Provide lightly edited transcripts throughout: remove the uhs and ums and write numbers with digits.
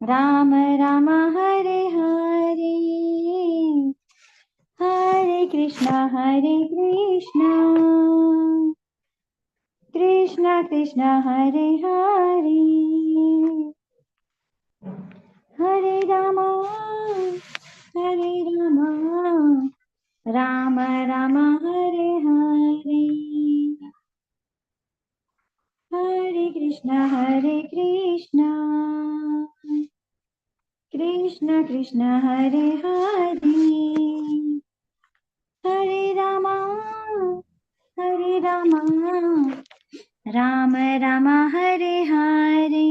राम राम हरे हरे, हरे कृष्णा कृष्ण कृष्ण हरे हरे, हरे राम राम राम हरे हरे, हरे कृष्ण कृष्ण कृष्ण हरे हरे, हरे राम राम राम हरे हरे।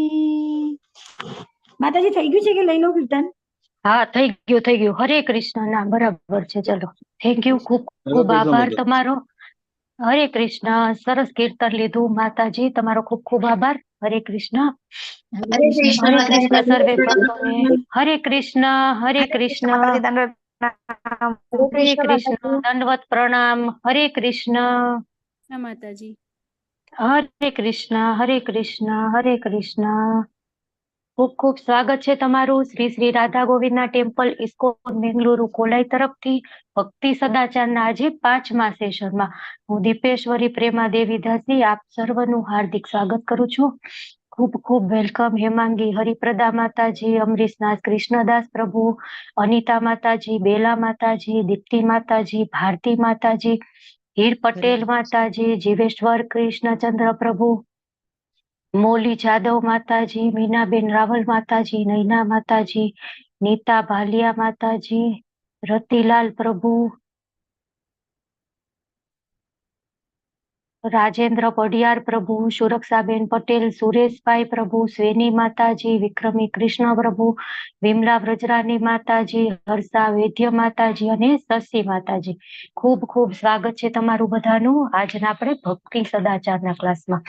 माताजी થઈ ગયું છે કે લઈ લો કીર્તન? હા, થઈ ગયું. હરે કૃષ્ણ. ના, બરાબર છે. ચલો, થેન્ક યુ. ખૂબ ખૂબ આભાર તમારો. હરે કૃષ્ણ. સરસ કીર્તન લીધું માતાજી, તમારો ખૂબ ખૂબ આભાર. હરે કૃષ્ણ. હરે કૃષ્ણ હરે કૃષ્ણ સર્વે ભક્તોને. હરે કૃષ્ણ. હરે કૃષ્ણ. હરે કૃષ્ણ. દંડવત પ્રણામ. હરે કૃષ્ણ. માતાજી. હરે કૃષ્ણ. હરે કૃષ્ણ. હરે કૃષ્ણ. ખૂબ ખૂબ સ્વાગત છે તમારું Shri Shri Radha ગોવિંદના temple ISKCON Bengaluru coli તરફથી ભક્તિ સદાચારના આજે 5મા સેશનમાં હું દીપેશ્વરી પ્રેમા દેવી દાસી આપ સર્વનું હાર્દિક સ્વાગત કરું છું. ખૂબ ખૂબ વેલકમ હેમાંગી હરિપ્રદા માતાજી, અમરીશનાથ કૃષ્ણદાસ પ્રભુ, અનિતા માતાજી, બેલા માતાજી, દીપ્તિ માતાજી, ભારતી માતાજી, હીર પટેલ માતાજી, જીવેશ્વર કૃષ્ણચંદ્ર પ્રભુ, મોલી જાદવ માતાજી, મીનાબેન રાવલ માતાજી, નૈના માતાજી, નીતા ભાલિયા માતાજી, રતિલાલ પ્રભુ, રાજેન્દ્ર પડિયાર પ્રભુ, સુરક્ષાબેન પટેલ, સુરેશભાઈ પ્રભુ, સ્વેની માતાજી, વિક્રમી કૃષ્ણ પ્રભુ, વિમલા વ્રજરાની માતાજી, હર્ષા વૈદ્ય માતાજી અને શશી માતાજી. ખૂબ ખૂબ સ્વાગત છે તમારું બધાનું આજના આપણે ભક્તિ સદાચારના ક્લાસમાં.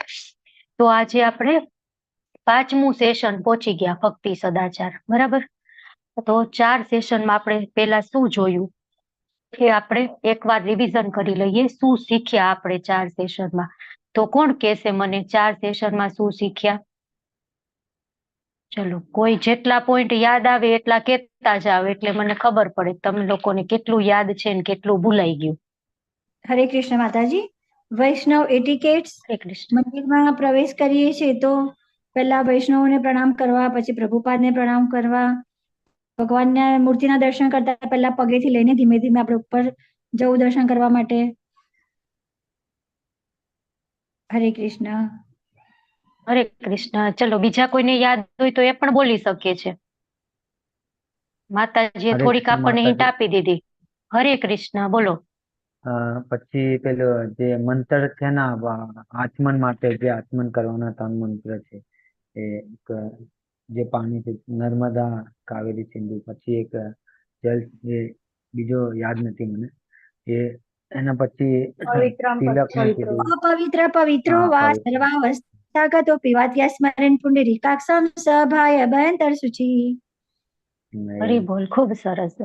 તો આજે આપણે 5મું સેશન પહોંચી ગયા ભક્તિ સદાચાર, બરાબર. તો 4 સેશનમાં આપણે પેલા શું જોયું એ આપણે એકવાર રિવિઝન કરી લઈએ. શું શીખ્યા આપણે 4 સેશનમાં? તો કોણ કહેશે મને 4 સેશનમાં શું શીખ્યા? ચલો, કોઈ જેટલા પોઈન્ટ યાદ આવે એટલા કહેતા જાવ, એટલે મને ખબર પડે તમે લોકોને કેટલું યાદ છે ને કેટલું ભૂલાઈ ગયું. હરે કૃષ્ણ માતાજી. વૈષ્ણવ એટિકેટ્સ. મંદિરમાં પ્રવેશ કરીએ છીએ તો પહેલા વૈષ્ણવોને પ્રણામ કરવા, પછી પ્રભુપાદને પ્રણામ કરવા, ભગવાનના મૂર્તિના દર્શન કરતા પહેલા પગેથી લઈને ધીમે ધીમે આપણે ઉપર જવું દર્શન કરવા માટે. હરે કૃષ્ણ. હરે કૃષ્ણ. ચલો, બીજા કોઈને યાદ હોય તો એ પણ બોલી શકે છે. માતાજીએ થોડીક આપણને હિંટ આપી દીધી. હરે કૃષ્ણ, બોલો. પછી પેલો જે મંત્ર છે ને આચમન માટે, જે આચમન કરવાના 3 મંત્ર છે, એ એક જે પાણી છે નર્મદા કાવેરી સિંધુ, પછી એક જલ, જે બીજો યાદ નથી મને, એ એના પછી અપવિત્ર પવિત્રો વા સર્વાવસ્થાગતો પીવાત્યા સ્મરણ પુંડરીકાક્ષમ સભાય અભયંતર શુચિ. હરી બોલ, ખૂબ સરસ.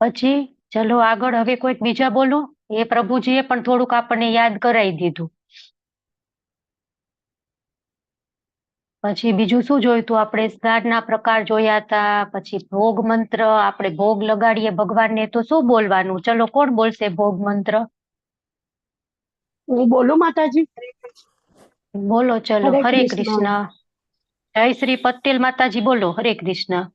પછી ચલો આગળ, હવે કોઈક બીજા બોલો. એ પ્રભુજીએ પણ થોડુંક આપણને યાદ કરાવી દીધું. પછી બીજું શું જોયું તું આપણે? સ્નાનના પ્રકાર જોયા હતા. પછી ભોગ મંત્ર, આપણે ભોગ લગાડીએ ભગવાનને તો શું બોલવાનું? ચલો, કોણ બોલશે ભોગ મંત્ર? હું બોલું માતાજી? બોલો. ચલો, હરે કૃષ્ણ. જય શ્રી પટેલ માતાજી, બોલો. હરે કૃષ્ણ.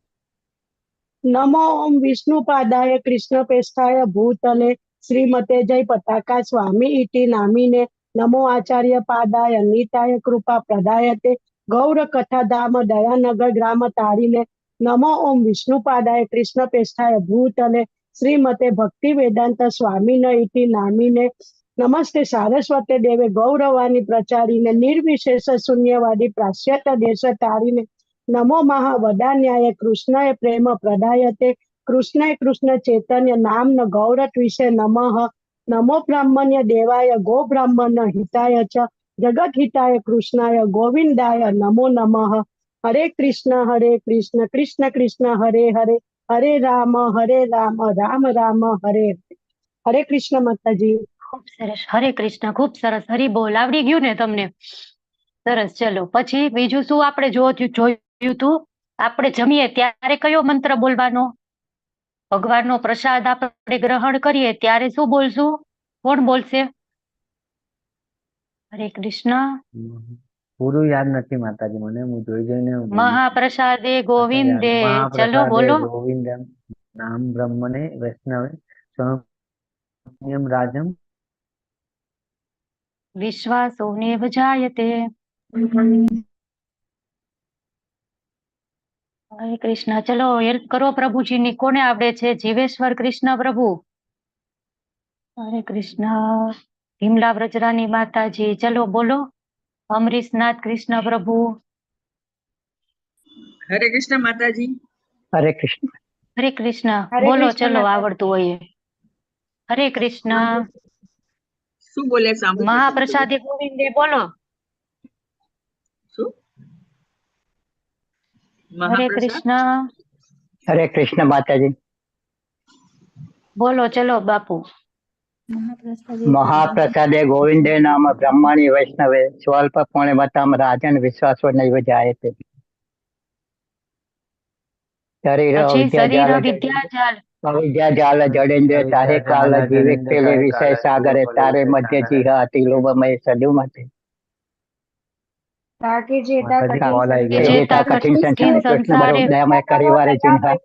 નમો ઓમ વિષ્ણુપાદાય કૃષ્ણ પેષ્ઠાય ભૂતલે શ્રીમતે જય પતાકા સ્વામી ઇતિ નામીને નમો આચાર્ય પાદાય અનિતાય કૃપા પ્રદાયતે ગૌર કથા ધામ દયાનગર ગ્રામ તારીને નમો ઓમ વિષ્ણુપાદાય કૃષ્ણ પેષ્ઠાય ભૂતલે શ્રીમતે ભક્તિ વેદાંત સ્વામીન ઇતિ નામીને નમસ્તે સારસ્વતે દેવે ગૌરવાની પ્રચારીને નિર્વિશેષ શૂન્યવાદી પ્રાશ્યત દેશ તારીને નમો મહાવદાન્યાય કૃષ્ણય પ્રેમ પ્રદાયતે કૃષ્ણય કૃષ્ણ ચૈતન્ય નામ ગૌરત વિશે નમઃ નમો બ્રાહ્મણ્ય દેવાય ગો બ્રાહ્મણ હિતાય ચ જગત હિતાય કૃષ્ણાય ગોવિંદાય નમો નમઃ. હરે કૃષ્ણ કૃષ્ણ કૃષ્ણ હરે હરે, હરે રામ રામ રામ હરે. હરે કૃષ્ણ માતાજી. ખૂબ સરસ. હરે કૃષ્ણ. ખૂબ સરસ. હરી બોલ. આવડી ગયું ને તમને? સરસ. ચલો પછી બીજું શું આપણે જોયું તું? આપણે જમીએ ત્યારે કયો મંત્ર બોલવાનો? ભગવાનનો પ્રસાદ આપણે ગ્રહણ કરીએ ત્યારે શું બોલશું? કોણ બોલશે? હરે કૃષ્ણ. પૂરું યાદ નથી માતાજી મને, હું જોઈને હું બોલું છું. મહાપ્રસાદે ગોવિંદે. ચલો બોલો. મહાપ્રસાદે ગોવિંદમ નામ બ્રહ્મણે વૈષ્ણવે સ્વયં રાજમ વિશ્વાસો નેવ જાયતે. હરે કૃષ્ણ. ચલો હેલ્પ કરો પ્રભુજીની. કોને આવડે છે? જીવેશ્વર કૃષ્ણ પ્રભુ. હરે કૃષ્ણ. ભીમલા વ્રજરાની માતાજી. ચલો બોલો. અમરીશનાથ કૃષ્ણ પ્રભુ. હરે કૃષ્ણ માતાજી. હરે કૃષ્ણ. હરે કૃષ્ણ. હરે બોલો. કૃષ્ણ ચલો માતાજી. આવડતું હોય એ. હરે કૃષ્ણ. શું બોલે સાંભળું? મહાપ્રસાદે ગોવિંદે બોલો. શું? હરે મહાપ્રસાદ. કૃષ્ણ. હરે કૃષ્ણ માતાજી. બોલો. ચલો બાપુ. મહાપ્રસાદે ગોવિંદે નામ બ્રહ્મણી વૈષ્ણવે સ્વલ્પ પુણ્યમતામ રાજન વિશ્વાસો નૈવ જાયતે. શરીર પછી શરીર વિદ્યા વિદ્યાજાલ. જાલ જડેન્દ્ર તારે કાલ જીવે પેલે વિષય સાગરે તારે મધ્ય જીહ અતિ લોભમય સદુ મતે. માતાજી કોલ આવી કે ગયો. જેતા કઠિન કઠિન સંસારે દયામય કરિવારે ચિંતા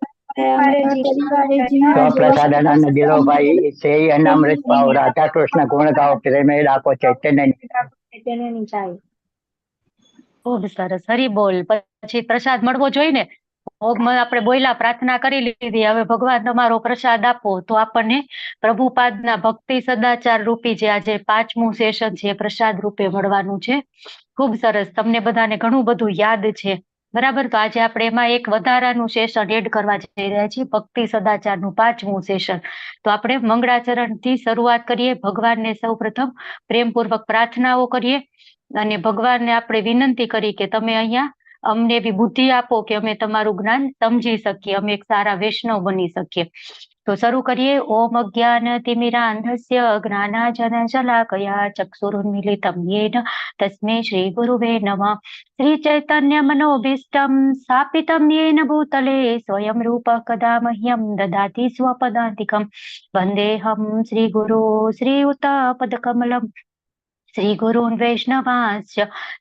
પ્રસાદન દિલો ભાઈ સે અનામૃત પાવ રાધા કૃષ્ણ ગુણ ગાઓ પ્રેમે ડાકો ચૈતન્ય. ખૂબ સરસ. હરી બોલ. પછી પ્રસાદ મળવો જોઈએ ને. આપણે બોયલા, પ્રાર્થના કરી લીધી. હવે ભગવાન તમારો પ્રસાદ આપો, તો આપણને પ્રભુપાદના ભક્તિ સદાચાર રૂપી જે આજે 5મું સેશન છે એ પ્રસાદ રૂપે મળવાનું છે. ખૂબ સરસ. તમને બધાને ઘણું બધું યાદ છે, બરાબર. તો આજે આપણે એમાં એક વધારાનું સેશન એડ કરવા જઈ રહ્યા છીએ, ભક્તિ સદાચારનું 5મું સેશન. તો આપણે મંગળાચરણ થી શરૂઆત કરીએ. ભગવાનને સૌ પ્રથમ પ્રેમપૂર્વક પ્રાર્થનાઓ કરીએ અને ભગવાનને આપણે વિનંતી કરી કે તમે અહીંયા અમને એવી બુદ્ધિ આપો કે અમે તમારું જ્ઞાન સમજી શકીએ, અમે એક સારા વૈષ્ણવ બની શકીએ. તો શરૂ કરીએ. ઓમ અજ્ઞાન તિમિરાંધસ્ય જ્ઞાનાજન શલાકયા ચક્ષુરુન્મિલિતમ યેન તસ્મૈ શ્રી ગુરુવે નમઃ. શ્રી ચૈતન્ય મનોભીષ્ટમ સ્થાપિતમ યેન ભૂતલે સ્વયં રૂપ કદા મહ્યમ દદાતિ સ્વપદાન્તિકમ. વંદેહમ શ્રી ગુરો શ્રીયુતપદકમલમ શ્રી ગુરૂન વૈષ્ણવાંશ્ચ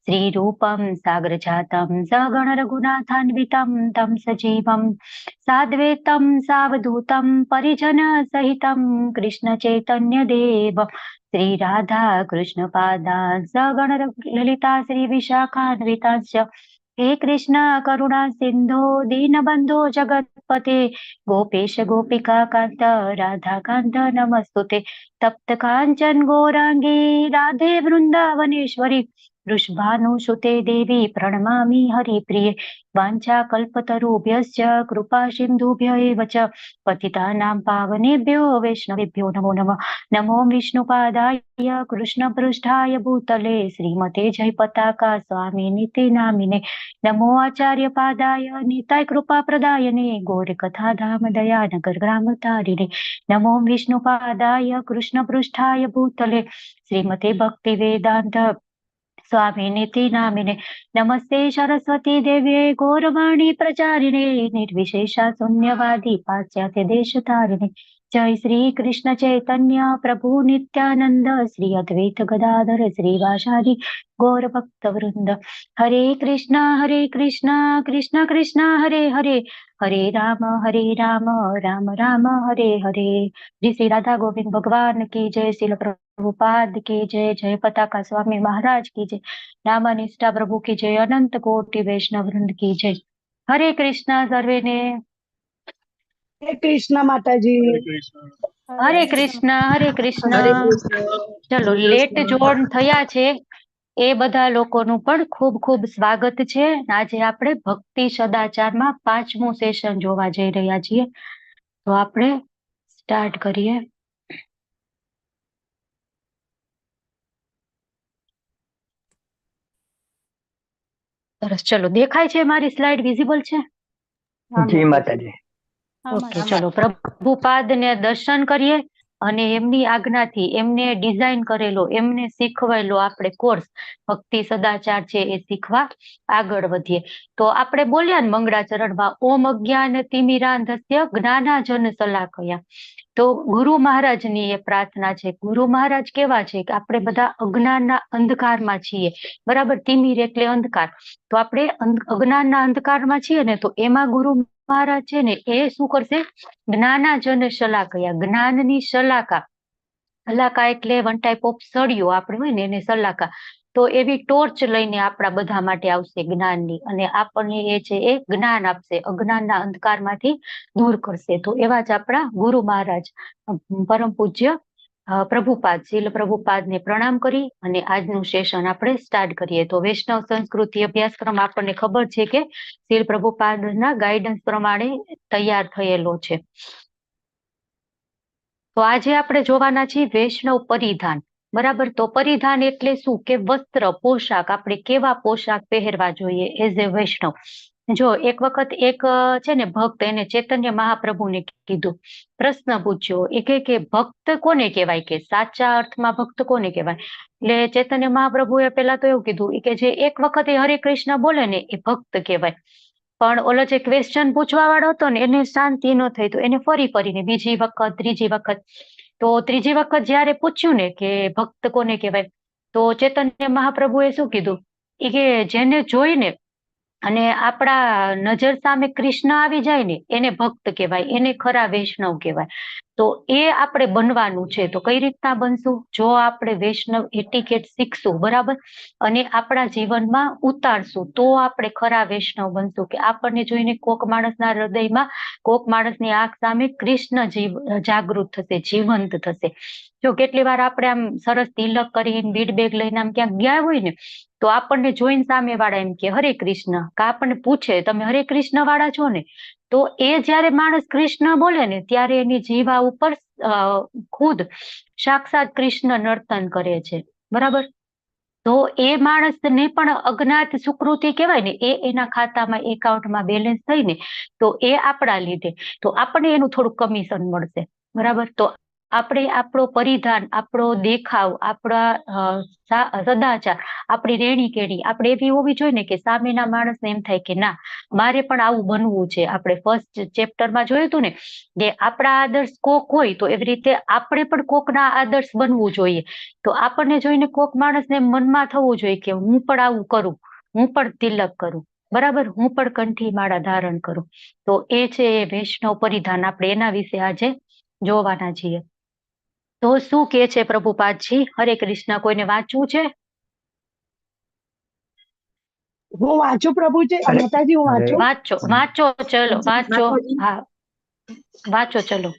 શ્રી રૂપમ સાગર જાતમ સગણ રઘુનાથાન્વિતમ તમ સજીવમ સાદ્વૈતમ સાવધૂતમ પરિજન સહિતમ કૃષ્ણ ચૈતન્ય દેવ શ્રી રાધા કૃષ્ણ પાદાન સગણ લલિતા શ્રી વિશાખાન્વિતાંશ્ચ. હે કૃષ્ણ કરુણા સિંધો દીનબંધો જગતપતે ગોપેશ ગોપિકા કાંત રાધા કાંત નમસ્તુતે. તપ્ત કાંચન ગૌરાંગી રાધે વૃંદાવનેશ્વરી વૃષભાનુસુતે દેવી પ્रणमामि हरिप्रिये. वाञ्छा कल्पतरुभ्यश्च कृपा सिन्धुभ्य एव च पतितानां पावनेभ्यो वैष्णवेभ्यो नमो नमः. नमो विष्णुपादाय कृष्णपृष्ठाय भूतले श्रीमते जय पताका स्वामिनिति नामिने. नमो आचार्यपादाय निताय कृपाप्रदायने गौरकथाधाम दयानगर ग्रामतारिणे. नमो विष्णुपादाय कृष्णपृष्ठाय भूतले श्रीमते भक्तिवेदान्त स्वामिनिति नामिने. नमस्ते सरस्वती देव्ये गौरवाणी प्रचारिणे निर्विशेषा शून्यवादी पाश्चात्य देशतारिणे. जय श्री कृष्ण चैतन्य प्रभु नित्यानंद श्री अद्वैत गदाधर श्रीवासादि गौर भक्त वृंद. हरे कृष्णा कृष्ण कृष्ण हरे हरे हरे राम राम राम हरे हरे. श्री राधा गोविंद भगवान की जय. श्रील प्रभुपाद की जय. जय पताका स्वामी महाराज की जय. नामनिष्ठा प्रभु की जय. अनंत कोटि वैष्णव वृंद की जय. हरे कृष्णा सर्वे ने. હરે કૃષ્ણ માતાજી. હરે કૃષ્ણ. હરે કૃષ્ણ. ચલો, લેટ જોઈન થયા છે એ બધા લોકોનું પણ ખૂબ ખૂબ સ્વાગત છે. આજે આપણે ભક્તિ સદાચારમાં 5મું સેશન જોવા જઈ રહ્યા છીએ. તો આપણે સ્ટાર્ટ કરીએ. સરસ. ચલો, દેખાય છે? મારી સ્લાઇડ વિઝિબલ છે? જી માતાજી. ઓકે. ચલો, પ્રભુપાદ ને દર્શન કરીએ અને એમની આજ્ઞાથી એમને ડિઝાઇન કરેલો, એમને શીખવાયેલો આપણે કોર્સ ભક્તિ સદાચાર છે એ શીખવા આગળ વધીએ. તો આપણે બોલ્યા ને મંગળાચરણમાં, ઓમ અજ્ઞાન તિમિરાંધસ્ય જ્ઞાનાજન શલાકયા. તો ગુરુ મહારાજની એ પ્રાર્થના છે. ગુરુ મહારાજ કેવા છે કે આપણે બધા અજ્ઞાનના અંધકારમાં છીએ, બરાબર. તિમિર એટલે અંધકાર. તો આપણે અજ્ઞાનના અંધકારમાં છીએ ને, તો એમાં ગુરુ મહારાજ છે ને એ શું કરશે? જ્ઞાનાજન શલાકયા, જ્ઞાનની શલાકા. શલાકા એટલે વન ટાઈપ ઓફ સળિયો આપણે હોય ને એને શલાકા. તો એવી ટોર્ચ લઈને આપણા બધા માટે આવશે જ્ઞાનની, અને આપણને એ છે એ જ્ઞાન આપશે, અજ્ઞાનના અંધકારમાંથી દૂર કરશે. તો એવા જ આપણા ગુરુ મહારાજ પરમ પૂજ્ય પ્રભુપાદ, શીલ પ્રભુપાદને પ્રણામ કરી અને આજનું સેશન આપણે સ્ટાર્ટ કરીએ. તો વૈષ્ણવ સંસ્કૃતિ અભ્યાસક્રમ આપણને ખબર છે કે શીલ પ્રભુપાદના ગાઈડન્સ પ્રમાણે તૈયાર થયેલો છે. તો આજે આપણે જોવાના છીએ વૈષ્ણવ પરિધાન, બરાબર. તો પરિધાન એટલે શું? કે વસ્ત્ર, પોશાક. આપણે કેવા પોશાક પહેરવા જોઈએ એઝ એ વૈષ્ણવ. જો એક વખત એક છે ને ભક્ત, એને ચૈતન્ય મહાપ્રભુને કીધું, પ્રશ્ન પૂછ્યો, એ કે ભક્ત કોને કહેવાય, કે સાચા અર્થમાં ભક્ત કોને કહેવાય? એટલે ચૈતન્ય મહાપ્રભુએ પેલા તો એવું કીધું કે જે એક વખત એ હરે કૃષ્ણ બોલે ને એ ભક્ત કહેવાય. પણ ઓલો જે ક્વેશ્ચન પૂછવા વાળો હતો ને એને શાંતિ ન થઈ, તો એને ફરીને બીજી વખત, ત્રીજી વખત. તો ત્રીજી વખત જયારે પૂછ્યું ને કે ભક્ત કોને કહેવાય, તો ચૈતન્ય મહાપ્રભુએ શું કીધું? એ કે જેને જોઈને અને આપણા નજર સામે કૃષ્ણ આવી જાય ને એને ભક્ત કહેવાય, એને ખરા વૈષ્ણવ કહેવાય. તો એ આપણે બનવાનું છે. તો કઈ રીતના બનશું? જો આપણે વૈષ્ણવ એટિકેટ શીખશું, બરાબર, અને આપણા જીવનમાં ઉતારશું, તો આપણે ખરા વૈષ્ણવ બનશું. કે આપણને જોઈને કોક માણસના હૃદયમાં, કોક માણસની આંખ સામે કૃષ્ણ જાગૃત થશે, જીવંત થશે. જો કેટલી વાર આપણે આમ સરસ તિલક કરીને બીડ બેગ લઈને આમ ક્યાંક ગયા હોય ને, તો આપણને જોઈને સામે વાળા એમ કે હરે કૃષ્ણ, કા આપણને પૂછે તમે હરે કૃષ્ણ વાળા છો ને, તો એ જયારે માણસ કૃષ્ણ બોલે ને ત્યારે એની જીવા ઉપર ખુદ સાક્ષાત કૃષ્ણ નર્તન કરે છે, બરાબર. તો એ માણસને પણ અજ્ઞાત સુકૃતિ કહેવાય ને, એ એના ખાતામાં, એકાઉન્ટમાં બેલેન્સ થઈ ને, તો એ આપણા લીધે, તો આપણને એનું થોડું કમિશન મળશે, બરાબર. તો આપણે આપણો પરિધાન, આપણો દેખાવ, આપણા સદાચાર, આપણી રેણી કેણી આપણે એવી હોવી જોઈએ ને કે સામેના માણસને એમ થાય કે ના, મારે પણ આવું બનવું છે. આપણે ફર્સ્ટ ચેપ્ટરમાં જોયું હતું ને કે આપણા આદર્શ કોક હોય, તો એવી રીતે આપણે પણ કોકના આદર્શ બનવું જોઈએ. તો આપણને જોઈને કોક માણસને મનમાં થવું જોઈએ કે હું પણ આવું કરું, હું પણ તિલક કરું, બરાબર, હું પણ કંઠી માળા ધારણ કરું. તો એ છે વૈષ્ણવ પરિધાન. આપણે એના વિશે આજે જોવાના છીએ. તો શું કે છે પ્રભુપાદજી? હરે કૃષ્ણ. કોઈને વાંચવું છે? હું વાંચું પ્રભુજી, માતાજી હું વાંચું. વાંચો ચલો, વાંચો. માતાજી. હા, વાંચો ચલો.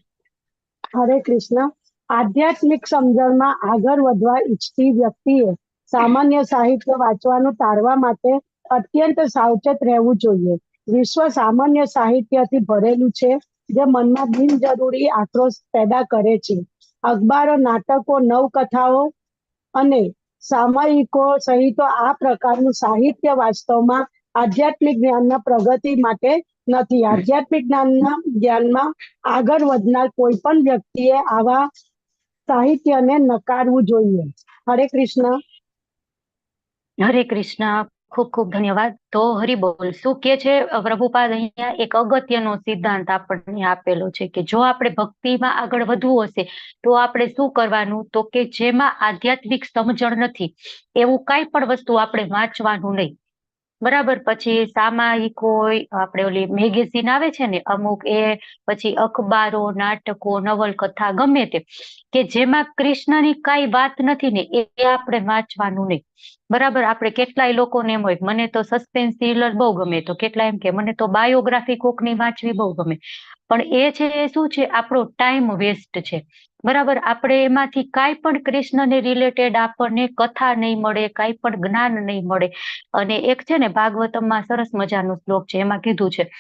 હરે કૃષ્ણ. આધ્યાત્મિક સમજણમાં આગળ વધવા ઈચ્છતી વ્યક્તિએ સામાન્ય સાહિત્ય વાંચવાનું ટાળવા માટે અત્યંત સાવચેત રહેવું જોઈએ. વિશ્વ સામાન્ય સાહિત્યથી ભરેલું છે, જે મનમાં બિનજરૂરી આક્રોશ પેદા કરે છે. અખબારો, નાટકો, નવકથાઓ અને સામયિકો સહિત આ પ્રકારનું સાહિત્ય વાસ્તવમાં આધ્યાત્મિક જ્ઞાનના પ્રગતિ માટે નથી. આધ્યાત્મિક જ્ઞાનમાં આગળ વધનાર કોઈ પણ વ્યક્તિએ આવા સાહિત્યને નકારવું જોઈએ. હરે કૃષ્ણ. હરે કૃષ્ણ. ખૂબ ખૂબ ધન્યવાદ. તો હરિબોલ. શું કે છે પ્રભુપાદ? અહીંયા એક અગત્યનો સિદ્ધાંત આપણને આપેલો છે કે જો આપણે ભક્તિમાં આગળ વધવું હશે તો આપણે શું કરવાનું? તો કે જેમાં આધ્યાત્મિક સમજણ નથી એવું કઈ પણ વસ્તુ આપણે વાંચવાનું નહીં, બરાબર. પછી સામાયિક હોય, આપણે ઓલી મેગેઝિન આવે છે ને અમુક, એ પછી અખબારો, નાટકો, નવલકથા, ગમે તે કે જેમાં કૃષ્ણની કઈ વાત નથી ને એ આપણે વાંચવાનું નહીં, બરાબર. આપણે કેટલાય લોકોને એમ હોય મને તો સસ્પેન્સ થ્રિલર બહુ ગમે, તો કેટલા એમ કે મને તો બાયોગ્રાફી કોકની વાંચવી બહુ ગમે. પણ એ છે એ શું છે? આપણો ટાઈમ વેસ્ટ છે, બરાબર. આપણે એમાંથી કાંઈ પણ કૃષ્ણને રિલેટેડ આપણને કથા નહીં મળે, કાંઈ પણ જ્ઞાન નહીં મળે. અને એક છે ને ભાગવતમમાં સરસ મજાનો શ્લોક છે, એમાં કીધું છે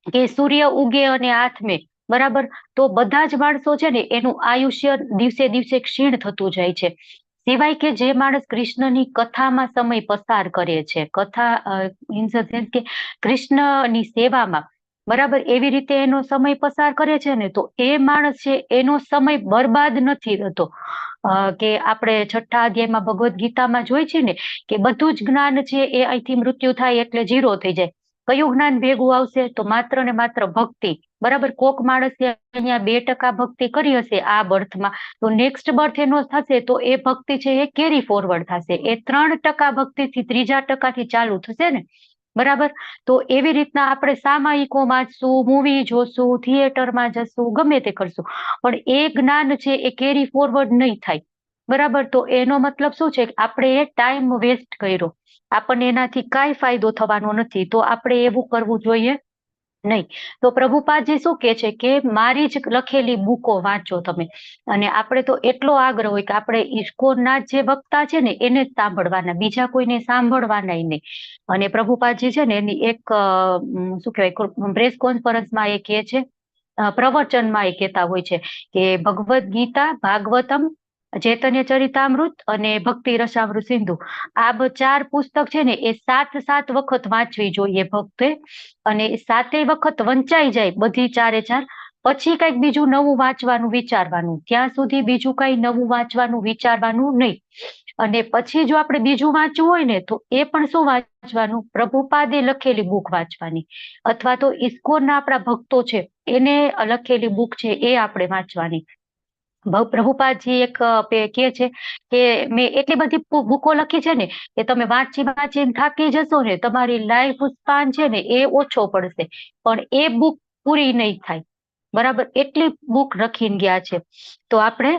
કે સૂર્ય ઉગે અને આથમે, બરાબર, તો બધા જ માણસો છે ને એનું આયુષ્ય દિવસે દિવસે ક્ષીણ થતું જાય છે. સિવાય કે જે માણસ કૃષ્ણની કથામાં સમય પસાર કરે છે, કથા ઇન ધ સેન્સ કે કૃષ્ણની સેવામાં, બરાબર, એવી રીતે એનો સમય પસાર કરે છે ને, તો એ માણસ છે એનો સમય બરબાદ નથી થતો. કે આપણે 6ઠ્ઠા અધ્યાયમાં ભગવદ્ ગીતામાં જોઈ છે ને કે બધું જ જ્ઞાન છે એ અહીંથી મૃત્યુ થાય એટલે 0 થઈ જાય. કયું જ્ઞાન ભેગું આવશે? તો માત્ર ને માત્ર ભક્તિ. બરાબર, કોક માણસે અહીંયા 2% ભક્તિ કરી હશે આ બર્થમાં, તો નેક્સ્ટ બર્થ એનો થશે તો એ ભક્તિ છે એ કેરી ફોરવર્ડ થશે. એ 3% ભક્તિથી 3જા ટકાથી ચાલુ થશે ને. બરાબર, તો એવી રીતના આપણે સામાયિકો વાંચશું, મૂવી જોશું, થિયેટરમાં જશું, ગમે તે કરશું, પણ એ જ્ઞાન છે એ કેરી ફોરવર્ડ નહીં થાય. બરાબર, તો એનો મતલબ શું છે? આપણે એ ટાઈમ વેસ્ટ કર્યો, આપણને એનાથી કાંઈ ફાયદો થવાનો નથી, તો આપણે એવું કરવું જોઈએ નહીં. તો પ્રભુપાદજી શું કે છે કે મારી જ લખેલી બુકો વાંચો તમે. અને આપણે તો એટલો આગ્રહ હોય કે આપણે ઇસ્કોનના જે વક્તા છે ને એને જ સાંભળવાના, બીજા કોઈને સાંભળવાના નહીં. અને પ્રભુપાદજી છે ને એની એક શું કહેવાય પ્રેસ કોન્ફરન્સમાં એ કહે છે, પ્રવચનમાં એ કહેતા હોય છે કે ભગવદ્ ગીતા, ભાગવતમ, ચૈતન્ય ચરિતામૃત અને ભક્તિ રસામૃત સિંધુ, આ 4 પુસ્તક છે ને એ 7 વખત વાંચવી જોઈએ ભક્તે. અને 7 વખત વંચાઈ જાય બધી 4 પછી કઈક બીજું નવું વાંચવાનું વિચારવાનું, ત્યાં સુધી બીજું કઈ નવું વાંચવાનું વિચારવાનું નહીં. અને પછી જો આપણે બીજું વાંચવું હોય ને તો એ પણ શું વાંચવાનું? પ્રભુપાદે લખેલી બુક વાંચવાની, અથવા તો ઇસ્કોનના આપણા ભક્તો છે એને લખેલી બુક છે એ આપણે વાંચવાની. પ્રભુપાદજી એક કહે છે કે મેં એટલી બધી બુકો લખી છે ને કે તમે વાંચીને થાકી જશો ને, તમારી લાઈફ સ્પાન છે ને એ ઓછો પડશે, પણ એ બુક પૂરી નહીં થાય. બરાબર, એટલી બુક લખીને ગયા છે, તો આપણે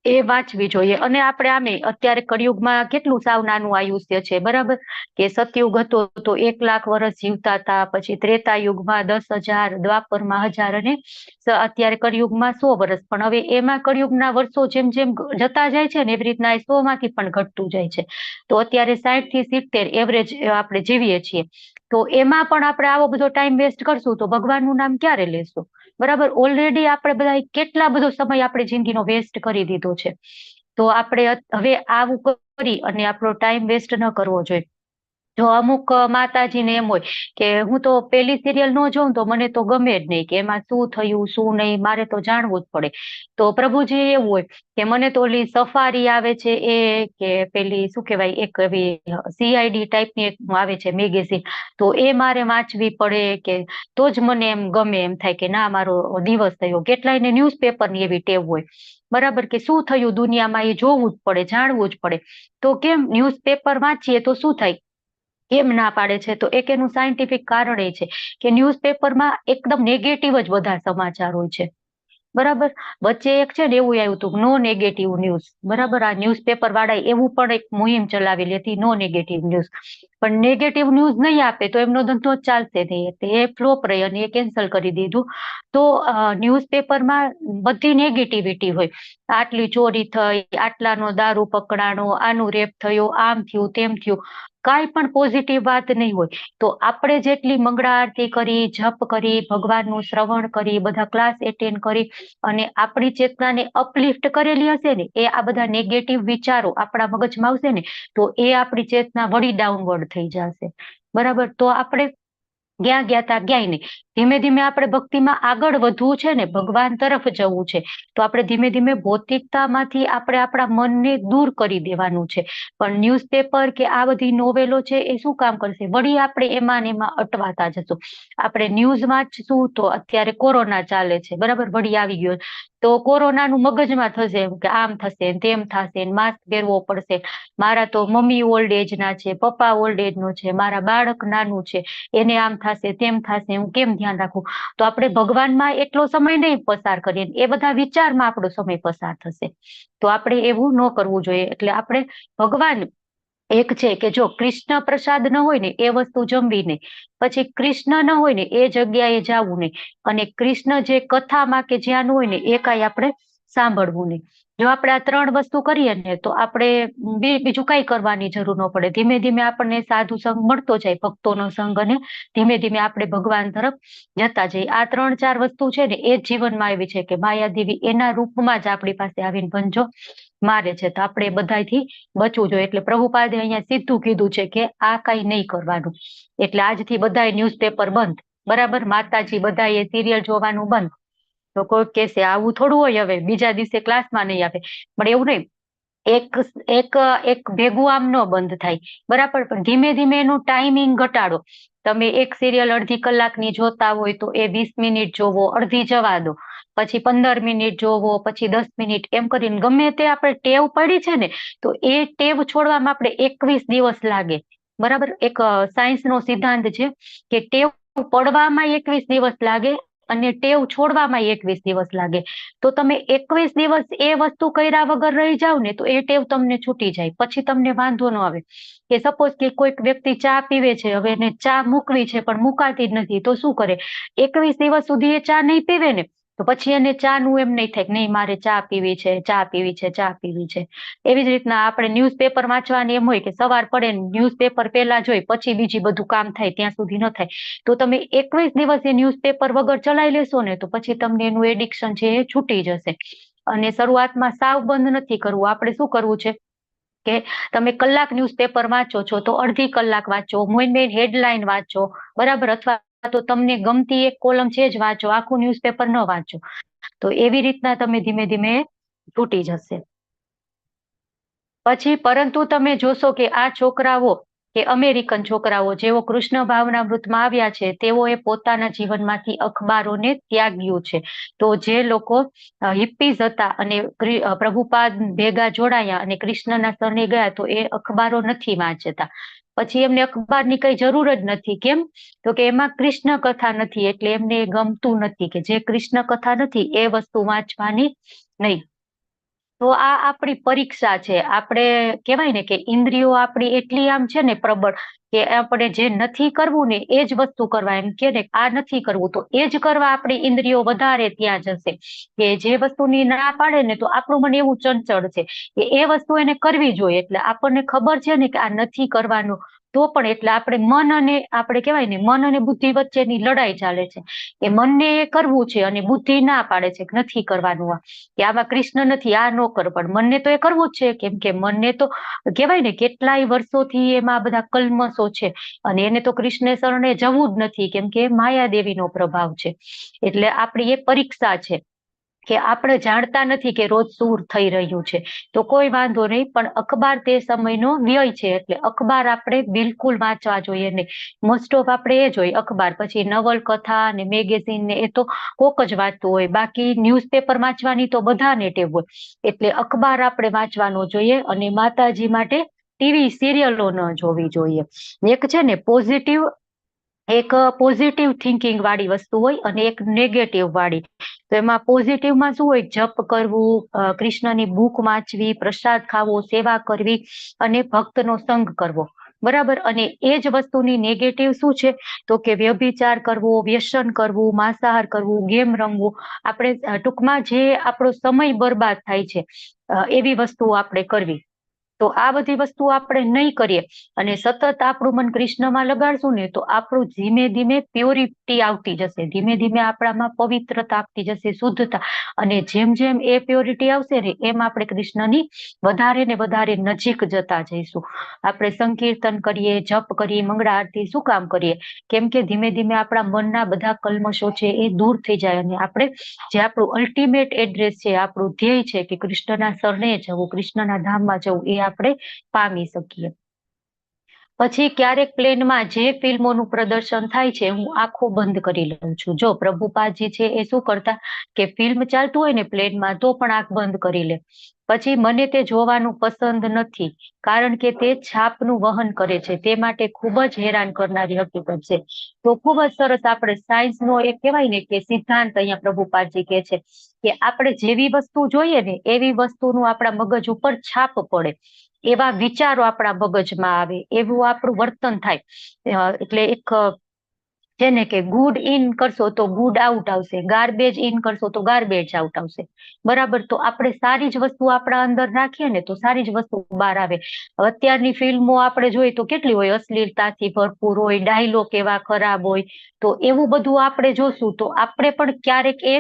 એ વાંચવી જોઈએ. અને આપણે આમે અત્યારે કળિયુગમાં કેટલું સાવ નાનું આયુષ્ય છે. બરાબર, કે સતયુગ હતો તો 1 લાખ વર્ષ જીવતા હતા, પછી ત્રેતાયુગમાં 10,000, દ્વાપરમાં 1000, અને અત્યારે કળિયુગમાં 100 વર્ષ. પણ હવે એમાં કળિયુગના વર્ષો જેમ જેમ જતા જાય છે ને એવી રીતના 100 માંથી પણ ઘટતું જાય છે. તો અત્યારે 60 થી 70 એવરેજ આપણે જીવીએ છીએ. તો એમાં પણ આપણે આવો બધો ટાઈમ વેસ્ટ કરશું તો ભગવાનનું નામ ક્યારે લેશું? બરાબર, ઓલરેડી આપણે બધા કેટલા બધો સમય આપણે જિંદગીનો વેસ્ટ કરી દીધો છે. તો આપણે હવે આવું કરી અને આપણો ટાઈમ વેસ્ટ ન કરવો જોઈએ. જો અમુક માતાજીને એમ હોય કે હું તો પેલી સિરિયલ ન જોઉં તો મને તો ગમે જ નહીં, કે એમાં શું થયું શું નહીં મારે તો જાણવું જ પડે. તો પ્રભુજી એવું હોય કે મને તો ઓલી સફારી આવે છે એ, કે પેલી શું કહેવાય એક એવી CID ટાઈપની એક આવે છે મેગેઝિન, તો એ મારે વાંચવી પડે, કે તો જ મને એમ ગમે, એમ થાય કે ના મારો દિવસ થયો. કેટલાયને ન્યૂઝપેપરની એવી ટેવ હોય. બરાબર, કે શું થયું દુનિયામાં એ જોવું જ પડે, જાણવું જ પડે. તો કેમ ન્યૂઝપેપર વાંચીએ તો શું થાય? કેમ ના પાડે છે? તો એક એનું સાયન્ટિફિક કારણ એ છે કે ન્યૂઝપેપરમાં એકદમ નેગેટિવ જ બધા સમાચાર હોય છે. બરાબર, વચ્ચે એક છે ને એવું આવ્યું હતું નો નેગેટિવ ન્યૂઝ. બરાબર, આ ન્યૂઝપેપર વાળા એવું પણ એક મુહિમ ચલાવેલી હતી, નો નેગેટિવ ન્યૂઝ. પણ નેગેટિવ ન્યૂઝ નહીં આપે તો એમનો ધંધો ચાલશે નહીં, એટલે એ ફ્લોપ રહી અને એ કેન્સલ કરી દીધું. તો ન્યૂઝપેપરમાં બધી નેગેટિવિટી હોય, આટલી ચોરી થઈ, આટલાનો દારૂ પકડાણો, આનું રેપ થયો, આમ થયું તેમ થયું, કાંઈ પણ પોઝિટિવ વાત નહીં હોય. તો આપણે જેટલી મંગળા આરતી કરી, જપ કરી, ભગવાનનું શ્રવણ કરી, બધા ક્લાસ એટેન્ડ કરી અને આપણી ચેતનાને અપલિફ્ટ કરેલી હશે ને, એ આ બધા નેગેટિવ વિચારો આપણા મગજમાં આવશે ને તો એ આપણી ચેતના વળી ડાઉનવર્ડ થઈ જશે. બરાબર, તો આપણે ક્યાં ગયા તા ક્યાંય નહીં. ધીમે ધીમે આપણે ભક્તિમાં આગળ વધવું છે ને, ભગવાન તરફ જવું છે, તો આપણે ધીમે ધીમે ભૌતિકતામાંથી આપણે આપણા મનને દૂર કરી દેવાનું છે. પણ ન્યૂઝપેપર કે આ બધી નોવેલો છે એ શું કામ કરશે? વળી આપણે એમાં ને એમાં અટવાતા જશું. આપણે ન્યૂઝ વાંચશું તો અત્યારે કોરોના ચાલે છે, બરાબર, વળી આવી ગયો તો કોરોનાનું મગજમાં થશે એમ કે આમ થશે તેમ થશે, માસ્ક પહેરવો પડશે, મારા તો મમ્મી ઓલ્ડ એજના છે, પપ્પા ઓલ્ડ એજનો છે, મારા બાળક નાનું છે, એને આમ થશે તેમ થશે, હું કેમ ધ્યાન રાખું? તો આપણે ભગવાનમાં એટલો સમય નહીં પસાર કરીએ, એ બધા વિચારમાં આપણો સમય પસાર થશે. તો આપણે એવું ન કરવું જોઈએ. એટલે આપણે ભગવાન એક છે કે જો કૃષ્ણ પ્રસાદ ન હોય ને એ વસ્તુ જમવી નહીં, પછી કૃષ્ણ ન હોય ને એ જગ્યાએ જવું નહીં, અને કૃષ્ણ જે કથામાં કે જ્યાં હોય ને એ કાંઈ આપણે સાંભળવું નહીં. જો આપણે આ 3 વસ્તુ કરીએ ને તો આપણે બીજું કઈ કરવાની જરૂર ન પડે. ધીમે ધીમે આપણને સાધુ સંગ મળતો જાય, ભક્તોનો સંગ, અને ધીમે ધીમે આપણે ભગવાન તરફ જતા જઈએ. આ 3-4 વસ્તુ છે ને એ જ જીવનમાં આવી છે કે માયાદેવી એના રૂપમાં જ આપણી પાસે આવીને પંજો મારે છે. તો આપણે બધાથી બચવું જોઈએ. એટલે પ્રભુપાદે અહીંયા સીધું કીધું છે કે આ કઈ નહીં કરવાનું. એટલે આજથી બધાય ન્યૂઝપેપર બંધ. બરાબર, માતાજી બધા એ સિરિયલ જોવાનું બંધ. તો કોઈ કહેશે આવું થોડું હોય, હવે બીજા દિવસે ક્લાસમાં નહીં આવે. પણ એવું નહીં, એક એક એક ભેગું આમ ન બંધ થાય, બરાબર. પણ ધીમે ધીમે એનું ટાઈમિંગ ઘટાડો. તમે એક સિરિયલ અડધી કલાકની જોતા હોય તો એ 20 મિનિટ જોવો, અડધી જવા દો, પછી 15 મિનિટ જોવો, પછી 10 મિનિટ, એમ કરીને ગમે તે આપણે ટેવ પડી છે ને, તો એ ટેવ છોડવામાં આપણે 21 દિવસ લાગે. બરાબર, એક સાયન્સનો સિદ્ધાંત છે કે ટેવ પડવામાં 21 દિવસ લાગે અને ટેવ છોડવામાં 21 દિવસ લાગે. તો તમે 21 દિવસ એ વસ્તુ કર્યા વગર રહી જાવ ને, તો એ ટેવ તમને છૂટી જાય, પછી તમને વાંધો ન આવે. કે સપોઝ કે કોઈક વ્યક્તિ ચા પીવે છે, હવે એને ચા મૂકવી છે પણ મુકાતી જ નથી, તો શું કરે? 21 દિવસ સુધી એ ચા નહીં પીવે ને, તો પછી એને ચા નું એમ નહીં થાય કે નહીં મારે ચા પીવી છે, ચા પીવી છે, ચા પીવી છે. એવી જ રીતના આપણે ન્યૂઝપેપર વાંચવાની એમ હોય કે સવાર પડે ન્યૂઝપેપર પહેલા જોઈ પછી બીજી બધું કામ થાય, ત્યાં સુધી ન થાય. તો તમે 21 દિવસ એ ન્યૂઝપેપર વગર ચલાવી લેશો ને, તો પછી તમને એનું એડિક્શન છે એ છૂટી જશે. અને શરૂઆતમાં સાવ બંધ નથી કરવું. આપણે શું કરવું છે કે તમે કલાક ન્યૂઝપેપર વાંચો છો તો અડધી કલાક વાંચો, મેઇન હેડલાઇન વાંચો, બરાબર. અથવા તો તમને ગમતી એક કોલમ છે જ વાંચો, આખું ન્યૂઝપેપર ન વાંચો. તો એવી રીતના તમે ધીમે ધીમે છૂટી જશે. પછી પરંતુ તમે જોશો કે આ છોકરાઓ કે અમેરિકન છોકરાઓ જેઓ કૃષ્ણ ભાવનામૃતમાં આવ્યા છે, તેઓએ પોતાના જીવનમાંથી અખબારોને ત્યાગ્યું છે. તો જે લોકો હિપ્પીઝ હતા અને પ્રભુપાદ ભેગા જોડાયા અને કૃષ્ણના શરણે ગયા, તો એ અખબારો નથી વાંચતા. પછી એમને અખબારની કઈ જરૂર જ નથી. કેમ? તો કે એમાં કૃષ્ણ કથા નથી, એટલે એમને ગમતું નથી કે જે કૃષ્ણ કથા નથી એ વસ્તુ વાંચવાની નહીં. તો આ આપણી પરીક્ષા છે. આપણે કહેવાય ને કે ઇન્દ્રિયો આપણી એટલી આમ છે ને પ્રબળ, કે આપણે જે નથી કરવું ને એ જ વસ્તુ કરવા. એમ કે ને આ નથી કરવું તો એ જ કરવા આપણી ઇન્દ્રિયો વધારે ત્યાં જશે. કે જે વસ્તુની ના પાડે ને, તો આપણું મન એવું ચંચળ છે કે એ વસ્તુ એને કરવી જોઈએ. એટલે આપણને ખબર છે ને કે આ નથી કરવાનું, તો પણ એટલે આપણે મન અને આપણે કહેવાય ને મન અને બુદ્ધિ વચ્ચેની લડાઈ ચાલે છે. કે મનને એ કરવું છે અને બુદ્ધિ ના પાડે છે કે નથી કરવાનું, કે આમાં કૃષ્ણ નથી, આ ન કર. પણ મનને તો એ કરવું જ છે, કેમ કે મનને તો કહેવાય ને કેટલાય વર્ષોથી એમાં બધા કલ્મશો છે અને એને તો કૃષ્ણ શરણે જવું જ નથી, કેમ કે માયાદેવીનો પ્રભાવ છે. એટલે આપણી એ પરીક્ષા છે કે આપણે જાણતા નથી કે રોજ શું થઈ રહ્યું છે. તો કોઈ વાંધો નહીં, પણ અખબાર તે સમયનો વ્યય છે, એટલે અખબાર આપણે બિલકુલ વાંચવા જોઈએ નહીં. મોસ્ટ ઓફ આપણે એ જોઈએ અખબાર, પછી નવલકથા અને મેગેઝિન ને એ તો કોક જ વાંચતું હોય. બાકી ન્યૂઝપેપર વાંચવાની તો બધાને ટેવ હોય. એટલે અખબાર આપણે વાંચવાનો જોઈએ અને માતાજી માટે ટીવી સિરિયલો ન જોવી જોઈએ. એક છે ને પોઝિટિવ થિંકિંગ વાળી વસ્તુ હોય અને એક નેગેટિવ વાળી. તો એમાં પોઝિટિવમાં શું હોય? જપ કરવું, કૃષ્ણની બુક વાંચવી, પ્રસાદ ખાવો, સેવા કરવી અને ભક્તનો સંગ કરવો, બરાબર. અને એ જ વસ્તુની નેગેટિવ શું છે? તો કે વ્યભિચાર કરવો, વ્યસન કરવું, માંસાહાર કરવું, ગેમ રમવું. આપણે ટૂંકમાં જે આપણો સમય બરબાદ થાય છે એવી વસ્તુઓ આપણે કરવી. તો આ બધી વસ્તુ આપણે નહીં કરીએ અને સતત આપણું મન કૃષ્ણમાં લગાડશું ને, તો આપણું ધીમે ધીમે પ્યોરિટી આવતી જશે, ધીમે ધીમે આપણામાં પવિત્રતા આવતી જશે, શુદ્ધતા. અને જેમ જેમ એ પ્યોરિટી આવશે ને, એમ આપણે કૃષ્ણની વધારે ને વધારે નજીક જતા જઈશું. આપણે સંકીર્તન કરીએ, જપ કરીએ, મંગળા આરતી શું કામ કરીએ? કેમ કે ધીમે ધીમે આપણા મનના બધા કલ્મશો છે એ દૂર થઈ જાય અને આપણે જે આપણું અલ્ટિમેટ એડ્રેસ છે, આપણું ધ્યેય છે કે કૃષ્ણના શરણે જવું, કૃષ્ણના ધામમાં જવું, એ આપણે પામી શકીએ. પછી ક્યારેક પ્લેનમાં જે ફિલ્મોનું પ્રદર્શન થાય છે, હું આંખો બંધ કરી લઉં છું. જો પ્રભુપાદજી છે એ શું કરતા કે ફિલ્મ ચાલતું હોય ને પ્લેનમાં, તો પણ આંખ બંધ કરી લે. પછી મને તે જોવાનું પસંદ નથી, કારણ કે તે છાપનું વહન કરે છે, તે માટે ખૂબ જ હેરાન કરનારી હકીકત છે. તો ખૂબ જ સરસ આપણે સાયન્સનો એક કહેવાય ને કે સિદ્ધાંત અહીંયા પ્રભુપાદજી કહે છે કે આપણે જેવી વસ્તુ જોઈએ ને એવી વસ્તુનું આપણા મગજ ઉપર છાપ પડે, એવા વિચારો આપણા મગજમાં આવે, એવું આપણું વર્તન થાય. એટલે એક છે ને કે ગુડ ઇન કરશો તો ગુડ આઉટ આવશે, ગાર્બેજ ઇન કરશો તો ગાર્બેજ આઉટ આવશે, બરાબર. તો આપણે સારી જ વસ્તુ આપણા અંદર રાખીએ ને તો સારી જ વસ્તુ બહાર આવે. અત્યારની ફિલ્મો આપણે જોઈએ તો કેટલી હોય, અશ્લીલતાથી ભરપૂર હોય, ડાયલોગ એવા ખરાબ હોય. તો એવું બધું આપણે જોશું તો આપણે પણ ક્યારેક એ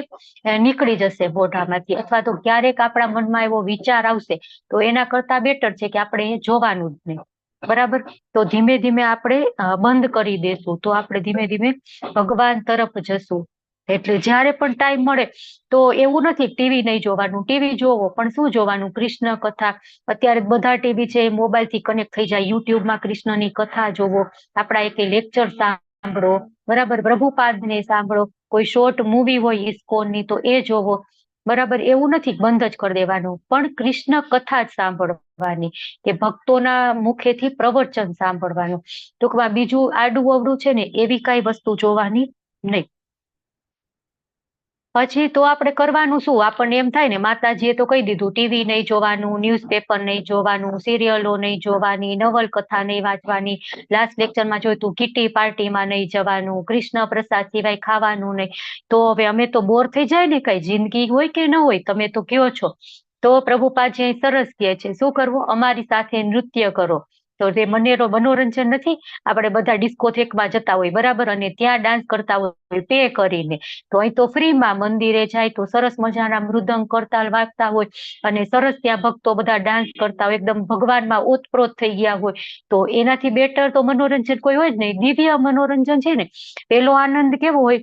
નીકળી જશે મોઢામાંથી, અથવા તો ક્યારેક આપણા મનમાં એવો વિચાર આવશે. તો એના કરતા બેટર છે કે આપણે એ જોવાનું જ નહીં. બરાબર. તો ધીમે ધીમે આપણે બંધ કરી દેશું તો આપણે ધીમે ધીમે ભગવાન તરફ જશું. એટલે જ્યારે પણ ટાઈમ મળે તો એવું નથી ટીવી નહીં જોવાનું, ટીવી જોવો પણ શું જોવાનું? કૃષ્ણ કથા. અત્યારે બધા ટીવી છે મોબાઈલ થી કનેક્ટ થઈ જાય, યુટ્યુબમાં કૃષ્ણની કથા જોવો, આપણા એક લેક્ચર સાંભળો, બરાબર, પ્રભુપાદને સાંભળો, કોઈ શોર્ટ મૂવી હોય ઇસ્કોનની તો એ જોવો, બરાબર. એવું નથી બંધ જ કરી દેવાનું, પણ કૃષ્ણ કથા જ સાંભળવાની, કે ભક્તોના મુખેથી પ્રવચન સાંભળવાનું. ટૂંકમાં બીજું આડું અવડું છે ને એવી કઈ વસ્તુ જોવાની નહીં. પછી તો આપણે કરવાનું શું? આપણને એમ થાય ને માતાજીએ તો કહી દીધું ટીવી નહીં જોવાનું, ન્યૂઝપેપર નહીં જોવાનું, સિરિયલો નહીં જોવાની, નવલકથા નહીં વાંચવાની, લાસ્ટ લેક્ચરમાં જોયું તું કિટી પાર્ટીમાં નહીં જવાનું, કૃષ્ણ પ્રસાદ સિવાય ખાવાનું નહીં. તો હવે અમે તો બોર થઈ જાય ને, કઈ જિંદગી હોય કે ન હોય, તમે તો કયો છો. તો પ્રભુપાદજી અહીં સરસ કહે છે શું કરવું? અમારી સાથે નૃત્ય કરો. તો તે મનોરંજન નથી? આપણે બધા ડિસ્કોથેકમાં જતા હોય, બરાબર, અને ત્યાં ડાન્સ કરતા હોય પે કરીને. તો અહીં તો ફ્રીમાં મંદિરે જાય તો સરસ મજાના મૃદંગ કરતાલ વાગતા હોય અને સરસ ત્યાં ભક્તો બધા ડાન્સ કરતા હોય, એકદમ ભગવાનમાં ઓતપ્રોત થઈ ગયા હોય. તો એનાથી બેટર તો મનોરંજન કોઈ હોય જ નહીં. દિવ્ય મનોરંજન છે ને, પેલો આનંદ કેવો હોય?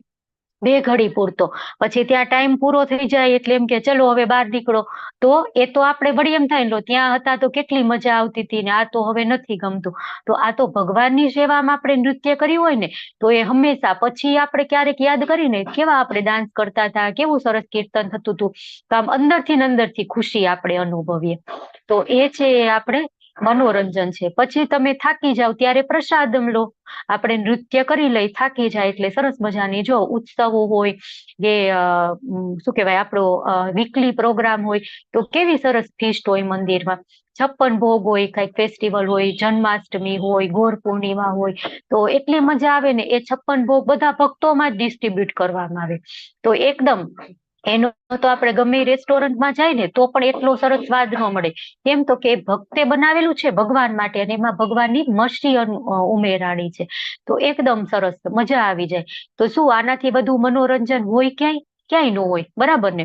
2 ઘડી પૂરતો, પછી ત્યાં ટાઈમ પૂરો થઈ જાય એટલે એમ કે ચલો હવે બહાર નીકળો. તો એ તો આપણે વળી એમ થાય ને ત્યાં હતા તો કેટલી મજા આવતી હતી ને આ તો હવે નથી ગમતું. તો આ તો ભગવાનની સેવામાં આપણે નૃત્ય કર્યું હોય ને તો એ હંમેશા પછી આપણે ક્યારેક યાદ કરીને કેવા આપણે ડાન્સ કરતા હતા, કેવું સરસ કીર્તન થતું હતું, તો આમ અંદરથી ને અંદરથી ખુશી આપણે અનુભવીએ. તો એ છે એ આપણે મનોરંજન છે. પછી તમે થાકી જાવ ત્યારે પ્રસાદ લો. આપણે નૃત્ય કરી લઈ, થાકી જાય એટલે સરસ મજાની જો ઉત્સવો હોય કે શું કહેવાય આપણો વીકલી પ્રોગ્રામ હોય તો કેવી સરસ ફીસ્ટ હોય મંદિરમાં, 56 ભોગ હોય, કઈક ફેસ્ટિવલ હોય, જન્માષ્ટમી હોય, ગોર પૂર્ણિમા હોય, તો એટલી મજા આવે ને. એ 56 ભોગ બધા ભક્તોમાં જ ડિસ્ટ્રીબ્યુટ કરવામાં આવે. તો એકદમ એનો તો આપણે ગમે રેસ્ટોરન્ટમાં જાય ને તો પણ એટલો સરસ સ્વાદ ન મળે. કેમ? તો કે ભક્તે બનાવેલું છે ભગવાન માટે અને એમાં ભગવાનની મસ્તી ઉમેરાણી છે. તો એકદમ સરસ મજા આવી જાય. તો શું આનાથી બધું મનોરંજન હોય ક્યાંય? ક્યાંય ન હોય, બરાબર ને?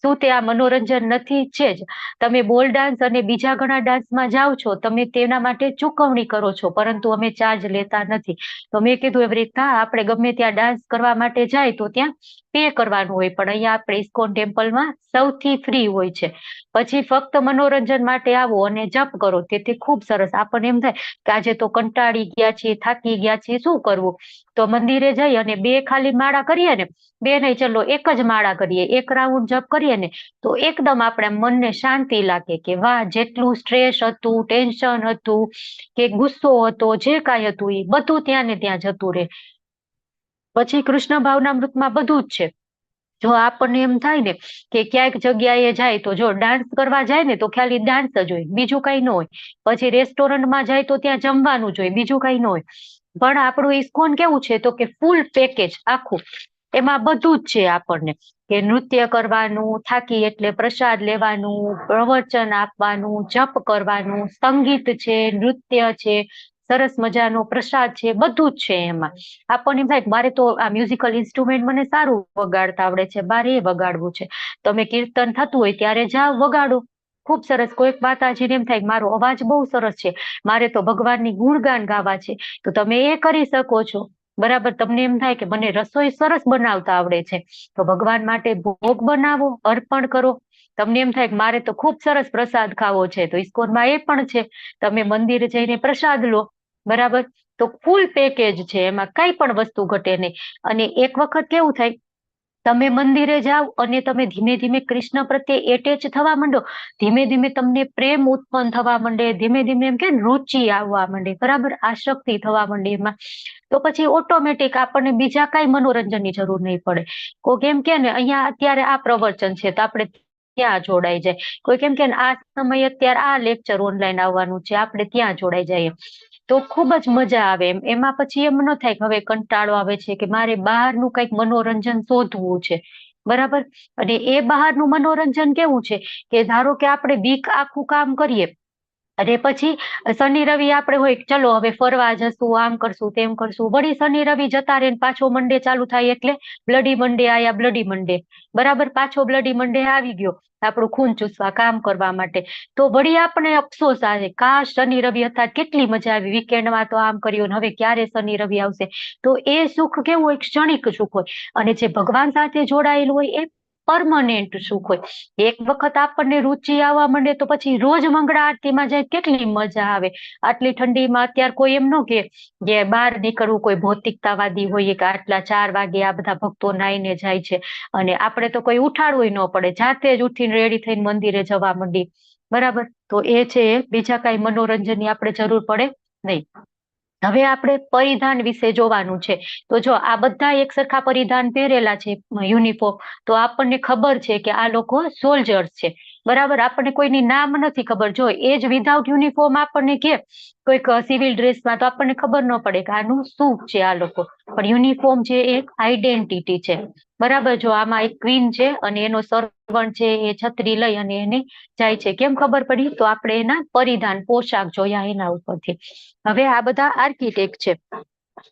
શું તે આ મનોરંજન નથી? છે જ. તમે બોલ ડાન્સ અને બીજા ઘણા ડાન્સમાં જાઓ છો, તમે તેના માટે ચૂકવણી કરો છો, પરંતુ અમે ચાર્જ લેતા નથી. તો મેં કીધું એવી રીતના આપણે ગમે ત્યાં ડાન્સ કરવા માટે જાય તો ત્યાં પે કરવાનું હોય, પણ અહીંયા આપણે ઇસ્કોન ટેમ્પલમાં સૌથી ફ્રી હોય છે. પછી ફક્ત મનોરંજન માટે આવો અને જપ કરો, તેથી ખૂબ સરસ. આપણને એમ થાય કે આજે તો કંટાળી ગયા છીએ, થાકી ગયા છીએ, શું કરવું? તો મંદિરે જઈ અને 2 ખાલી માળા કરીએ ને, 2 નહીં, ચલો 1 જ માળા કરીએ, 1 રાઉન્ડ જપ કરીએ ને તો એકદમ આપણે મનને શાંતિ લાગે કે વાહ, જેટલું સ્ટ્રેસ હતું, ટેન્શન હતું કે ગુસ્સો હતો, જે કાંઈ હતું એ બધું ત્યાં ને ત્યાં જતું રહે. પછી કૃષ્ણ ભાવનામૃતમાં બધું જ છે. જો આપણને એમ થાય ને કે ક્યાંક જગ્યાએ જાય તો જો ડાન્સ કરવા જાય ને તો ખાલી ડાન્સ જ હોય, બીજું કઈ ન હોય. પછી રેસ્ટોરન્ટમાં જાય તો ત્યાં જમવાનું જ હોય, બીજું કઈ ન હોય. પણ આપણું ઇસ્કોન કેવું છે તો કે ફૂલ પેકેજ આખું, એમાં બધું જ છે આપણને. કે નૃત્ય કરવાનું, થાકી એટલે પ્રસાદ લેવાનું, પ્રવચન આપવાનું, જપ કરવાનું, સંગીત છે, નૃત્ય છે, સરસ મજાનો પ્રસાદ છે, બધું જ છે એમાં. આપણને એમ થાય કે મારે તો આ મ્યુઝિકલ ઇન્સ્ટ્રુમેન્ટ મને સારું વગાડતા આવડે છે, મારે એ વગાડવું છે. તમે કીર્તન થતું હોય ત્યારે જાઓ વગાડો, ખૂબ સરસ. કોઈક માતાજીને એમ થાય કે મારો અવાજ બહુ સરસ છે, મારે તો ભગવાનની ગુણગાન ગાવા છે, તો તમે એ કરી શકો છો, બરાબર. તમને એમ થાય કે મને રસોઈ સરસ બનાવતા આવડે છે, તો ભગવાન માટે ભોગ બનાવો, અર્પણ કરો. તમને એમ થાય કે મારે તો ખૂબ સરસ પ્રસાદ ખાવો છે, તો ઇસ્કોનમાં એ પણ છે, તમે મંદિરે જઈને પ્રસાદ લો, બરાબર. તો ફૂલ પેકેજ છે, એમાં કઈ પણ વસ્તુ ઘટે નહીં. અને એક વખત કેવું થાય, તમે મંદિરે જાઓ અને તમે ધીમે ધીમે કૃષ્ણ પ્રત્યે એટેચ થવા માંડો, ધીમે ધીમે તમને પ્રેમ ઉત્પન્ન થવા માંડે, ધીમે ધીમે એમ કે રુચિ આવવા માંડે, બરાબર, આસક્તિ થવા માંડે એમાં. તો પછી ઓટોમેટિક આપણને બીજા કઈ મનોરંજનની જરૂર નહીં પડે. કોઈ કેમ કે ને અહીંયા અત્યારે આ પ્રવચન છે તો આપણે ત્યાં જોડાઈ જાય, કોઈ કેમ કે આ સમયે અત્યારે આ લેક્ચર ઓનલાઈન આવવાનું છે, આપણે ત્યાં જોડાઈ જઈએ. તો ખૂબ જ મજા આવે એમ. એમાં પછી એમ ન થાય કે હવે કંટાળો આવે છે કે મારે બહારનું કંઈક મનોરંજન શોધવું છે, બરાબર. અને એ બહારનું મનોરંજન કેવું છે કે ધારો કે આપણે વીક આખું કામ કરીએ અને પછી શનિ રવિ આપણે હોય કે ચલો હવે ફરવા જશું, આમ કરશું તેમ કરશું, વળી શનિ રવિ જતા રહે ને પાછો મંડે ચાલુ થાય એટલે બ્લડી મંડે આયા, બ્લડી મંડે, બરાબર, પાછો બ્લડી મંડે આવી ગયો આપણું ખૂન ચૂસવા કામ કરવા માટે. તો વળી આપણે અફસોસ આવે, કાશ શનિ રવિ હતા, કેટલી મજા આવી, વીકેન્ડમાં તો આમ કર્યું ને હવે ક્યારે શનિ રવિ આવશે. તો એ સુખ કેવું હોય, ક્ષણિક સુખ હોય, અને જે ભગવાન સાથે જોડાયેલું હોય એ પરમનન્ટ સુખ હોય. એક વખત આપણને રુચિ આવવા માંડે તો પછી રોજ મંગળા આરતીમાં જાય કેટલી મજા આવે. આટલી ઠંડીમાં અત્યારે કોઈ એમ ન કે બહાર નીકળવું, કોઈ ભૌતિકતાવાદી હોઈએ કે આટલા 4 વાગે આ બધા ભક્તો નાઈને જાય છે અને આપણે તો કોઈ ઉઠાડવું ન પડે, જાતે જ ઉઠીને રેડી થઈને મંદિરે જવા માંડી, બરાબર. તો એ છે બીજા કઈ મનોરંજનની આપણે જરૂર પડે નહીં. હવે આપણે પરિધાન વિશે જોવાનું છે. તો જો આ બધા એક સરખા પરિધાન પહેરેલા છે યુનિફોર્મ, તો આપણને ખબર છે કે આ લોકો સોલ્જર્સ છે, બરાબર. આપણને કોઈની નામ નથી ખબર. જો એ જ વિધાઉટ યુનિફોર્મ આપણને કે કોઈક સિવિલ ડ્રેસમાં, તો આપણને ખબર ન પડે કે આનું શું છે આ લોકો. પણ યુનિફોર્મ છે એક આઈડેન્ટિટી છે, બરાબર. જો આમાં એક ક્વીન છે અને એનો સર્વન્ટ છે એ છત્રી લઈ અને એને જાય છે. કેમ ખબર પડી? તો આપણે એના પરિધાન પોશાક જોયા એના ઉપરથી. હવે આ બધા આર્કિટેક્ટ છે,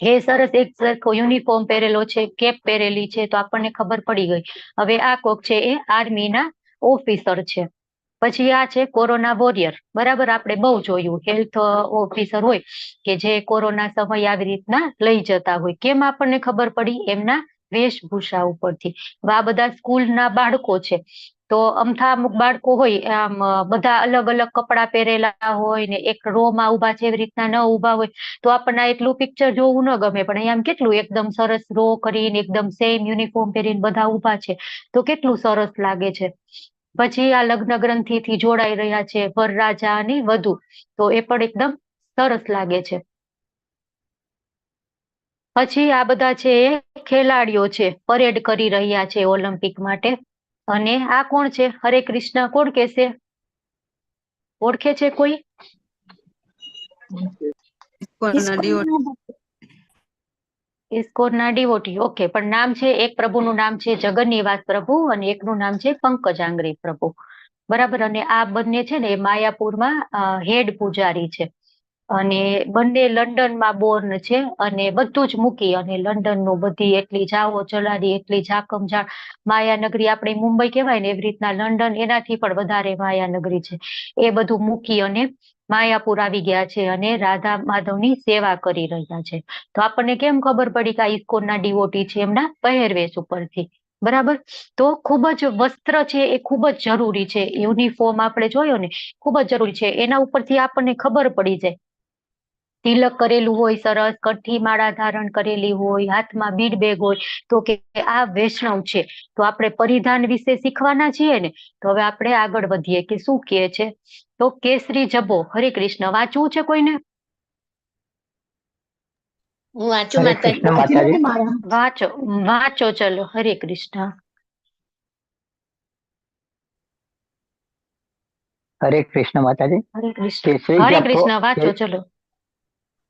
એ સરસ એક સરખો યુનિફોર્મ પહેરેલો છે, કેપ પહેરેલી છે, તો આપણને ખબર પડી ગઈ. હવે આ કોક છે એ આર્મીના ઓફિસર છે. પછી આ છે કોરોના વોરિયર, બરાબર. આપણે બહુ જોયું હેલ્થ ઓફિસર હોય કે જે કોરોના સમય આવી રીતના લઈ જતા હોય. કેમ આપણને ખબર પડી? એમના વેશભૂષા ઉપરથી. આ બધા સ્કૂલના બાળકો છે, તો અમથા અમુક બાળકો હોય આમ બધા અલગ અલગ કપડા પહેરેલા હોય ને એક રો માં ઉભા છે, એવી રીતના ન ઉભા હોય તો આપણને એટલું પિક્ચર જોવું ન ગમે. પણ અહીંયા કેટલું એકદમ સરસ રો કરીને એકદમ સેમ યુનિફોર્મ પહેરીને બધા ઉભા છે, તો કેટલું સરસ લાગે છે. પછી આ લગ્ન ગ્રંથિથી જોડાઈ રહ્યા છે વરરાજા અને વધુ, તો એ પણ એકદમ સરસ લાગે છે. પછી આ બધા છે એ ખેલાડીઓ છે, પરેડ કરી રહ્યા છે ઓલિમ્પિક માટે. અને આ કોણ છે? હરે કૃષ્ણ કોણ કહેશે? ઓળખે છે કોઈ? ઇસ્કોનના ડિવોટી. ઓકે, પણ નામ છે, એક પ્રભુનું નામ છે જગન્નિવાસ પ્રભુ અને એકનું નામ છે પંકજાંગ્રી પ્રભુ, બરાબર. અને આ બંને છે ને એ માયાપુરમાં હેડ પૂજારી છે અને બંને લંડનમાં બોર્ન છે અને બધું જ મૂકી અને લંડનનું બધી એટલી જાવો ચલાડી, એટલી ઝાકમઝાળ માયાનગરી, આપણે મુંબઈ કહેવાય ને એવી રીતના લંડન એનાથી પણ વધારે માયાનગરી છે. એ બધું મૂકી અને માયાપુર આવી ગયા છે અને રાધા માધવની સેવા કરી રહ્યા છે. તો આપણને કેમ ખબર પડી કે આ ઇસ્કોનના ડિવોટી છે? એમના પહેરવેશ ઉપરથી, બરાબર. તો ખૂબ જ વસ્ત્ર છે એ ખૂબ જ જરૂરી છે. યુનિફોર્મ આપણે જોયો ને, ખૂબ જ જરૂરી છે. એના ઉપરથી આપણને ખબર પડી જાય. તિલક કરેલું હોય સરસ, કંઠી માળા ધારણ કરેલી હોય, હાથમાં બીડ બેગ હોય, તો કે આ વૈષ્ણવ છે. તો આપણે પરિધાન વિશે શીખવાના છીએ ને, તો હવે આપણે આગળ વધીએ કે શું કહે છે. તો કેસરી જબ્બો. હરે કૃષ્ણ. વાંચવું છે કોઈને? હું વાંચું હરે માતાજી. કૃષ્ણ માતાજી. વાંચો વાંચો, ચલો. હરે કૃષ્ણ. હરે કૃષ્ણ માતાજી. હરે કૃષ્ણ. કેસરી હરે જબ્બો કૃષ્ણ. વાંચો, ચલો.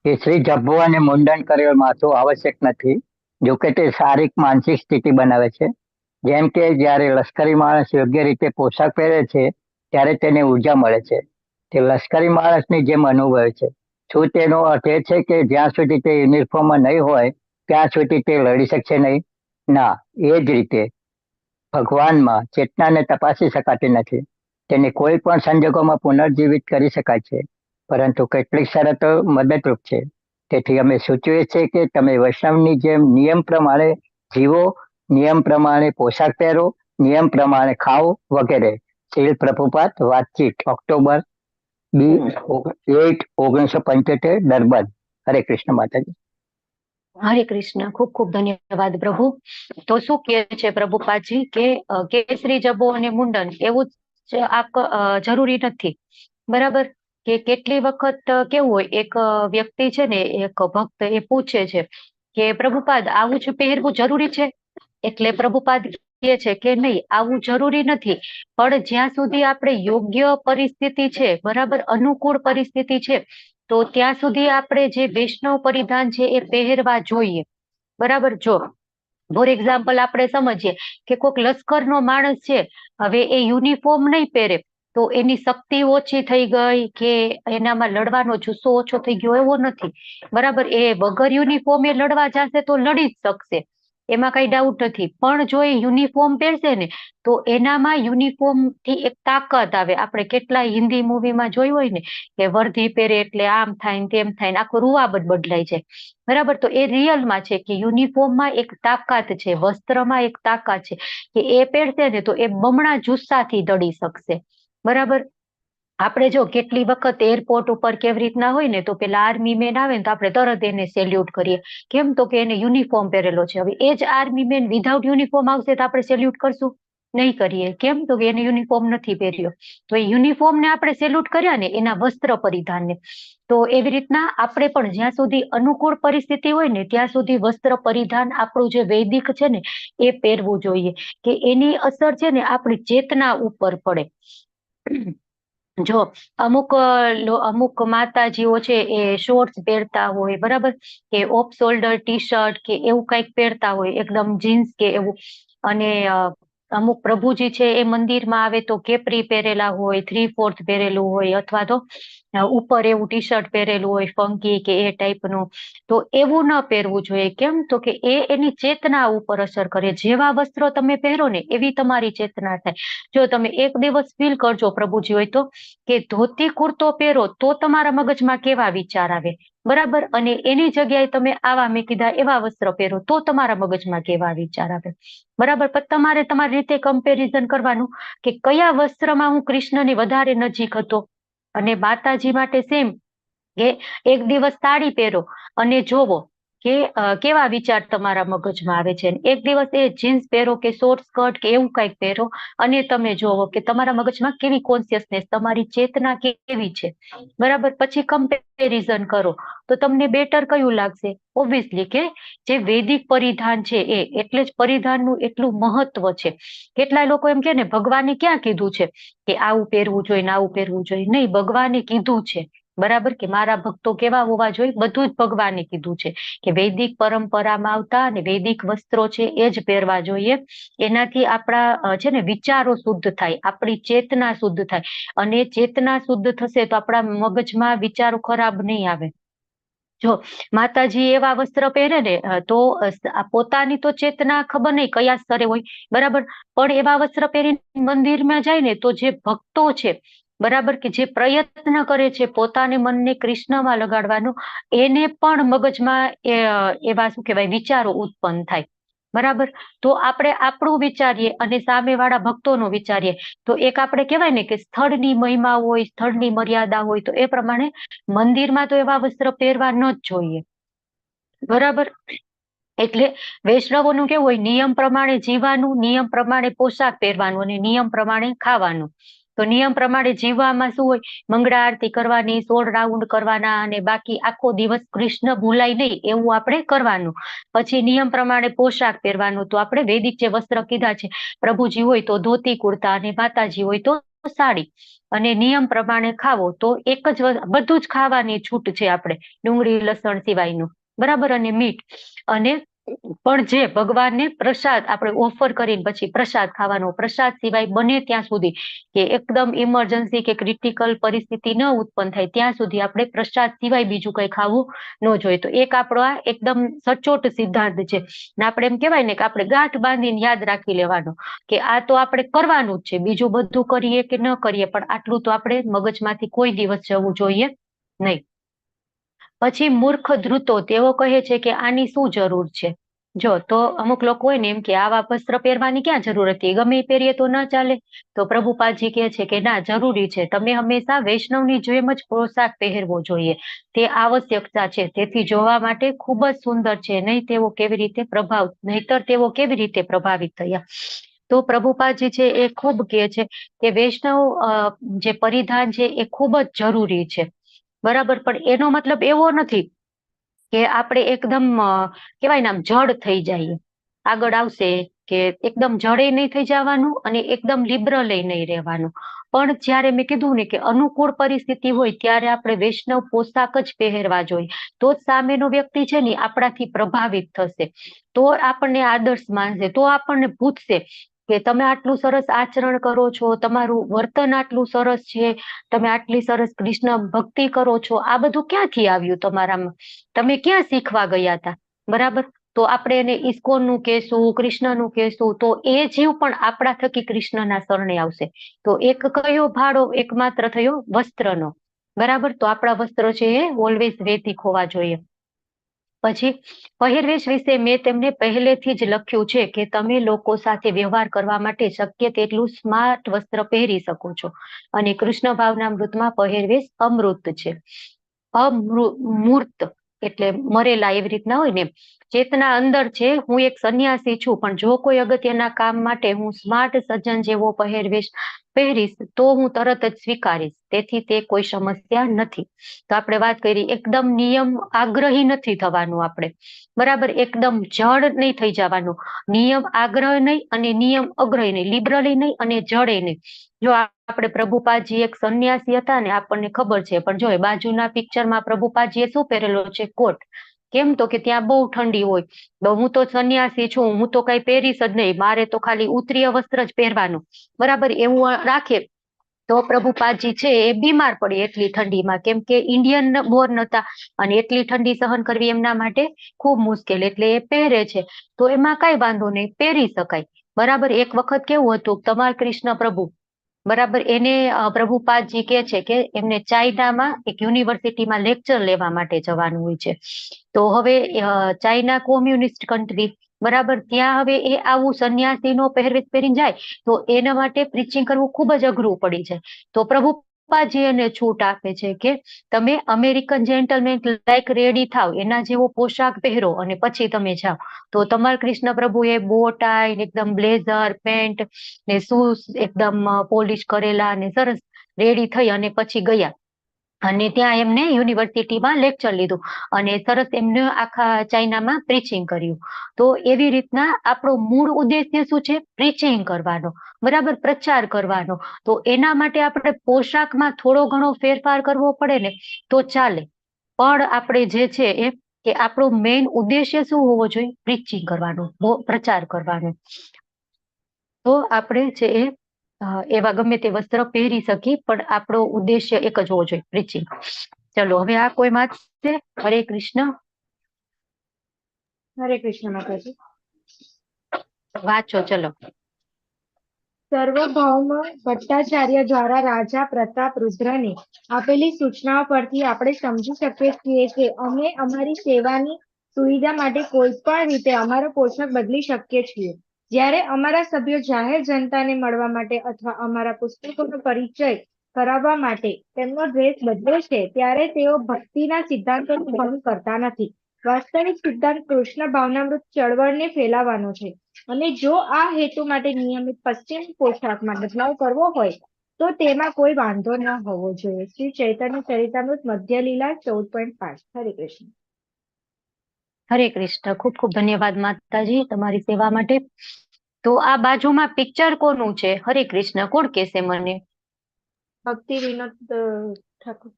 કેસરી જબ્બો અને મુંડન કરેલ માથું આવશ્યક નથી. જોકે તે શારીરિક માનસિક સ્થિતિ બનાવે છે. જેમ કે જ્યારે લશ્કરી માણસ યોગ્ય રીતે પોશાક પહેરે છે ત્યારે તેને ઉર્જા મળે છે. તે લશ્કરી માણસની જેમ અનુભવે છે. શું તેનો અર્થ એ છે કે જ્યાં સુધી તે યુનિફોર્મમાં નહીં હોય ત્યાં સુધી તે લડી શકશે નહીં? ના. એ જ રીતે ભગવાનમાં ચેતનાને તપાસી શકાતી નથી. તેને કોઈ પણ સંજોગોમાં પુનર્જીવિત કરી શકાય છે, પરંતુ કેટલીક શરતો મદદરૂપ છે. તેથી અમે સૂચવીએ છીએ કે તમે વૈષ્ણવની જેમ નિયમ પ્રમાણે જીવો, નિયમ પ્રમાણે પોશાક પહેરો, નિયમ પ્રમાણે ખાઓ વગેરે. શ્રીલ પ્રભુપાદ. વાતચીત. October 8, 1975, Durban. હરે કૃષ્ણ માતાજી. હરે કૃષ્ણ. ખૂબ ખૂબ ધન્યવાદ પ્રભુ. તો શું કહે છે પ્રભુપાદજી કે કેસરી જબ્બો અને મુંડન એવું જરૂરી નથી, બરાબર. કે કેટલી વખત કેવું હોય, એક વ્યક્તિ છે ને, એક ભક્ત એ પૂછે છે કે પ્રભુપાદ આવું જ પહેરવું જરૂરી છે? એટલે પ્રભુપાદ કહે છે કે નહીં, આવું જરૂરી નથી, પણ જ્યાં સુધી આપણે યોગ્ય પરિસ્થિતિ છે, બરાબર, અનુકૂળ પરિસ્થિતિ છે, તો ત્યાં સુધી આપણે જે વૈષ્ણવ પરિધાન છે એ પહેરવા જોઈએ, બરાબર. જો ફોર એક્ઝામ્પલ આપણે સમજીએ કે કોઈક લશ્કરનો માણસ છે, હવે એ યુનિફોર્મ નહીં પહેરે તો એની શક્તિ ઓછી થઈ ગઈ કે એનામાં લડવાનો જુસ્સો ઓછો થઈ ગયો એવો નથી. બરાબર, એ વગર યુનિફોર્મે લડવા જશે તો લડી જ શકશે, એમાં કઈ ડાઉટ નથી. પણ જો એ યુનિફોર્મ પહેરશે ને તો એનામાં યુનિફોર્મ થી એક તાકાત આવે. આપણે કેટલાય હિન્દી મૂવીમાં જોયું હોય ને કે વર્ધી પહેરે એટલે આમ થાય ને તેમ થાય ને આખો રૂવાબ જ બદલાઈ જાય. બરાબર, તો એ રિયલમાં છે કે યુનિફોર્મમાં એક તાકાત છે, વસ્ત્રમાં એક તાકાત છે કે એ પહેરશે ને તો એ બમણા જુસ્સાથી દડી શકશે. બરાબર, આપણે જો કેટલી વખત એરપોર્ટ ઉપર કેવી રીતના હોય ને તો પેલા આર્મી મેન આવે ને તો આપણે તરત એને સેલ્યુટ કરીએ. કેમ? તો કે એને યુનિફોર્મ પહેરેલો છે. હવે એ જ આર્મી મેન વિધાઉટ યુનિફોર્મ આવશે તો આપણે સેલ્યુટ કરશું? નહીં કરીએ. કેમ? તો કે એને યુનિફોર્મ નથી પહેર્યો. તો એ યુનિફોર્મને આપણે સેલ્યુટ કર્યા ને એના વસ્ત્ર પરિધાનને. તો એવી રીતના આપણે પણ જ્યાં સુધી અનુકૂળ પરિસ્થિતિ હોય ને ત્યાં સુધી વસ્ત્ર પરિધાન આપણું જે વૈદિક છે ને એ પહેરવું જોઈએ, કે એની અસર છે ને આપણી ચેતના ઉપર પડે. જો અમુક માતાજીઓ છે એ શોર્ટ્સ પહેરતા હોય, બરાબર, કે ઓફ શોલ્ડર ટી શર્ટ કે એવું કઈક પહેરતા હોય, એકદમ જીન્સ કે એવું. અને અમુક પ્રભુજી છે એ મંદિરમાં આવે તો કેપરી પહેરેલા હોય, 3/4 પહેરેલું હોય, અથવા તો ઉપર એવું ટી શર્ટ પહેરેલું હોય ફંકી કે એ ટાઈપનું. તો એવું ન પહેરવું જોઈએ. કેમ? તો કે એ એની ચેતના ઉપર અસર કરે. જેવા વસ્ત્રો તમે પહેરો ને એવી તમારી ચેતના થાય. જો તમે એક દિવસ ફીલ કરજો પ્રભુજી હોય તો કે ધોતી કુર્તો પહેરો તો તમારા મગજમાં કેવા વિચાર આવે, બરાબર, અને એની જગ્યાએ તમે આવા મેં કીધા એવા વસ્ત્ર પહેરો તો તમારા મગજમાં કેવા વિચાર આવે. બરાબર, પણ તમારે તમારી રીતે કમ્પેરિઝન કરવાનું કે કયા વસ્ત્રમાં હું કૃષ્ણની વધારે નજીક હતો. અને માતાજી માટે સેમ, કે એક દિવસ સાડી પહેરો અને જોવો કે કેવા વિચાર તમારા મગજમાં આવે છે. એક દિવસ એ જીન્સ પહેરો કે શોર્ટ સ્કર્ટ કે એવું કઈક પહેરો અને તમે જોવો કે તમારા મગજમાં કેવી કોન્શિયસનેસ, તમારી ચેતના કેવી છે. બરાબર, પછી કમ્પેરિઝન કરો તો તમને બેટર કયું લાગશે? ઓબ્વિયસલી કે જે વૈદિક પરિધાન છે એ. એટલે જ પરિધાનનું એટલું મહત્વ છે. કેટલાય લોકો એમ કે ને ભગવાને ક્યાં કીધું છે કે આવું પહેરવું જોઈએ ને આવું પહેરવું જોઈએ? નહીં, ભગવાને કીધું છે, બરાબર, કે મારા ભક્તો કેવા હોવા જોઈએ, બધું જ ભગવાને કીધું છે કે વૈદિક પરંપરામાં આવતા અને વૈદિક વસ્ત્રો છે એ જ પહેરવા જોઈએ. એનાથી આપણા છે ને વિચારો શુદ્ધ થાય, આપણી ચેતના શુદ્ધ થાય, અને ચેતના શુદ્ધ થશે તો આપણા મગજમાં વિચારો ખરાબ નહીં આવે. જો માતાજી એવા વસ્ત્ર પહેરે ને તો પોતાની તો ચેતના ખબર નહીં કયા સ્તરે હોય, બરાબર, પણ એવા વસ્ત્ર પહેરી મંદિરમાં જાય ને તો જે ભક્તો છે, બરાબર, કે જે પ્રયત્ન કરે છે પોતાને મનને કૃષ્ણમાં લગાડવાનું, એને પણ મગજમાં એવા શું કહેવાય વિચારો ઉત્પન્ન થાય. બરાબર, તો આપણે આપણું વિચારીએ અને સામેવાળા ભક્તોનું વિચારીએ તો એક આપણે કહેવાય ને કે સ્થળની મહિમા હોય, સ્થળની મર્યાદા હોય, તો એ પ્રમાણે મંદિરમાં તો એવા વસ્ત્ર પહેરવા ન જ જોઈએ. બરાબર, એટલે વૈષ્ણવોનું કેવું હોય, નિયમ પ્રમાણે જીવવાનું, નિયમ પ્રમાણે પોશાક પહેરવાનું અને નિયમ પ્રમાણે ખાવાનું. તો નિયમ પ્રમાણે જીવવામાં શું હોય? મંગળા આરતી કરવાની, 16 રાઉન્ડ કરવાના, અને બાકી આખો દિવસ કૃષ્ણ ભૂલાય નહીં એવું આપણે કરવાનું. પછી નિયમ પ્રમાણે પોશાક પહેરવાનું, તો આપણે વૈદિક જે વસ્ત્ર કીધા છે, પ્રભુજી હોય તો ધોતી કુર્તા અને માતાજી હોય તો સાડી. અને નિયમ પ્રમાણે ખાવો તો એક જ બધું જ ખાવાની છૂટ છે આપણે, ડુંગળી લસણ સિવાયનું, બરાબર, અને મીઠ. અને પણ જે ભગવાનને પ્રસાદ આપણે ઓફર કરીને પછી પ્રસાદ ખાવાનો. પ્રસાદ સિવાય બને ત્યાં સુધી કે એકદમ ઇમરજન્સી કે ક્રિટિકલ પરિસ્થિતિ ન ઉત્પન્ન થાય ત્યાં સુધી આપણે પ્રસાદ સિવાય બીજું કઈ ખાવું ન જોઈએ. તો એક આપણો આ એકદમ સચોટ સિદ્ધાંત છે ને આપણે એમ કહેવાય ને કે આપણે ગાંઠ બાંધીને યાદ રાખી લેવાનું કે આ તો આપણે કરવાનું જ છે, બીજું બધું કરીએ કે ન કરીએ પણ આટલું તો આપણે મગજમાંથી કોઈ દિવસ જવું જોઈએ નહીં. પછી મૂર્ખ ધ્રુતો તેઓ કહે છે કે આની શું જરૂર છે. જો તો અમુક લોકો હોય ને એમ કે આવા વસ્ત્ર પહેરવાની ક્યાં જરૂર હતી, ગમે એ પહેરીએ તો ન ચાલે. તો પ્રભુપાદજી કહે છે કે ના, જરૂરી છે. તમે હંમેશા વૈષ્ણવની જેમ જ પોશાક પહેરવો જોઈએ, તે આવશ્યકતા છે. તેથી જોવા માટે ખૂબ જ સુંદર છે, નહીતર તેઓ કેવી રીતે પ્રભાવિત થયા. તો પ્રભુપાદજી છે એ ખૂબ કહે છે કે વૈષ્ણવ જે પરિધાન છે એ ખૂબ જ જરૂરી છે. બરાબર, પણ એનો મતલબ એવો નથી કે આપણે એકદમ કહેવાય ને આમ જડ થઈ જઈએ. આગળ આવશે કે એકદમ જડે નહીં થઈ જવાનું અને એકદમ લિબરલ નહીં રહેવાનું. પણ જ્યારે મેં કીધું ને કે અનુકૂળ પરિસ્થિતિ હોય ત્યારે આપણે વૈષ્ણવ પોશાક જ પહેરવા જોઈએ. તો જ સામેનો વ્યક્તિ છે ને આપણાથી પ્રભાવિત થશે, તો આપણને આદર્શ માનશે, તો આપણને પૂછશે કે તમે આટલું સરસ આચરણ કરો છો, તમારું વર્તન આટલું સરસ છે, તમે આટલી સરસ કૃષ્ણ ભક્તિ કરો છો, આ બધું ક્યાંથી આવ્યું તમારામાં? તમે ક્યાં શીખવા ગયા હતા? બરાબર. તો આપણે એને ઇસ્કોનનું કહેશું, કૃષ્ણનું કહેશું, તો એ જીવ પણ આપણા થકી કૃષ્ણના શરણે આવશે. તો એક કયો ભાડો એકમાત્ર થયો વસ્ત્રનો. બરાબર. તો આપણા વસ્ત્ર છે એ ઓલવેઝ વૈદિક હોવા જોઈએ. પછી પહેરવેશ વિશે મેં તેમને પહેલેથી જ લખ્યું છે કે તમે લોકો સાથે વ્યવહાર કરવા માટે શક્ય તેટલું સ્માર્ટ વસ્ત્ર પહેરી શકો છો. અને કૃષ્ણ ભાવનામૃતમાં પહેરવેશ અમૃત છે. મૂર્ત એટલે મરેલા એવી રીતના હોય ને. ચેતના અંદર છે. હું એક સંન્યાસી છું, પણ જો કોઈ અગત્યના કામ માટે હું સ્માર્ટ સજ્જન જેવો પહેરવેશ પહેરીશ તો હું તરત જ સ્વીકારીશ. તેથી તે કોઈ સમસ્યા નથી. તો આપણે વાત કરી, એકદમ નિયમ આગ્રહી નથી થવાનું આપણે. બરાબર. એકદમ જડ નહીં થઈ જવાનું. નિયમ આગ્રહ નહીં અને નિયમ અગ્રહી નહીં, લિબરલી નહીં અને જડે નહીં. જો આપણે પ્રભુપાદજી એક સંન્યાસી હતા ને, આપણને ખબર છે. પણ જો બાજુના પિક્ચરમાં પ્રભુપાદજીએ શું પહેરેલો છે? કોટ. કેમ? તો કે ત્યાં બહુ ઠંડી હોય. તો હું તો સંન્યાસી છું, હું તો કઈ પહેરીશ જ નહીં, મારે તો ખાલી ઉત્તરીય વસ્ત્ર જ પહેરવાનું. બરાબર. એવું રાખે તો પ્રભુપાદજી છે એ બીમાર પડે એટલી ઠંડીમાં, કેમ કે ઇન્ડિયન બોર્ન હતા અને એટલી ઠંડી સહન કરવી એમના માટે ખૂબ મુશ્કેલ. એટલે એ પહેરે છે. તો એમાં કઈ વાંધો નહીં, પહેરી શકાય. બરાબર. એક વખત કેવું હતું, તમાર કૃષ્ણ પ્રભુ, બરાબર, એને પ્રભુપાદજી કે છે કે એમને ચાઇનામાં એક યુનિવર્સિટીમાં લેક્ચર લેવા માટે જવાનું હોય છે. તો હવે ચાઇના કોમ્યુનિસ્ટ કન્ટ્રી, બરાબર, ત્યાં હવે એ આવું સંન્યાસીનો પહેરવેશ પહેરીને જાય તો એના માટે પ્રીચિંગ કરવું ખૂબ જ અઘરું પડી જાય. તો પ્રભુપાદજી એને છૂટ આપે છે કે તમે અમેરિકન જેન્ટલમેન લાઈક રેડી થાવ, એના જેવો પોશાક પહેરો અને પછી તમે જાઓ. તો તમારા કૃષ્ણ પ્રભુએ બો ટાઈ, એકદમ બ્લેઝર, પેન્ટ ને શૂઝ એકદમ પોલિશ કરેલા અને સરસ રેડી થઈ અને પછી ગયા. અને ત્યાં એમને યુનિવર્સિટીમાં લેક્ચર લીધું અને સરસ એમને આખા ચાઇનામાં પ્રીચિંગ કર્યું. તો એવી રીતના આપણો મૂળ ઉદ્દેશ્ય શું છે? પ્રીચિંગ કરવાનો. બરાબર. પ્રચાર કરવાનો. તો એના માટે આપણે પોશાકમાં થોડો ઘણો ફેરફાર કરવો પડે ને તો ચાલે. પણ આપણે જે છે એ કે આપણો મેઇન ઉદ્દેશ્ય શું હોવો જોઈએ? પ્રીચિંગ કરવાનો, પ્રચાર કરવાનો. તો આપણે છે એ એવા ગમે તે વસ્ત્ર પહેરી શકીએ, પણ આપણો ઉદ્દેશ્ય એક જ હોવો જોઈએ, પ્રીચિંગ. ચલો, હવે આ કોઈ માત છે? હરે કૃષ્ણ. હરે કૃષ્ણ માતાજી. વાંચો. ચલો. સર્વભૌમ ભટ્ટાચાર્ય દ્વારા રાજા પ્રતાપ રુદ્રને આપેલી સૂચનાઓ પરથી આપણે સમજી શકીએ છીએ કે અમે અમારી સેવાની સુવિધા માટે કોઈ પણ રીતે અમારો પોશાક બદલી શકીએ છીએ. જ્યારે અમારા સભ્યો જાહેર જનતાને મળવા માટે અથવા અમારા પુસ્તકોનો પરિચય કરાવવા માટે તેમનો ડ્રેસ બદલે છે, ત્યારે તેઓ ભક્તિના સિદ્ધાંતોનો ભંગ કરતા નથી. વાસ્તવિક સિદ્ધાંત કૃષ્ણ ભાવનામૃત ચળવળને ફેલાવવાનો છે. અને જો આ હેતુ માટે નિયમિત પશ્ચિમ પોશાકમાં બદલાવ કરવો હોય તો તેમાં કોઈ વાંધો ન હોવો જોઈએ. શ્રી ચૈતન્ય ચરિતામૃત મધ્ય લીલા 14.5. હરે કૃષ્ણ. હરે કૃષ્ણ. ખૂબ ખૂબ ધન્યવાદ માતાજી તમારી સેવા માટે. તો આ બાજુમાં પિક્ચર કોનું છે? હરે કૃષ્ણ. કોણ કહેશે મને? ભક્તિ વિનોદ ઠાકોર.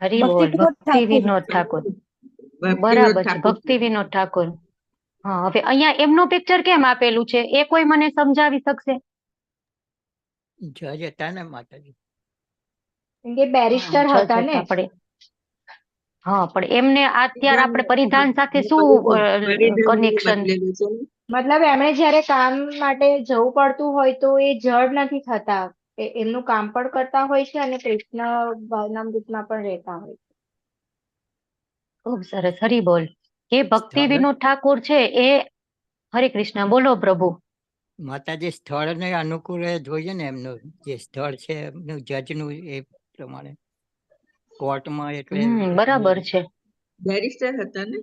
હરી બોલ. ભક્તિ વિનોદ ઠાકોર. બરાબર છે. ભક્તિ વિનોદ ઠાકોર. હા, હવે અહીંયા એમનું પિક્ચર કેમ આપેલું છે એ કોઈ મને સમજાવી શકશે? જજ હતા ને માતાજી. કેમ કે બેરિસ્ટર હતા ને. હા, પણ એમને અત્યારે આપણે પરિધાન સાથે શું કનેક્શન? મતલબ એમણે જયારે કામ માટે જવું પડતું હોય તો એ જડ નથી થતા, એમનું કામ પણ કરતા હોય છે અને કૃષ્ણ ભાવનામૃતમાં પણ રહેતા હોય છે. ખૂબ સરસ. હરી બોલ. એ ભક્તિ વિનોદ ઠાકોર છે એ હરે કૃષ્ણ. બોલો પ્રભુ. માતાજી સ્થળને અનુકૂળ જોઈએ ને, એમનું જે સ્થળ છે એમનું જજનું, એ પ્રમાણે કોર્ટમાં. એટલે બરાબર છે. બેરિસ્ટર હતા ને.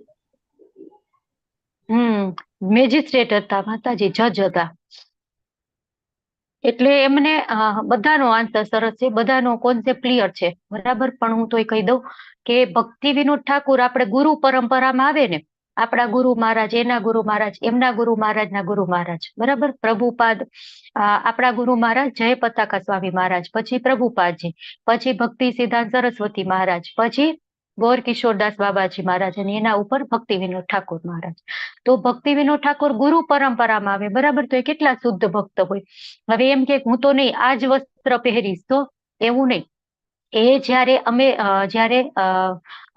મેજિસ્ટ્રેટ હતા માતાજી, જજ હતા. એટલે એમને બધાનો આન્સર સરસ છે, બધાનો કોન્સેપ્ટ ક્લિયર છે. બરાબર. પણ હું તોય કહી દઉં કે ભક્તિ વિનોદ ઠાકોર આપણે ગુરુ પરંપરામાં આવે ને, આપણા ગુરુ મહારાજ, એના ગુરુ મહારાજ, એમના ગુરુ મહારાજના ગુરુ મહારાજ. બરાબર. પ્રભુપાદ, આપણા ગુરુ મહારાજ જય પતાકા સ્વામી મહારાજ, પછી પ્રભુપાદજી, પછી ભક્તિ સિદ્ધાંત સરસ્વતી મહારાજ, પછી ગોર કિશોરદાસ બાબાજી મહારાજ અને એના ઉપર ભક્તિ વિનોદ ઠાકોર મહારાજ. તો ભક્તિ વિનોદ ઠાકોર ગુરુ પરંપરામાં આવે, બરાબર. તો એ કેટલા શુદ્ધ ભક્ત હોય. હવે એમ કે હું તો નહીં આ જ વસ્ત્ર પહેરીશ, તો એવું નહીં. એ જ્યારે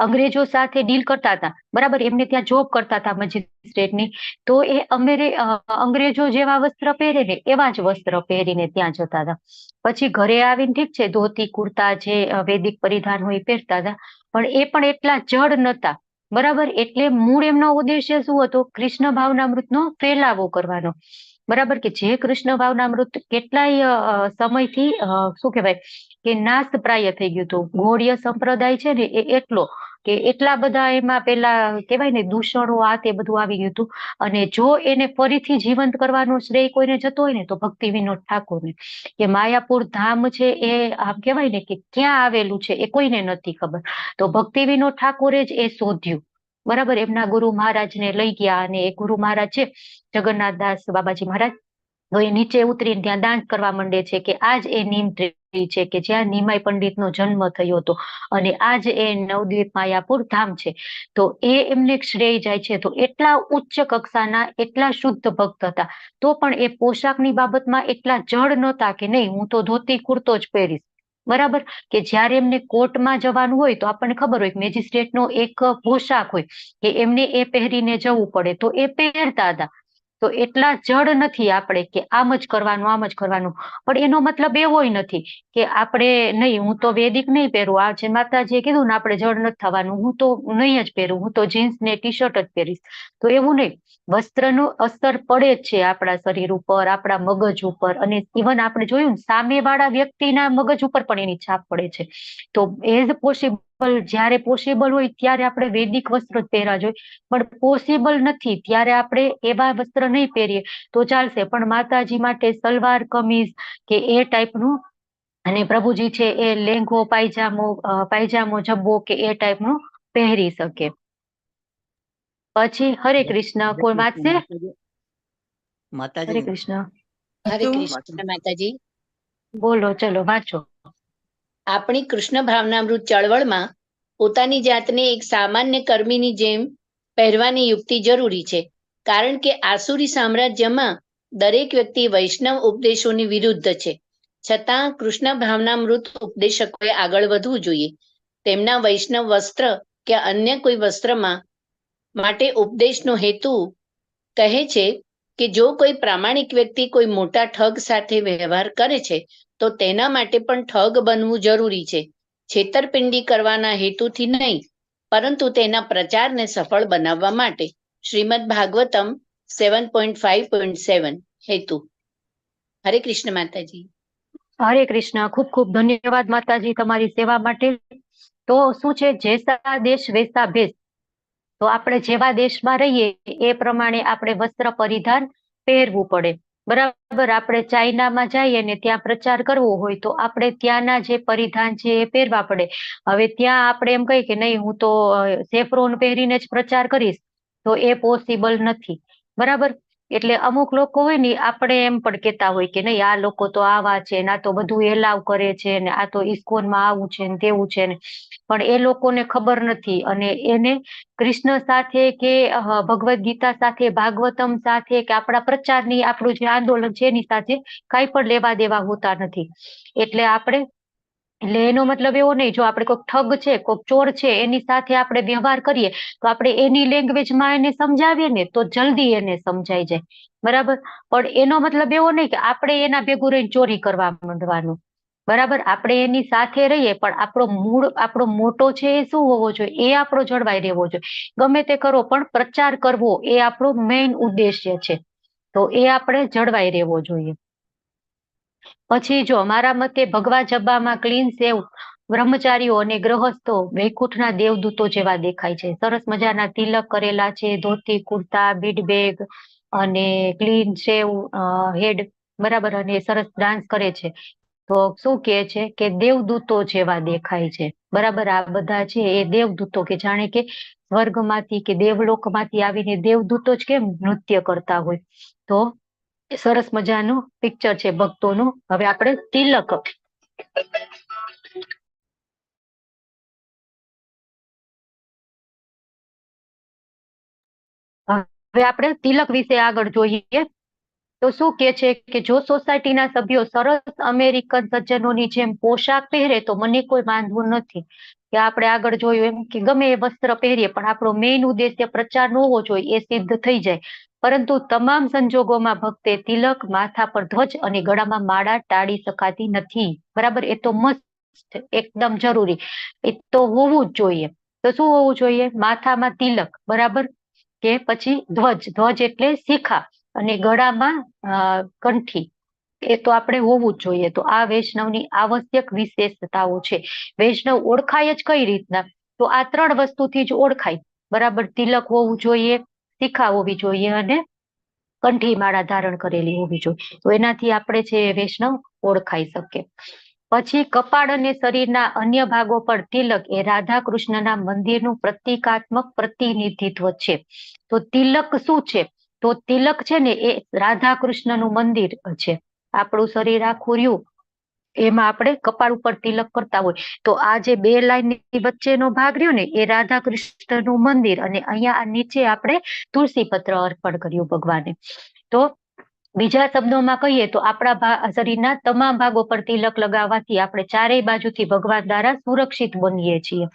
અંગ્રેજો સાથે ડીલ કરતા હતા, બરાબર, એમને ત્યાં જોબ કરતા હતા મેજિસ્ટ્રેટની, તો એ અંગ્રેજો જેવા વસ્ત્ર પહેરે ને એવા જ વસ્ત્ર પહેરીને ત્યાં જતા હતા. પછી ઘરે આવીને ઠીક છે ધોતી કુર્તા જે વૈદિક પરિધાન હોય એ પહેરતા હતા, પણ એ પણ એટલા જડ નતા, બરાબર. એટલે મૂળ એમનો ઉદ્દેશ્ય શું હતો? કૃષ્ણ ભાવનામૃતનો ફેલાવો કરવાનો, બરાબર. કે જે કૃષ્ણ ભાવનામૃત કેટલાય સમયથી શું કહેવાય કે નાશ પ્રાય થઈ ગયું હતું. ગૌડીય સંપ્રદાય છે ને એ એટલો કે એટલા બધા એમાં પેલા કહેવાય ને દૂષણો આ તે બધું આવી ગયું હતું. અને જો એને ફરીથી જીવંત કરવાનો શ્રેય કોઈને જતો હોય ને તો ભક્તિ વિનોદ ઠાકોરને. કે માયાપુર ધામ છે એ આમ કહેવાય ને કે ક્યાં આવેલું છે એ કોઈને નથી ખબર, તો ભક્તિ વિનોદ ઠાકોરે જ એ શોધ્યું, બરાબર. એમના ગુરુ મહારાજને લઈ ગયા અને એ ગુરુ મહારાજ છે જગન્નાથદાસ બાબાજી મહારાજ, તો એ નીચે ઉતરીને ત્યાં દાન કરવા માંડે છે કે આજ એ નીમ ટ્રી છે કે જ્યાં નિમાઈ પંડિતનો જન્મ થયો હતો અને આજ એ નવદ્વીપ માયાપુર ધામ છે. તો એ એમને શ્રેય જાય છે. તો એટલા ઉચ્ચ કક્ષાના એટલા શુદ્ધ ભક્ત હતા, તો પણ એ પોશાકની બાબતમાં એટલા જડ નહોતા કે નહીં હું તો ધોતી કુર્તો જ પહેરીશ, બરાબર. કે જ્યારે એમને કોર્ટમાં જવાનું હોય તો આપણને ખબર હોય કે મેજિસ્ટ્રેટનો એક પોશાક હોય કે એમને એ પહેરીને જવું પડે, તો એ પહેરતા હતા. તો એટલા જડ નથી આપણે કે આમ જ કરવાનું આમ જ કરવાનું. પણ એનો મતલબ એવો નથી કે આપણે નહીં હું તો વૈદિક નહીં પહેરું, આ જે માતાજીએ કીધું ને આપણે જડ નથી થવાનું, હું તો નહીં જ પહેરું, હું તો જીન્સ ને ટી શર્ટ જ પહેરીશ. તો એવું નહીં, વસ્ત્રનો અસર પડે જ છે આપણા શરીર ઉપર, આપણા મગજ ઉપર, અને ઇવન આપણે જોયું ને સામેવાળા વ્યક્તિના મગજ ઉપર પણ એની છાપ પડે છે. તો એઝ પોસિબલ જ્યારે પોસિબલ હોય ત્યારે આપણે વૈદિક વસ્ત્ર જ પહેરવા જોઈએ, પણ પોસિબલ નથી ત્યારે આપણે એવા વસ્ત્ર નહીં પહેરીએ તો ચાલશે. પણ માતાજી માટે સલવાર કમીઝ કે એ ટાઈપનું, અને પ્રભુજી છે એ લેંઘો પાયજામો જબ્બો કે એ ટાઈપનું પહેરી શકે. પછી હરે કૃષ્ણ, કોઈ વાંચશે? હરે માતાજી કૃષ્ણ, હરે કૃષ્ણ માતાજી. બોલો, ચલો વાંચો. આપણી કૃષ્ણ ભાવનામૃત ચળવળમાં પોતાની જાતને એક સામાન્ય કર્મીની જેમ પહેરવાની યુક્તિ જરૂરી છે, કારણ કે આસુરી સામ્રાજ્યમાં દરેક વ્યક્તિ વૈષ્ણવ ઉપદેશોની વિરુદ્ધ છે. છતાં કૃષ્ણ ભાવનામૃત ઉપદેશકોએ આગળ વધવું જોઈએ. તેમના વૈષ્ણવ વસ્ત્ર કે અન્ય કોઈ વસ્ત્રમાં માટે ઉપદેશનો હેતુ કહે છે કે જો કોઈ પ્રામાણિક વ્યક્તિ કોઈ મોટા ઠગ સાથે વ્યવહાર કરે છે તો તેના માટે પણ ઠગ બનવું જરૂરી છે. છેતરપિંડી કરવાના હેતુથી નહીં, પરંતુ તેના પ્રચારને સફળ બનાવવા માટે. શ્રીમદ ભાગવતમ 7.5.7 હેતુ. હરે કૃષ્ણ માતાજી. હરે કૃષ્ણ, ખૂબ ખૂબ ધન્યવાદ માતાજી તમારી સેવા માટે. તો શું છે, જૈસા દેશ વૈસા ભેસ. તો આપણે જેવા દેશમાં રહીએ એ પ્રમાણે આપણે વસ્ત્ર પરિધાન પહેરવું પડે, બરાબર. આપણે ચાઇનામાં જઈએ ને ત્યાં પ્રચાર કરવો હોય તો આપણે ત્યાંના જે પરિધાન છે એ પહેરવા પડે. હવે ત્યાં આપણે એમ કહીએ કે નહીં હું તો સેફરોન પહેરીને જ પ્રચાર કરીશ, તો એ પોસિબલ નથી, બરાબર. એટલે અમુક લોકો હોય ને આપણે એમ પણ કહેતા હોય કે નહીં આ લોકો તો આવા છે ને આ તો બધું એલાવ કરે છે ને આ તો ઇસ્કોનમાં આવું છે ને તેવું છે ને, પણ એ લોકોને ખબર નથી. અને એને કૃષ્ણ સાથે કે ભગવદ ગીતા સાથે, ભાગવતમ સાથે કે આપણા પ્રચારની આપણું જે આંદોલન છે એની સાથે કાંઈ પણ લેવા દેવા હોતા નથી. એટલે એનો મતલબ એવો નહીં, જો આપણે કોઈક ઠગ છે કોઈક ચોર છે એની સાથે આપણે વ્યવહાર કરીએ તો આપણે એની લેંગ્વેજમાં એને સમજાવીએ ને તો જલ્દી એને સમજાઈ જાય, બરાબર. પણ એનો મતલબ એવો નહીં કે આપણે એના ભેગું રહીને ચોરી કરવા માંડવાનું, બરાબર. આપણે એની સાથે રહીએ પણ આપણો મોટો છે એ શું હોવો જોઈએ, એ આપણો જળવાઈ રહેવો જોઈએ. ગમે તે કરો પણ પ્રચાર કરવો એ આપણો મેઇન ઉદ્દેશ્ય છે, તો એ આપણે જળવાઈ રહેવો જોઈએ. પછી જો મારા મતે ભગવા જબ્બામાં ક્લીન સેવ બ્રહ્મચારીઓ અને ગ્રહસ્થો વૈકુંઠના દેવદૂતો જેવા દેખાય છે. સરસ મજાના તિલક કરેલા છે, ધોતી કુર્તા, બીડ બેગ અને ક્લીન શેવ હેડ, બરાબર. અને સરસ ડાન્સ કરે છે. તો શું કહે છે કે દેવદૂતો જેવા દેખાય છે, બરાબર. આ બધા છે એ દેવદૂતો કે જાણે કે સ્વર્ગમાંથી કે દેવલોકમાંથી આવીને દેવદૂતો જ કેમ નૃત્ય કરતા હોય. તો સરસ મજાનું પિક્ચર છે ભક્તોનું. હવે આપણે તિલક હવે આપણે તિલક વિશે આગળ જોઈએ તો શું કે છે કે જો સોસાયટીના સભ્યો સરસ અમેરિકન સજ્જનોની જેમ પોશાક પહેરે તો મને કોઈ વાંધો નથી. કે આપણે આગળ જોયું એમ કે ગમે એ વસ્ત્ર પહેરીએ પણ આપણો મેઇન ઉદ્દેશ્ય પ્રચાર ન હોવો જોઈએ એ સિદ્ધ થઈ જાય. પરંતુ તમામ સંજોગોમાં ભક્તે તિલક, માથા પર ધ્વજ અને ગળામાં માળા ટાળી શકાતી નથી. બરાબર, એ તો મસ્ત, એકદમ જરૂરી, એ તો હોવું જ જોઈએ. તો શું હોવું જોઈએ? માથામાં તિલક, બરાબર, કે પછી ધ્વજ, ધ્વજ એટલે શિખા, અને ગળામાં કંઠી, એ તો આપણે હોવું જ જોઈએ. તો આ વૈષ્ણવની આવશ્યક વિશેષતાઓ છે. વૈષ્ણવ ઓળખાય જ કઈ રીતના? તો આ 3 વસ્તુથી જ ઓળખાય. બરાબર, તિલક હોવું જોઈએ, શિખા હોવી જોઈએ અને કંઠી માળા ધારણ કરેલી હોવી જોઈએ. તો એનાથી આપણે છે વૈષ્ણવ ઓળખાઈ શકે. પછી કપાળ અને શરીરના અન્ય ભાગો પર તિલક એ રાધા કૃષ્ણના મંદિરનું પ્રતિકાત્મક પ્રતિનિધિત્વ છે. તો તિલક શું છે? તો તિલક છે ને એ રાધા કૃષ્ણનું મંદિર છે. આપણું શરીર આખું રહ્યું એમાં આપણે કપાળ ઉપર તિલક કરતા હોય. તો આ જે 2 લાઈનની વચ્ચેનો ભાગ રહ્યો ને એ રાધા કૃષ્ણનું મંદિર, અને અહીંયા નીચે આપણે તુલસી પત્ર અર્પણ કર્યું ભગવાને. તો બીજા શબ્દોમાં કહીએ તો આપણા શરીરના તમામ ભાગો પર તિલક લગાવવાથી આપણે ચારેય બાજુથી ભગવાન દ્વારા સુરક્ષિત બનીએ છીએ.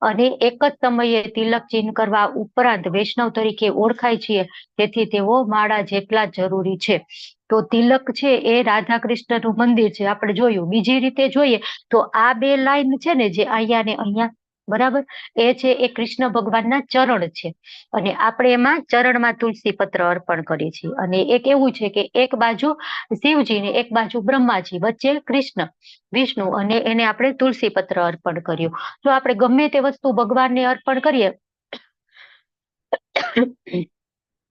અને એક જ સમયે તિલક ચિહ્ન કરવા ઉપરાંત વૈષ્ણવ તરીકે ઓળખાય છીએ, તેથી તેઓ માળા જેટલા જરૂરી છે. તો તિલક છે એ રાધા કૃષ્ણનું મંદિર છે. આપણે જોયું. બીજી રીતે જોઈએ તો આ 2 લાઈન છે ને જે અહીંયા ને અહીંયા, બરાબર, એ છે એ કૃષ્ણ ભગવાનના ચરણ છે. અને આપણે એમાં ચરણમાં તુલસી પત્ર અર્પણ કરીએ છીએ. અને એક એવું છે કે એક બાજુ શિવજી ને એક બાજુ બ્રહ્માજી, વચ્ચે કૃષ્ણ વિષ્ણુ, અને એને આપણે તુલસી પત્ર અર્પણ કર્યું. જો આપણે ગમે તે વસ્તુ ભગવાનને અર્પણ કરીએ,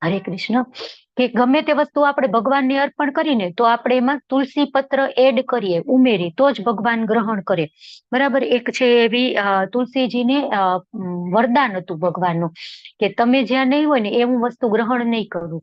હરે કૃષ્ણ, કે ગમે તે વસ્તુ આપણે ભગવાનને અર્પણ કરીને તો આપણે એમાં તુલસી પત્ર એડ કરીએ, ઉમેરી, તો જ ભગવાન ગ્રહણ કરે. બરાબર, એક છે એવી તુલસીજીને વરદાન હતું ભગવાનનું કે તમે જ્યાં નહીં હોય ને એ હું વસ્તુ ગ્રહણ નહીં કરું.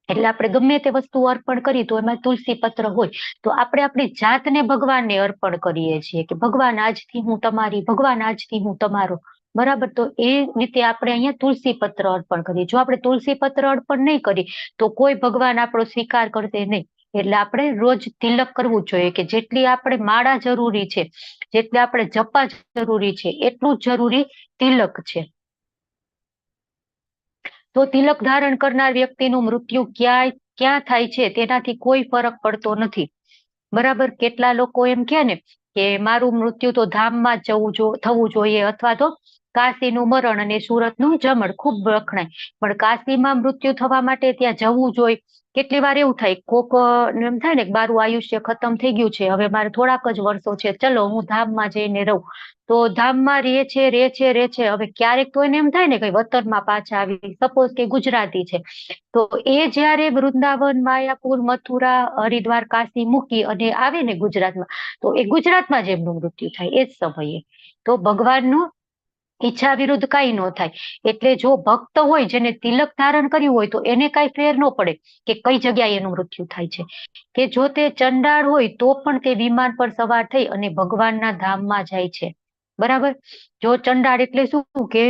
એટલે આપણે ગમે તે વસ્તુ અર્પણ કરી તો એમાં તુલસી પત્ર હોય. તો આપણે આપણી જાતને ભગવાનને અર્પણ કરીએ છીએ કે ભગવાન આજથી હું તમારી, ભગવાન આજથી હું તમારો. બરાબર, તો એ રીતે આપણે અહીંયા તુલસી પત્ર અર્પણ કરીએ. જો આપણે તુલસી પત્ર અર્પણ નહીં કરીએ તો કોઈ ભગવાન આપણો સ્વીકાર કરશે નહીં. એટલે આપણે રોજ તિલક કરવું જોઈએ કે જેટલી આપણે માળા જરૂરી છે, જેટલી આપણે જપા જરૂરી છે, એટલું જ જરૂરી તિલક છે. તો તિલક ધારણ કરનાર વ્યક્તિનું મૃત્યુ ક્યાં થાય છે તેનાથી કોઈ ફરક પડતો નથી. બરાબર, કેટલા લોકો એમ કે ને કે મારું મૃત્યુ તો ધામમાં જ થવું જોઈએ, અથવા તો કાશીનું મરણ અને સુરતનું જમણ ખૂબ વખણાય, પણ કાશીમાં મૃત્યુ થવા માટે ત્યાં જવું જોઈએ. કેટલી વાર એવું થાય, કોક એમ થાય ને કે મારું આયુષ્ય ખતમ થઈ ગયું છે, હવે મારે થોડાક જ વર્ષો છે, ચલો હું ધામમાં જઈને રહું. તો ધામમાં રહે છે. હવે ક્યારેક તો એને એમ થાય ને કે વતનમાં પાછા આવી, સપોઝ કે ગુજરાતી છે તો એ જયારે વૃંદાવન, માયાપુર, મથુરા, હરિદ્વાર, કાશી મૂકી અને આવે ને ગુજરાતમાં, તો એ ગુજરાતમાં જ એમનું મૃત્યુ થાય એ જ સમયે. તો ભગવાનનું ઈચ્છા વિરુદ્ધ કઈ ન થાય. એટલે જો ભક્ત હોય જેને તિલક ધારણ કર્યું હોય તો એને કઈ ફેર ન પડે કે કઈ જગ્યાએ એનું મૃત્યુ થાય છે. કે જો તે ચંડાળ હોય તો પણ તે વિમાન પર સવાર થઈ અને ભગવાનના ધામમાં જાય છે. બરાબર, જો ચંડાળ એટલે શું કે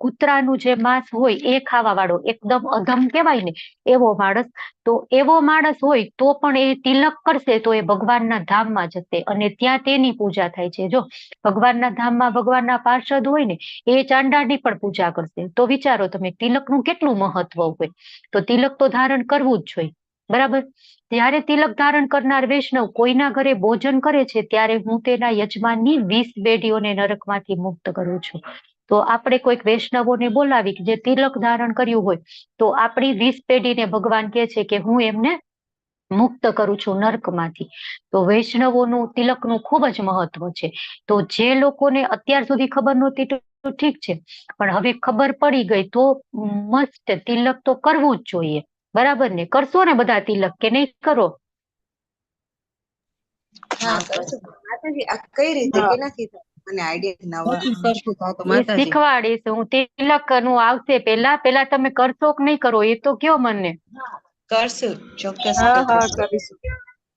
કૂતરાનું જે માંસ હોય એ ખાવા વાળો, એકદમ અધમ કહેવાય ને એવો માણસ, તો એવો માણસ હોય તો પણ એ તિલક કરશે તો એ ભગવાનના ધામમાં જશે અને ત્યાં તેની પૂજા થાય છે. જો ભગવાનના ધામમાં ભગવાનના પાર્ષદ હોય ને એ ચાંડાળની પણ પૂજા કરશે. તો વિચારો તમે તિલકનું કેટલું મહત્વ હોય. તો તિલક તો ધારણ કરવું જ જોઈએ. બરાબર, ત્યારે તિલક ધારણ કરનાર વૈષ્ણવ કોઈના ઘરે ભોજન કરે છે ત્યારે હું તેના યજમાનની 20 પેઢીઓને નરકમાંથી મુક્ત કરું છું. તો આપણે કોઈક વૈષ્ણવોને બોલાવી કે જે તિલક ધારણ કર્યું હોય તો આપણી 20 પેઢીને ભગવાન કહે છે કે હું એમને મુક્ત કરું છું નર્કમાંથી. તો વૈષ્ણવોનું તિલકનું ખૂબ જ મહત્વ છે. તો જે લોકોને અત્યાર સુધી ખબર નહોતી તો ઠીક છે, પણ હવે ખબર પડી ગઈ તો મસ્ત તિલક તો કરવું જ જોઈએ. બરાબર ને? કરશો ને બધા તિલક કે નહીં કરો? હા કરશું. માતાજી આ કઈ રીતે કેનાથી થાય? મને આઈડિયા નવા સરખું થાય તો એ માતાજી. શીખવાડીશ હું. તિલક નું આવશે પેલા તમે કરશો કે નહીં કરો એ તો કયો મને. કરશું, ચોક્કસ હા કરશું. કરીશું.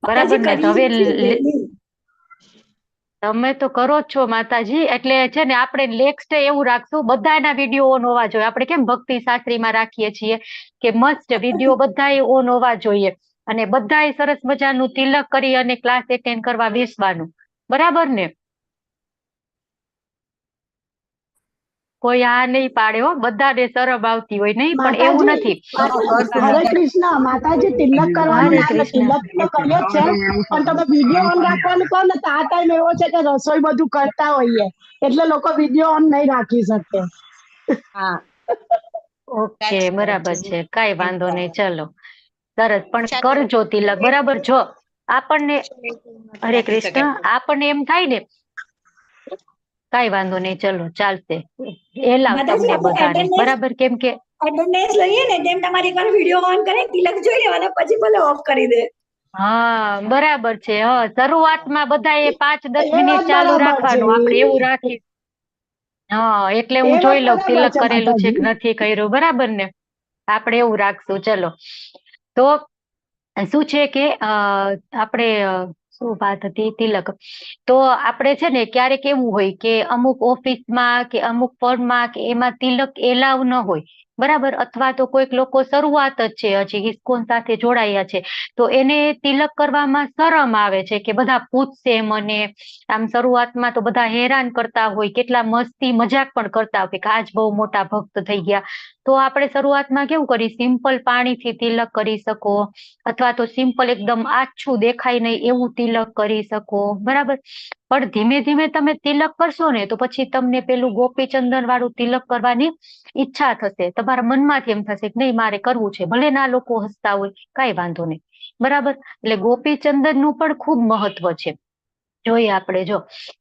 બરાબર ને? તો હવે તમે તો કરો જ છો માતાજી. એટલે છે ને આપણે નેક્સ્ટ એવું રાખશું, બધાના વિડીયો ઓન હોવા જોઈએ. આપણે કેમ ભક્તિ શાસ્ત્રીમાં રાખીએ છીએ કે મસ્ત વિડીયો બધાએ ઓન હોવા જોઈએ, અને બધાએ સરસ મજાનું તિલક કરી અને ક્લાસ એટેન્ડ કરવા બેસવાનું, બરાબર ને? કોઈ આ નહીં પાડે હો, બધાને શરમ આવતી હોય નહીં, પણ એવું માતાજી નથી. હરે કૃષ્ણ. માતાજી તિલક કરવાનું હરે નામ કૃષ્ણ. તિલક તો કરીએ જ છે, પણ તમે વિડીયો ઓન રાખવાનું કહો ને તો આ ટાઈમ એવો છે કે રસોઈ બધું કરતા હોઈએ, એટલે લોકો વિડીયો ઓન નહીં રાખી શકે. હા ઓકે, બરાબર છે, કઈ વાંધો નહીં, ચલો સરસ. પણ કરજો તિલક, બરાબર? જો આપણને હરે કૃષ્ણ, આપણને એમ થાય ને કઈ વાંધો નહીં, ચલો ચાલશે. એલાવ માતાજી, તમને આપણે બધાને, બરાબર? કેમ કે અટેન્ડન્સ લઈએ ને તેમ તમારી એકવાર વિડીયો ઓન કરી તિલક જોઈ લેવાના, પછી ભલે ઓફ કરી દે. હા, બરાબર છે. શરૂઆતમાં બધાએ 5-10 એ મિનિટ વાત ચાલુ બરાબર છે. રાખવાનું, આપણે એવું રાખી. હા, એટલે એ હું વાત જોઈ લઉં બરાબર તિલક છે કરેલું છે કે માતાજી. નથી કર્યું, બરાબર ને? આપણે એવું રાખશું. ચલો, તો શું છે કે આપણે શું વાત હતી, તિલક. તો આપણે છે ને ક્યારેક એવું હોય કે અમુક ઓફિસમાં કે અમુક ફર્મમાં કે એમાં તિલક એલાવ ન હોય, બરાબર? અથવા તો કોઈક લોકો શરૂઆત જ છે, હજી ઇસ્કોન સાથે જોડાયા છે, તો એને તિલક કરવામાં શરમ આવે છે કે બધા પૂછશે મને. આમ શરૂઆતમાં તો બધા હેરાન કરતા હોય, કેટલા મસ્તી મજાક પણ કરતા હોય કે આજ બહુ મોટા ભક્ત થઈ ગયા. તો આપણે શરૂઆતમાં કેવું કરી, સિમ્પલ પાણીથી તિલક કરી શકો, અથવા તો સિમ્પલ એકદમ આછું દેખાય નહીં એવું તિલક કરી શકો, બરાબર? પણ ધીમે ધીમે તમે તિલક કરશો ને તો પછી તમને પેલું ગોપીચંદન વાળું તિલક કરવાની ઈચ્છા થશે, તમારા મનમાંથી એમ થશે કે નહીં મારે કરવું છે, ભલે ના લોકો હસતા હોય, કઈ વાંધો નહીં, બરાબર? એટલે ગોપીચંદન નું પણ ખૂબ મહત્વ છે. જોઈએ આપણે, જો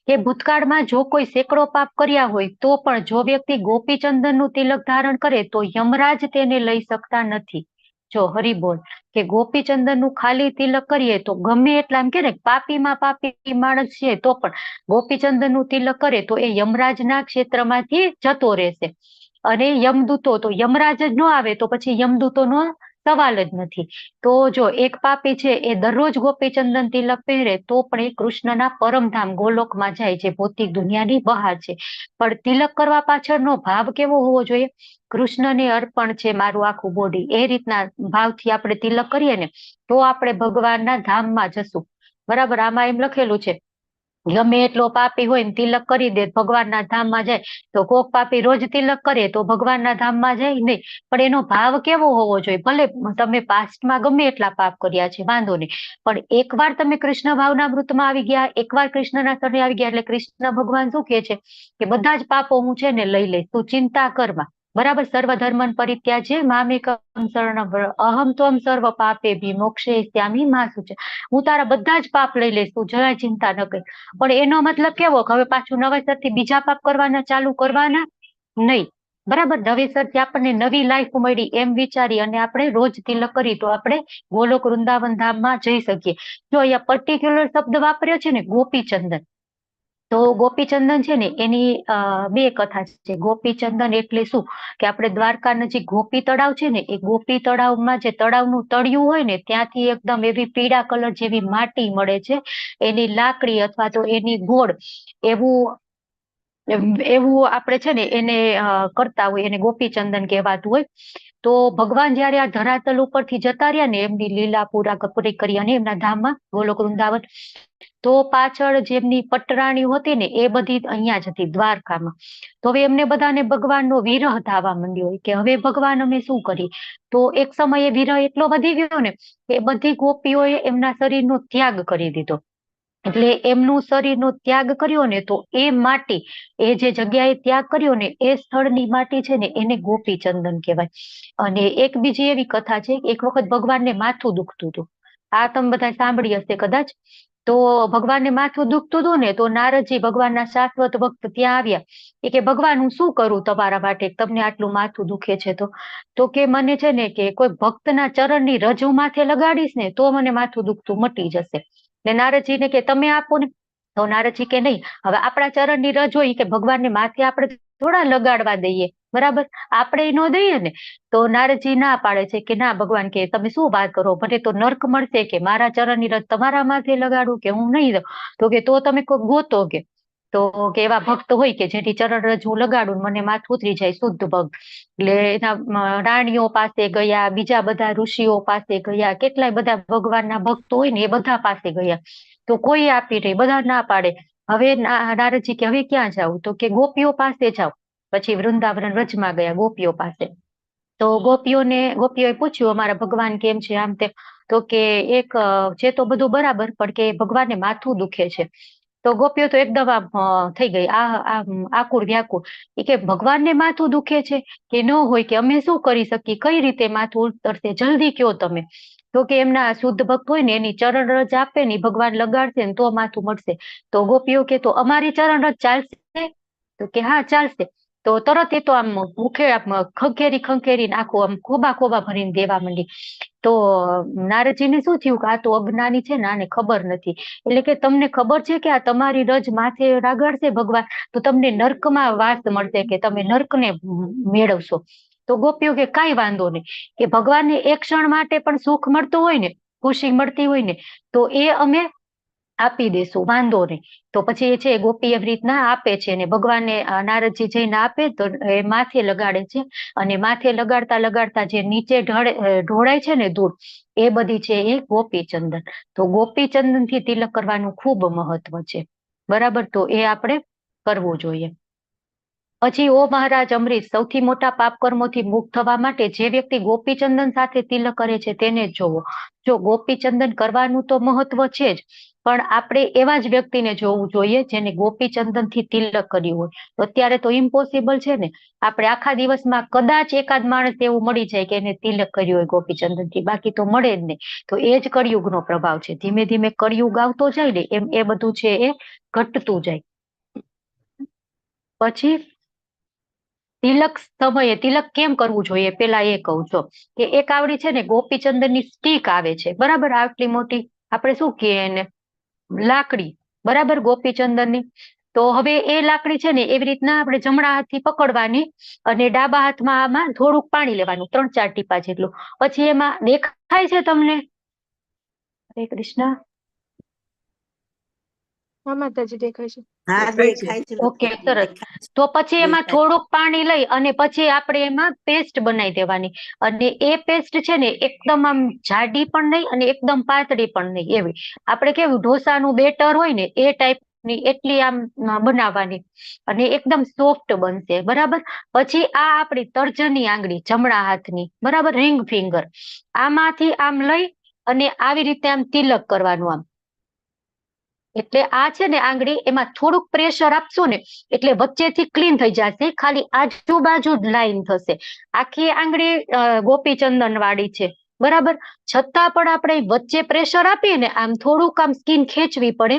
કે ભૂતકાળમાં જો કોઈ સેંકડો પાપ કર્યા હોય તો પણ જો વ્યક્તિ ગોપીચંદન નું તિલક ધારણ કરે તો યમરાજ તેને લઈ શકતા નથી. જો હરિબોલ, કે ગોપીચંદન નું ખાલી તિલક કરીએ તો ગમે એટલા એમ કે ને પાપીમાં પાપી માણસ છે તો પણ ગોપીચંદન નું તિલક કરે તો એ યમરાજના ક્ષેત્રમાંથી જતો રહેશે. અને યમદૂતો, તો યમરાજ જ ન આવે તો પછી યમદૂતોનો સવાલ જ નથી. તો જો એક પાપી છે એ દરરોજ ગોપીચંદન તિલક પહેરે તો પણ એ કૃષ્ણના પરમધામ ગોલોકમાં જાય, જે ભૌતિક દુનિયાની બહાર છે. પણ તિલક કરવા પાછળનો ભાવ કેવો હોવો જોઈએ? કૃષ્ણને અર્પણ છે મારું આખું બોડી, એ રીતના ભાવથી આપણે તિલક કરીએ ને તો આપણે ભગવાનના ધામમાં જશું, બરાબર? આમાં એમ લખેલું છે, ગમે એટલો પાપી હોય ને તિલક કરી દે ભગવાનના ધામમાં જાય. તો કોક પાપી રોજ તિલક કરે તો ભગવાનના ધામમાં જાય નહીં. પણ એનો ભાવ કેવો હોવો જોઈએ? ભલે તમે પાસ્ટમાં ગમે એટલા પાપ કર્યા છે, વાંધો નહીં, પણ એકવાર તમે કૃષ્ણ ભાવના મૃતમાં આવી ગયા, એકવાર કૃષ્ણના શરણે આવી ગયા, એટલે કૃષ્ણ ભગવાન શું કહે છે કે બધા જ પાપો હું છે ને લઈ લઈશ, તું ચિંતા કરમાં, બરાબર? સર્વધર્મન પરિત્યાજ્ય મામેકમ શરણમ વ્રજ અહમ ત્વમ સર્વ પાપેભ્યો મોક્ષયિષ્યામિ મા શુચિ. હું તારા બધા જ પાપ લઈ લઈશ, તું જરાય ચિંતા ન કર. પણ એનો મતલબ કેવો? હવે પાછું નવેસરથી બીજા પાપ કરવાના ચાલુ કરવાના નહીં, બરાબર? નવેસરથી આપણને નવી લાઈફ મળી એમ વિચારી અને આપણે રોજ તિલક કરી તો આપણે ગોલોક વૃંદાવન ધામમાં જઈ શકીએ. જો અહીંયા પર્ટિક્યુલર શબ્દ વાપર્યો છે ને ગોપીચંદન, તો ગોપીચંદન છે ને એની બે કથા છે. ગોપીચંદન એટલે શું કે આપણે દ્વારકા નજીક ગોપી તળાવ છે ને, એ ગોપી તળાવમાં જે તળાવનું તળિયું હોય ને ત્યાંથી એકદમ એવી પીળા કલર જેવી માટી મળે છે, એની લાકડી અથવા તો એની ગોળ, એવું એવું આપણે છે ને એને કરતા હોય, એને ગોપીચંદન કહેવાતું હોય. તો ભગવાન જયારે આ ધરાતલ ઉપરથી જતા રહ્યા ને એમની લીલા પૂરી કરી અને એમના ધામમાં ગોલોક વૃંદાવન, તો પાછળ જેમની પટરાણીઓ હતી ને એ બધી અહીંયા જ હતી દ્વારકામાં. તો હવે એમને બધાને ભગવાનનો વિરહ થવા માંડ્યો હોય કે હવે ભગવાન અમે શું કરીએ? તો એક સમયે વિરહ એટલો વધી ગયો ને કે બધી ગોપીઓએ એમના શરીરનો ત્યાગ કરી દીધો. એટલે એમનું શરીરનો ત્યાગ કર્યો ને તો એ માટી, એ જે જગ્યાએ ત્યાગ કર્યો ને એ સ્થળની માટી છે ને એને ગોપીચંદન કહેવાય. અને એક બીજી એવી કથા છે, એક વખત ભગવાનને માથું દુખતું હતું, આ તમે બધા સાંભળી હશે કદાચ. તો ભગવાનને માથું દુખતું હતું ને તો નારદજી ભગવાનના શાશ્વત ભક્ત ત્યાં આવ્યા. એ કે ભગવાન હું શું કરું તમારા માટે, તમને આટલું માથું દુખે છે? તો કે મને છે ને કે કોઈ ભક્તના ચરણની રજૂ માથે લગાડીશ ને તો મને માથું દુખતું મટી જશે. એટલે નારદજીને કે તમે આપો ને, તો નારદજી કે નહીં, હવે આપણા ચરણની રજ હોય કે ભગવાનને માથે આપણે થોડા લગાડવા દઈએ, બરાબર? આપણે ન દઈએ ને તો નારદજી ના પાડે છે કે ના ભગવાન કે તમે શું વાત કરો, મને તો નર્ક મળશે કે મારા ચરણની રજ તમારા માથે લગાડું કે હું નહીં દઉં. તો કે તો તમે કોઈ ગોતો કે તો કે એવા ભક્ત હોય કે જેથી ચરણ રજ હું લગાડું મને માથું ઉતરી જાય, શુદ્ધ ભક્ત. એટલે એના રાણીઓ પાસે ગયા, બીજા બધા ઋષિઓ પાસે ગયા, કેટલાય બધા ભગવાનના ભક્તો હોય ને એ બધા પાસે ગયા, તો કોઈ આપી નહીં, બધા ના પાડે. હવે નારદજી કે હવે ક્યાં જાવ, તો કે ગોપીઓ પાસે જાવ. પછી વૃંદાવન વ્રજમાં ગયા ગોપીઓ પાસે. તો ગોપીઓએ પૂછ્યું અમારા ભગવાન કેમ છે, આમ તેમ. તો કે એક છે તો બધું બરાબર, પણ કે ભગવાનને માથું દુખે છે. તો ગોપીઓ તો એકદમ આમ થઈ ગઈ આકુળ વ્યાકુળ. એ કે ભગવાનને માથું દુખે છે કે ન હોય, કે અમે શું કરી શકીએ, કઈ રીતે માથું ઉતરશે, જલ્દી કયો તમે. તો કે એમના શુદ્ધ ભક્ત હોય ને એની ચરણ રજ આપે ને ભગવાન લગાડશે ને તો માથું મળશે. તો ગોપીઓ કે તો અમારી ચરણ રજ ચાલશે? તો કે હા ચાલશે. તો તરત એ તો આમ મુખે ખંખેરીને આખું આમ ખોબા ભરીને દેવા માંડી. તો નારદજીને શું થયું કે આ તો અજ્ઞાની છે ને, આને ખબર નથી. એટલે કે તમને ખબર છે કે આ તમારી રજ માથે રાગડશે ભગવાન તો તમને નર્કમાં વાસ મળશે, કે તમે નર્કને મેળવશો. તો ગોપીઓ કે કાંઈ વાંધો નહીં, કે ભગવાનને એક ક્ષણ માટે પણ સુખ મળતું હોય ને, ખુશી મળતી હોય ને, તો એ અમે આપી દેશું, વાંધો નહીં. તો પછી એ છે ગોપી એવી રીતના આપે છે ને ભગવાનને નારદજી જઈને આપે તો એ માથે લગાડે છે. અને માથે લગાડતા લગાડતા જે નીચે ઢોળાય છે ને ધૂળ, એ બધી છે એ ગોપી ચંદન. તો ગોપી ચંદન થી તિલક કરવાનું ખૂબ મહત્વ છે, બરાબર? તો એ આપણે કરવું જોઈએ. પછી ઓ મહારાજ અમરીશ, સૌથી મોટા પાપ કર્મોથી મુક્ત થવા માટે જે વ્યક્તિ ગોપીચંદન સાથે તિલક કરે છે તેને જ જોવો. જો ગોપીચંદન કરવાનું તો મહત્વ છે જ, પણ આપણે એવા જ વ્યક્તિને જોવું જોઈએ જેને ગોપીચંદન થી તિલક કર્યું હોય. અત્યારે તો ઇમ્પોસિબલ છે ને, આપણે આખા દિવસમાં કદાચ એકાદ માણસ એવું મળી જાય કે એને તિલક કર્યું હોય ગોપીચંદન થી, બાકી તો મળે જ નહીં. તો એ જ કળિયુગનો પ્રભાવ છે. ધીમે ધીમે કળિયુગ આવતો જાય ને એમ એ બધું છે એ ઘટતું જાય. પછી તિલક સમયે તિલક કેમ કરવું જોઈએ પેલા એ કહું છું કે એક આવડી છે ને ગોપીચંદન ની સ્ટીક આવે છે, બરાબર? આટલી મોટી આપણે શું કહીએ એને, લાકડી, બરાબર? ગોપીચંદન ની. તો હવે એ લાકડી છે ને એવી રીતના આપણે જમણા હાથથી પકડવાની અને ડાબા હાથમાં આમાં થોડુંક પાણી લેવાનું, 3-4 ટીપા જેટલું. પછી એમાં દેખાય છે તમને? હરે કૃષ્ણ. હા માતાજી દેખાય છે. હા દેખાય છે. ઓકે, સરસ. તો પછી એમાં થોડુંક પાણી લઈ અને પછી આપણે એમાં પેસ્ટ બનાવી દેવાની. અને એ પેસ્ટ છે ને એકદમ આમ જાડી પણ નહીં અને એકદમ પાતળી પણ નહીં, એવી આપણે કેવું ઢોસાનું બેટર હોય ને એ ટાઈપની એટલી આમ બનાવવાની, અને એકદમ સોફ્ટ બનશે, બરાબર? પછી આ આપણી તર્જની આંગળી જમણા હાથની, બરાબર? રિંગ ફિંગર, આમાંથી આમ લઈ અને આવી રીતે આમ તિલક કરવાનું આમ. એટલે આ છે ને આંગળી, એમાં થોડુંક પ્રેશર આપશો ને એટલે વચ્ચેથી ક્લીન થઈ જશે, ખાલી આજુબાજુ જ લાઈન થશે. આખી આંગળી ગોપીચંદન વાળી છે, બરાબર? છતાં પણ આપણે વચ્ચે પ્રેશર આપીએ ને આમ થોડુંક આમ સ્કિન ખેંચવી પડે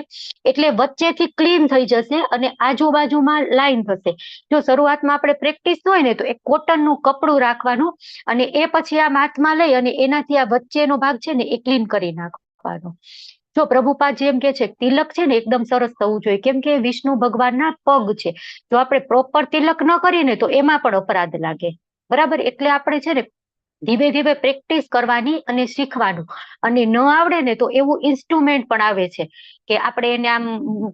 એટલે વચ્ચેથી ક્લીન થઈ જશે અને આજુબાજુમાં લાઈન થશે. જો શરૂઆતમાં આપણે પ્રેક્ટિસ હોય ને તો એક કોટનનું કપડું રાખવાનું અને એ પછી આમ હાથમાં લઈ અને એનાથી આ વચ્ચેનો ભાગ છે ને એ ક્લીન કરી નાખવાનો. જો પ્રભુપાદ જેમ કે છે તિલક છે ને એકદમ સરસ થવું જોઈએ, કેમ કે વિષ્ણુ ભગવાનના પગ છે. જો આપણે પ્રોપર તિલક ન કરીએ ને તો એમાં પણ અપરાધ લાગે, બરાબર? એટલે આપણે છે ને ધીમે ધીમે પ્રેક્ટિસ કરવાની અને શીખવાનું. અને ન આવડે ને તો એવું ઇન્સ્ટ્રુમેન્ટ પણ આવે છે કે આપણે એને આમ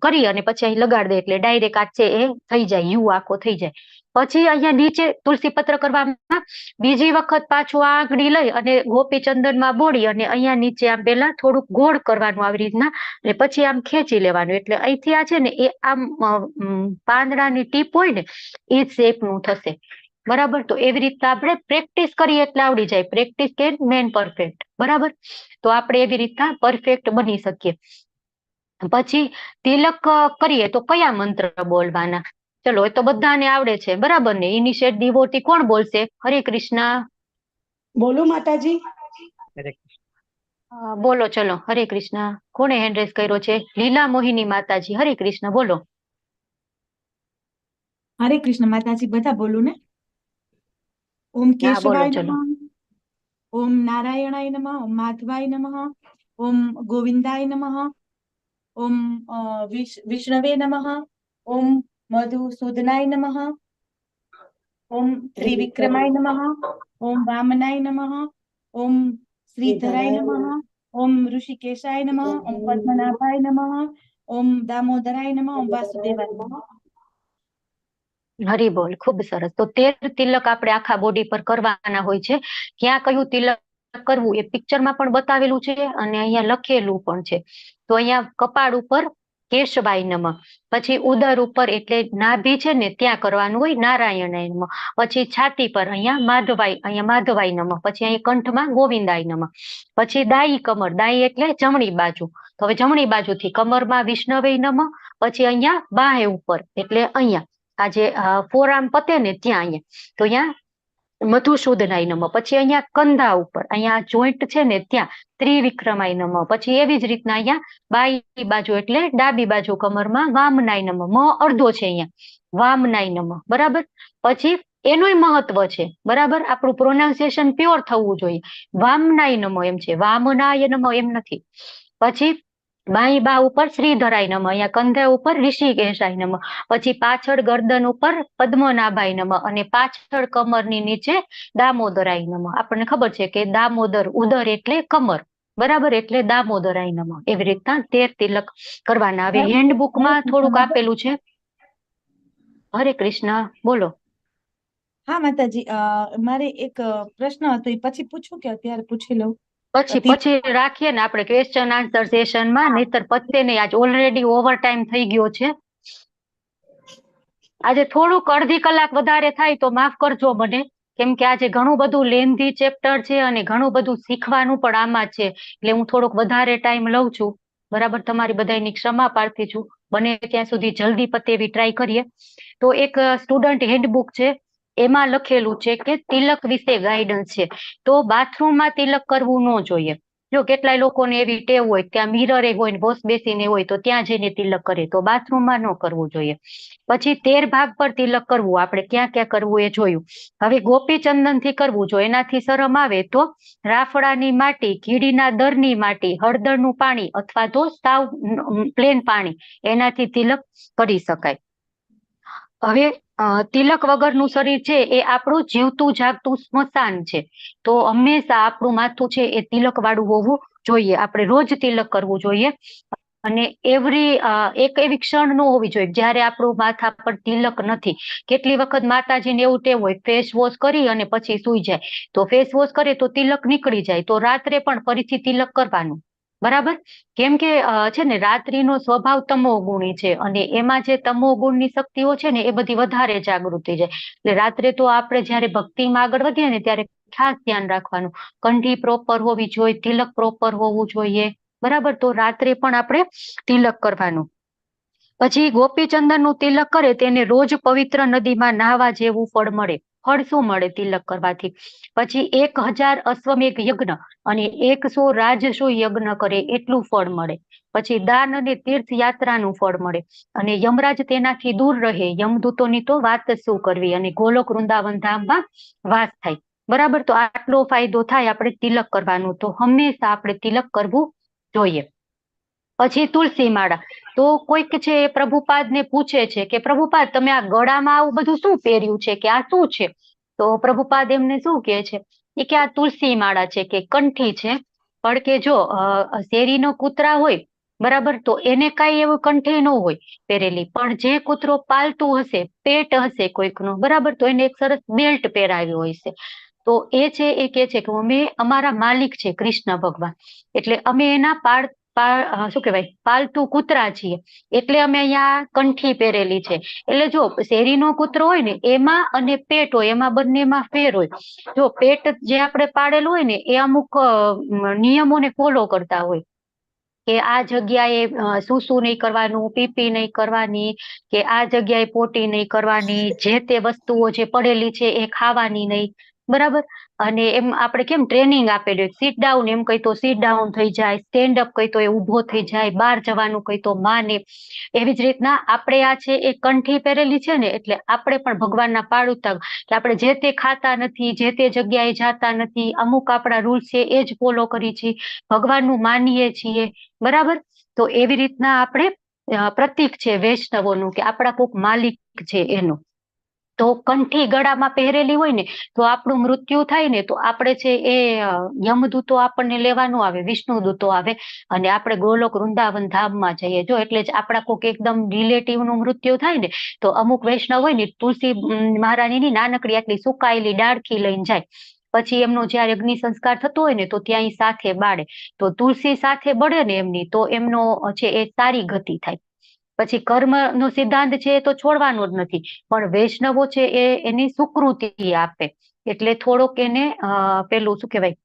કરી અને પછી અહીં લગાડી દે એટલે ડાયરેક્ટ આ છે એ થઈ જાય, યુ આખો થઈ જાય. પછી અહીંયા નીચે તુલસી પત્ર કરવામાં બીજી વખત પાછું આ આંગળી લઈ અને ગોપીચંદનમાં બોળી અને અહીંયા નીચે આમ પેલા થોડુંક ગોળ કરવાનું આવી રીતના, અને પછી આમ ખેંચી લેવાનું. એટલે અહીંથી આ છે ને એ આમ પાંદડાની ટીપ હોય ને એ શેપનું થશે, બરાબર? તો એવી રીતના આપણે પ્રેક્ટિસ કરીએ એટલે આવડી જાય. પ્રેક્ટિસ કે મેન પરફેક્ટ, બરાબર? તો આપણે એવી રીતના પરફેક્ટ બની શકીએ. પછી તિલક કરીએ તો કયા મંત્ર બોલવાના? ચલો, એ તો બધાને આવડે છે, બરાબર ને? ઇનિશિયેટ ડિવોટી કોણ બોલશે? હરે કૃષ્ણ. બોલું માતાજી? બોલો, ચલો. હરે કૃષ્ણ. કોણે હેન્ડ રેઝ કર્યો છે? લીલા મોહિની માતાજી. હરે કૃષ્ણ, બોલો. હરે કૃષ્ણ માતાજી, બધા બોલું ને? ઓમ હા, બોલો, કેશવાય ચલો. નમઃ, ઓમ નારાયણાય નમઃ, ઓમ માધવાય નમઃ, ઓમ ગોવિંદાય નમઃ, ઓમ વિષ્ણવે નમઃ, ઓમ મધુસૂદનાય નમઃ, ઓમ ત્રિવિક્રમાય નમઃ, ઓમ વામનાય નમઃ, ઓમ શ્રીધરાય નમઃ, ઓમ ઋષિકેશાય નમઃ, ઓમ પદ્મનાભાય નમઃ, ઓમ દામોદરાય નમઃ, ઓમ વાસુદેવાય નમઃ. હરી બોલ, ખૂબ સરસ. તો 13 તિલક આપણે આખા બોડી પર કરવાના હોય છે. ક્યાં કયું તિલક કરવું એ પિક્ચરમાં પણ બતાવેલું છે અને અહીંયા લખેલું પણ છે. તો અહીંયા કપાળ ઉપર કેશવાય નમઃ, પછી ઉદર ઉપર એટલે નાભી છે ને ત્યાં કરવાનું હોય નારાયણાય નમઃ, પછી છાતી પર અહીંયા માધવાય નમઃ, પછી અહીંયા કંઠમાં ગોવિંદાય નમઃ, પછી દાઈ કમર, દાઈ એટલે જમણી બાજુ, તો હવે જમણી બાજુથી કમરમાં વિષ્ણવે નમઃ, પછી અહીંયા બાહે ઉપર એટલે અહીંયા આ જે ફોરઆર્મ પતે ને ત્યાં અહીંયા, તો અહીંયા મધુસૂદનાય નમઃ, પછી અહીંયા કંધા ઉપર અહીંયા જોઈન્ટ છે ને ત્યાં ત્રિવિક્રમાય નમઃ, પછી એવી જ રીતના અહીંયા બાઈ બાજુ એટલે ડાબી બાજુ કમરમાં વામનાય નમઃ, મ અડધો છે અહીંયા વામનાય નમઃ, બરાબર. પછી એનુંય મહત્વ છે, બરાબર, આપણું પ્રોનાઉન્સિએશન પ્યોર થવું જોઈએ. વામનાય નમઃ એમ છે, વામનાય નમઃ એમ નથી. પછી બાઈ બા ઉપર શ્રીધરાય નમઃ, અહીંયા કંધા ઉપર ઋષિકેશાય નમઃ, પછી પાછળ ગરદન ઉપર પદ્મનાભાય નમઃ અને પાછળ કમરની નીચે દામોદરાય નમઃ. આપણને ખબર છે કે દામોદર ઉદર એટલે કમર, બરાબર, એટલે દામોદરાય નમઃ. એવી રીતના 13 તિલક કરવાના. હવે હેન્ડબુકમાં થોડુંક આપેલું છે. હરે કૃષ્ણ, બોલો. હા માતાજી, મારે એક પ્રશ્ન હતો, એ પછી પૂછું કે અત્યારે પૂછી લઉં? પછી રાખીએ ને આપણે ક્વેશ્ચન આન્સર સેશનમાં, નહીતર પતે નહીં. આજ ઓલરેડી ઓવર ટાઈમ થઈ ગયો છે. આજે થોડુંક અડધી કલાક વધારે થાય તો માફ કરજો મને, કેમ કે આજે ઘણું બધું લેન્ધી ચેપ્ટર છે અને ઘણું બધું શીખવાનું પણ આમાં છે, એટલે હું થોડોક વધારે ટાઈમ લઉં છું, બરાબર. તમારી બધાની ક્ષમા પ્રાર્થી છું. બને ત્યાં સુધી જલ્દી પતે એવી ટ્રાય કરીએ. તો એક સ્ટુડન્ટ હેન્ડબુક છે, એમાં લખેલું છે કે તિલક વિશે ગાઈડન્સ છે. તો બાથરૂમમાં તિલક કરવું ન જોઈએ. જો કેટલાય લોકોને એવી ટેવ હોય, ત્યાં મિરર હોય ને વોશ બેસીને હોય તો ત્યાં જઈને તિલક કરે, તો બાથરૂમમાં ન કરવું જોઈએ. પછી 13 ભાગ પર તિલક કરવું, આપણે ક્યાં ક્યાં કરવું એ જોયું. હવે ગોપીચંદન થી કરવું, જો એનાથી શરમ આવે તો રાફડાની માટી, કીડીના દરની માટી, હળદરનું પાણી અથવા તો સાવ પ્લેન પાણી, એનાથી તિલક કરી શકાય. હવે તિલક વગરનું શરીર છે એ આપણું જીવતું જાગતું સ્મશાન છે. તો હંમેશા આપણું માથું છે એ તિલક વાળું હોવું જોઈએ. આપણે રોજ તિલક કરવું જોઈએ અને એક એવી ક્ષણ ન હોવી જોઈએ જ્યારે આપણું માથા પર તિલક નથી. કેટલી વખત માતાજીને એવું ટેવ હોય ફેસ વોશ કરી અને પછી સૂઈ જાય, તો ફેસ વોશ કરે તો તિલક નીકળી જાય, તો રાત્રે પણ ફરીથી તિલક કરવાનું, બરાબર. કેમ કે છે ને રાત્રિનો સ્વભાવ તમો ગુણી છે અને એમાં જે તમો ગુણની શક્તિઓ છે ને એ બધી વધારે જાગૃત થઈ જાય. એટલે રાત્રે તો આપણે જયારે ભક્તિમાં આગળ વધીએ ને ત્યારે ખાસ ધ્યાન રાખવાનું, કંઠી પ્રોપર હોવી જોઈએ, તિલક પ્રોપર હોવું જોઈએ, બરાબર. તો રાત્રે પણ આપણે તિલક કરવાનું. પછી ગોપીચંદન નું તિલક કરે તેને રોજ પવિત્ર નદીમાં નાહવા જેવું ફળ મળે. ફળ શું મળે તિલક કરવાથી? પછી 1000 અશ્વમેઘ યજ્ઞ અને 100 રાજસુ યજ્ઞ કરે એટલું ફળ મળે. પછી દાન અને તીર્થ યાત્રાનું ફળ મળે અને યમરાજ તેનાથી દૂર રહે, યમદૂતોની તો વાત શું કરવી, અને ગોલોક વૃંદાવન ધામમાં વાસ થાય, બરાબર. તો આટલો ફાયદો થાય આપણે તિલક કરવાનું, તો હંમેશા આપણે તિલક કરવું જોઈએ. પછી તુલસી માળા, તો કોઈક છે એ પ્રભુપાદને પૂછે છે કે પ્રભુપાદ તમે આ ગળામાં આવું બધું શું પહેર્યું છે, કે આ શું છે? તો પ્રભુપાદ એમને શું કહે છે એ કે આ તુલસી માળા છે, કે કંઠી છે. પણ કે જો શેરીનો કૂતરા હોય, બરાબર, તો એને કઈ એવું કંઠી ન હોય પહેરેલી, પણ જે કૂતરો પાલતું હશે, પેટ હશે કોઈકનો, બરાબર, તો એને એક સરસ બેલ્ટ પહેરાવ્યો હોય છે. તો એ છે એ કે છે કે અમે અમારા માલિક છે કૃષ્ણ ભગવાન, એટલે અમે એના શું કહેવાય પાલતુ કૂતરા છીએ, એટલે અમે અહીંયા કંઠી પહેરેલી છે. એટલે જો શેરીનો કૂતરો હોય ને એમાં અને પેટ હોય એમાં બંનેમાં ફેર હોય. જો પેટ જે આપણે પાડેલું હોય ને એ અમુક નિયમોને ફોલો કરતા હોય, કે આ જગ્યાએ સૂસુ નહીં કરવાનું, પીપી નહીં કરવાની, કે આ જગ્યાએ પોટી નહીં કરવાની, જે તે વસ્તુઓ જે પડેલી છે એ ખાવાની નહીં, બરાબર. અને એમ આપણે કેમ ટ્રેનિંગ આપેલી હોય, સીટ ડાઉન એમ કહી તો સીટ ડાઉન થઈ જાય, સ્ટેન્ડ અપ કહી તો એ ઊભો થઈ જાય, બહાર જવાનું કહી તો માને. એવી જ રીતના આપણે આ છે એ કંઠી પહેરેલી છે ને, એટલે આપણે પણ ભગવાનના પાડુતા કે આપણે જે તે ખાતા નથી, જે તે જગ્યાએ જાતા નથી, અમુક આપણા રૂલ્સ છે એ જ ફોલો કરી છીએ, ભગવાનનું માનીએ છીએ, બરાબર. તો એવી રીતના આપણે પ્રતીક છે વૈષ્ણવોનું, કે આપણા કોક માલિક છે એનું. તો કંઠી ગળામાં પહેરેલી હોય ને તો આપણું મૃત્યુ થાય ને તો આપણે છે એ યમદૂતો આપણને લેવાનું આવે, વિષ્ણુદૂતો આવે અને આપણે ગોલોક વૃંદાવન ધામમાં જઈએ. જો એટલે જ આપણા કોઈક એકદમ રિલેટિવ નું મૃત્યુ થાય ને તો અમુક વૈષ્ણવ હોય ને તુલસી મહારાણીની નાનકડી આટલી સુકાયેલી ડાળખી લઈને જાય. પછી એમનો જયારે અગ્નિ સંસ્કાર થતો હોય ને તો ત્યાં ઈ સાથે બાળે. તો તુલસી સાથે બળે ને એમની તો એમનો છે એ સારી ગતિ થાય. પછી કર્મ નો સિદ્ધાંત છે એ તો છોડવાનો જ નથી, પણ વૈષ્ણવો છે એ એની સુકૃતિ આપે. એટલે થોડોક એને પેલું શું કહેવાય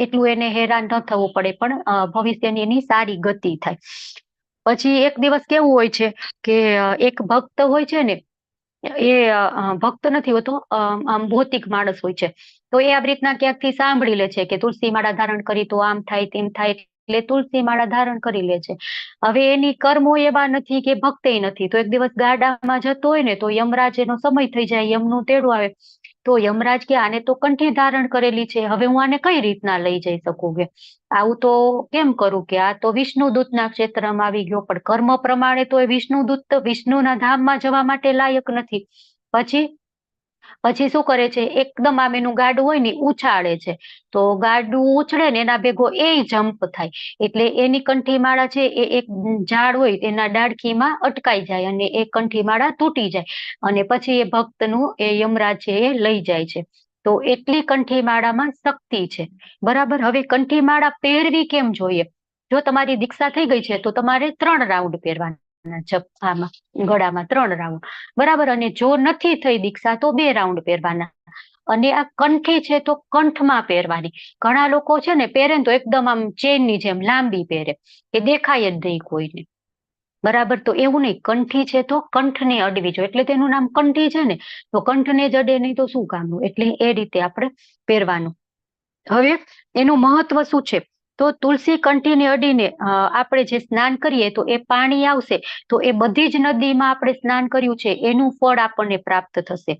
એટલું એને હેરાન ન થવું પડે, પણ ભવિષ્યની એની સારી ગતિ થાય. પછી એક દિવસ કેવું હોય છે કે એક ભક્ત હોય છે ને એ ભક્ત નથી હોતો, આમ ભૌતિક માણસ હોય છે. તો એ આવી રીતના ક્યાંકથી સાંભળી લે છે કે તુલસી માળા ધારણ કરી તો આમ થાય તેમ થાય, એટલે તુલસી માળા ધારણ કરી લે છે. હવે એની કર્મો એવા નથી કે ભક્તિ નથી. તો એક દિવસ ગાડામાં જતો હોય ને તો યમરાજ એનો સમય થઈ જાય, યમનું તેડું આવે. તો યમરાજ કે આને તો કંઠી ધારણ કરેલી છે, હવે હું આને કઈ રીતના લઈ જઈ શકું, કે આવું તો કેમ કરું, કે આ તો વિષ્ણુદૂતના ક્ષેત્રમાં આવી ગયો, પણ કર્મ પ્રમાણે તો એ વિષ્ણુદૂત વિષ્ણુના ધામમાં જવા માટે લાયક નથી. પછી શું કરે છે, એકદમ આમ એનું ગાડું હોય ને ઉછાળે છે. તો ગાડું ઉછળે ને એના ભેગો એ જમ્પ થાય, એટલે એની કંઠી માળા છે એ એક ઝાડ હોય એના ડાળખીમાં અટકાઈ જાય અને એ કંઠી માળા તૂટી જાય. અને પછી એ ભક્તનું એ યમરાજ છે એ લઈ જાય છે. તો એટલી કંઠી માળામાં શક્તિ છે. બરાબર. હવે કંઠી માળા પહેરવી કેમ જોઈએ? જો તમારી દીક્ષા થઈ ગઈ છે તો તમારે 3 રાઉન્ડ પહેરવાના, જપમાં ગળામાં 3 રાઉન્ડ, બરાબર. અને જો નથી થઈ દીક્ષા તો 2 રાઉન્ડ પહેરવાના. અને આ કંઠી છે તો કંઠમાં પહેરવાની. ઘણા લોકો છે ને પહેરે ને તો એકદમ આમ ચેનની જેમ લાંબી પહેરે, કે દેખાય જ નહીં કોઈને, બરાબર. તો એવું નહીં, કંઠી છે તો કંઠને અડવી જોઈએ, એટલે તેનું નામ કંઠી છે ને. તો કંઠને જ અડે નહીં તો શું કામનું, એટલે એ રીતે આપણે પહેરવાનું. હવે એનું મહત્વ શું છે, તો તુલસી કંઠીને અડીને આપણે જે સ્નાન કરીએ તો એ પાણી આવશે, તો એ બધી જ નદીમાં આપણે સ્નાન કર્યું છે એનું ફળ આપણને પ્રાપ્ત થશે.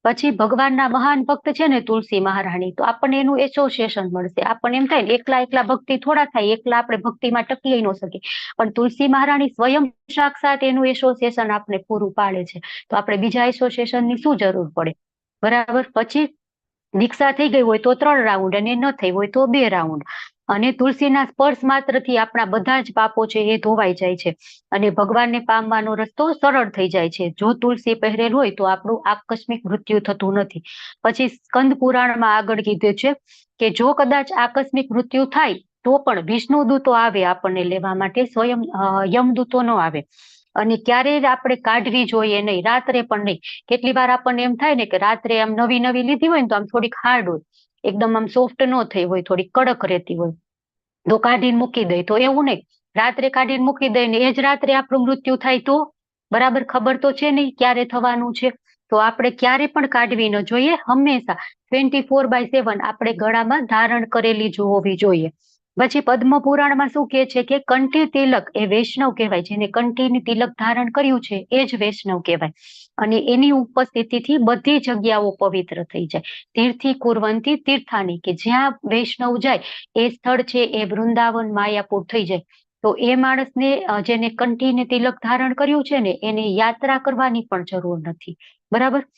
પછી ભગવાનના મહાન ભક્ત છે ને તુલસી મહારાણી, તો આપણને એનું એસોસિએશન મળશે. આપણને એમ થાય ને એકલા ભક્તિ થોડા થાય, એકલા આપણે ભક્તિમાં ટકી ન શકીએ, પણ તુલસી મહારાણી સ્વયં સાક્ષાત એનું એસોસિએશન આપણે પૂરું પાડે છે. તો આપણે બીજા એસોસિએશનની શું જરૂર પડે, બરાબર. પછી દીક્ષા થઈ ગઈ હોય તો 3 રાઉન્ડ, અને ન થઈ હોય તો 2 રાઉન્ડ. અને તુલસીના સ્પર્શ માત્રથી આપણા બધા જ પાપો છે એ ધોવાઈ જાય છે અને ભગવાનને પામવાનો રસ્તો સરળ થઈ જાય છે. જો તુલસી પહેરેલ હોય તો આપણું આકસ્મિક મૃત્યુ થતું નથી. પછી સ્કંદ પુરાણમાં આગળ કીધું છે કે જો કદાચ આકસ્મિક મૃત્યુ થાય તો પણ વિષ્ણુદૂતો આવે આપણને લેવા માટે, સ્વયં યમદૂતો ન આવે. અને ક્યારેય આપણે કાઢવી જોઈએ નહીં, રાત્રે પણ નહીં. કેટલી વાર આપણને એમ થાય ને કે રાત્રે આમ નવી લીધી હોય ને તો આમ થોડીક હાર્ડ હોય, એકદમ આમ સોફ્ટ ન થઈ હોય, થોડી કડક રહેતી હોય, તો કાઢીને મૂકી દે. તો એવું નહીં, રાત્રે કાઢીને મૂકી દે ને એ જ રાત્રે આપણું મૃત્યુ થાય તો, બરાબર. ખબર તો છે નહીં ક્યારે થવાનું છે. તો આપણે ક્યારે પણ કાઢવી ન જોઈએ. હંમેશા 24/7 આપણે ગળામાં ધારણ કરેલી જ હોવી જોઈએ. પછી પદ્મ પુરાણમાં શું કહે છે કે કંઠી તિલક એ વૈષ્ણવ કહેવાય, જેને કંઠીની તિલક ધારણ કર્યું છે એ જ વૈષ્ણવ કહેવાય. અને એની ઉપસ્થિતિથી બધી જગ્યાઓ પવિત્ર થઈ જાય. તીર્થી કુર્વંતી તીર્થાની, કે જ્યાં વૈષ્ણવ જાય એ સ્થળ છે એ વૃંદાવન માયાપુર થઈ જાય. તો એ માણસને જેને કંઠીને તિલક ધારણ કર્યું છે ને એને યાત્રા કરવાની પણ જરૂર નથી, બરાબર.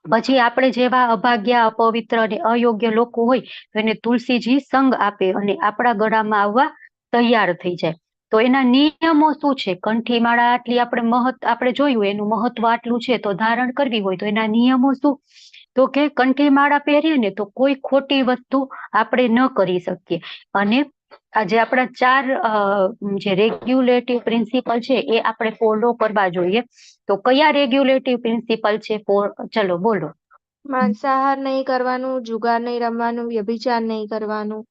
પછી આપણે જેવા અભાગ્યા, અપવિત્ર અને અયોગ્ય લોકો હોય તો એને તુલસીજી સંગ આપે અને આપણા ગળામાં આવવા તૈયાર થઈ જાય. તો એના નિયમો શું છે? કંઠી માળા આટલી આપણે જોયું એનું મહત્વ આટલું છે, તો ધારણ કરવી હોય તો એના નિયમો શું? તો કે કંઠી માળા પહેરીએ ને તો કોઈ ખોટી વસ્તુ આપણે ન કરી શકીએ. અને આજે આપણા 4 જે રેગ્યુલેટિવ પ્રિન્સિપલ છે એ આપણે ફોલો કરવા જોઈએ. તો કયા રેગ્યુલેટિવ પ્રિન્સિપલ છે? ચલો બોલો. માંસાહાર નહીં કરવાનું, જુગાર નહીં રમવાનું, વ્યભિચાર નહીં કરવાનું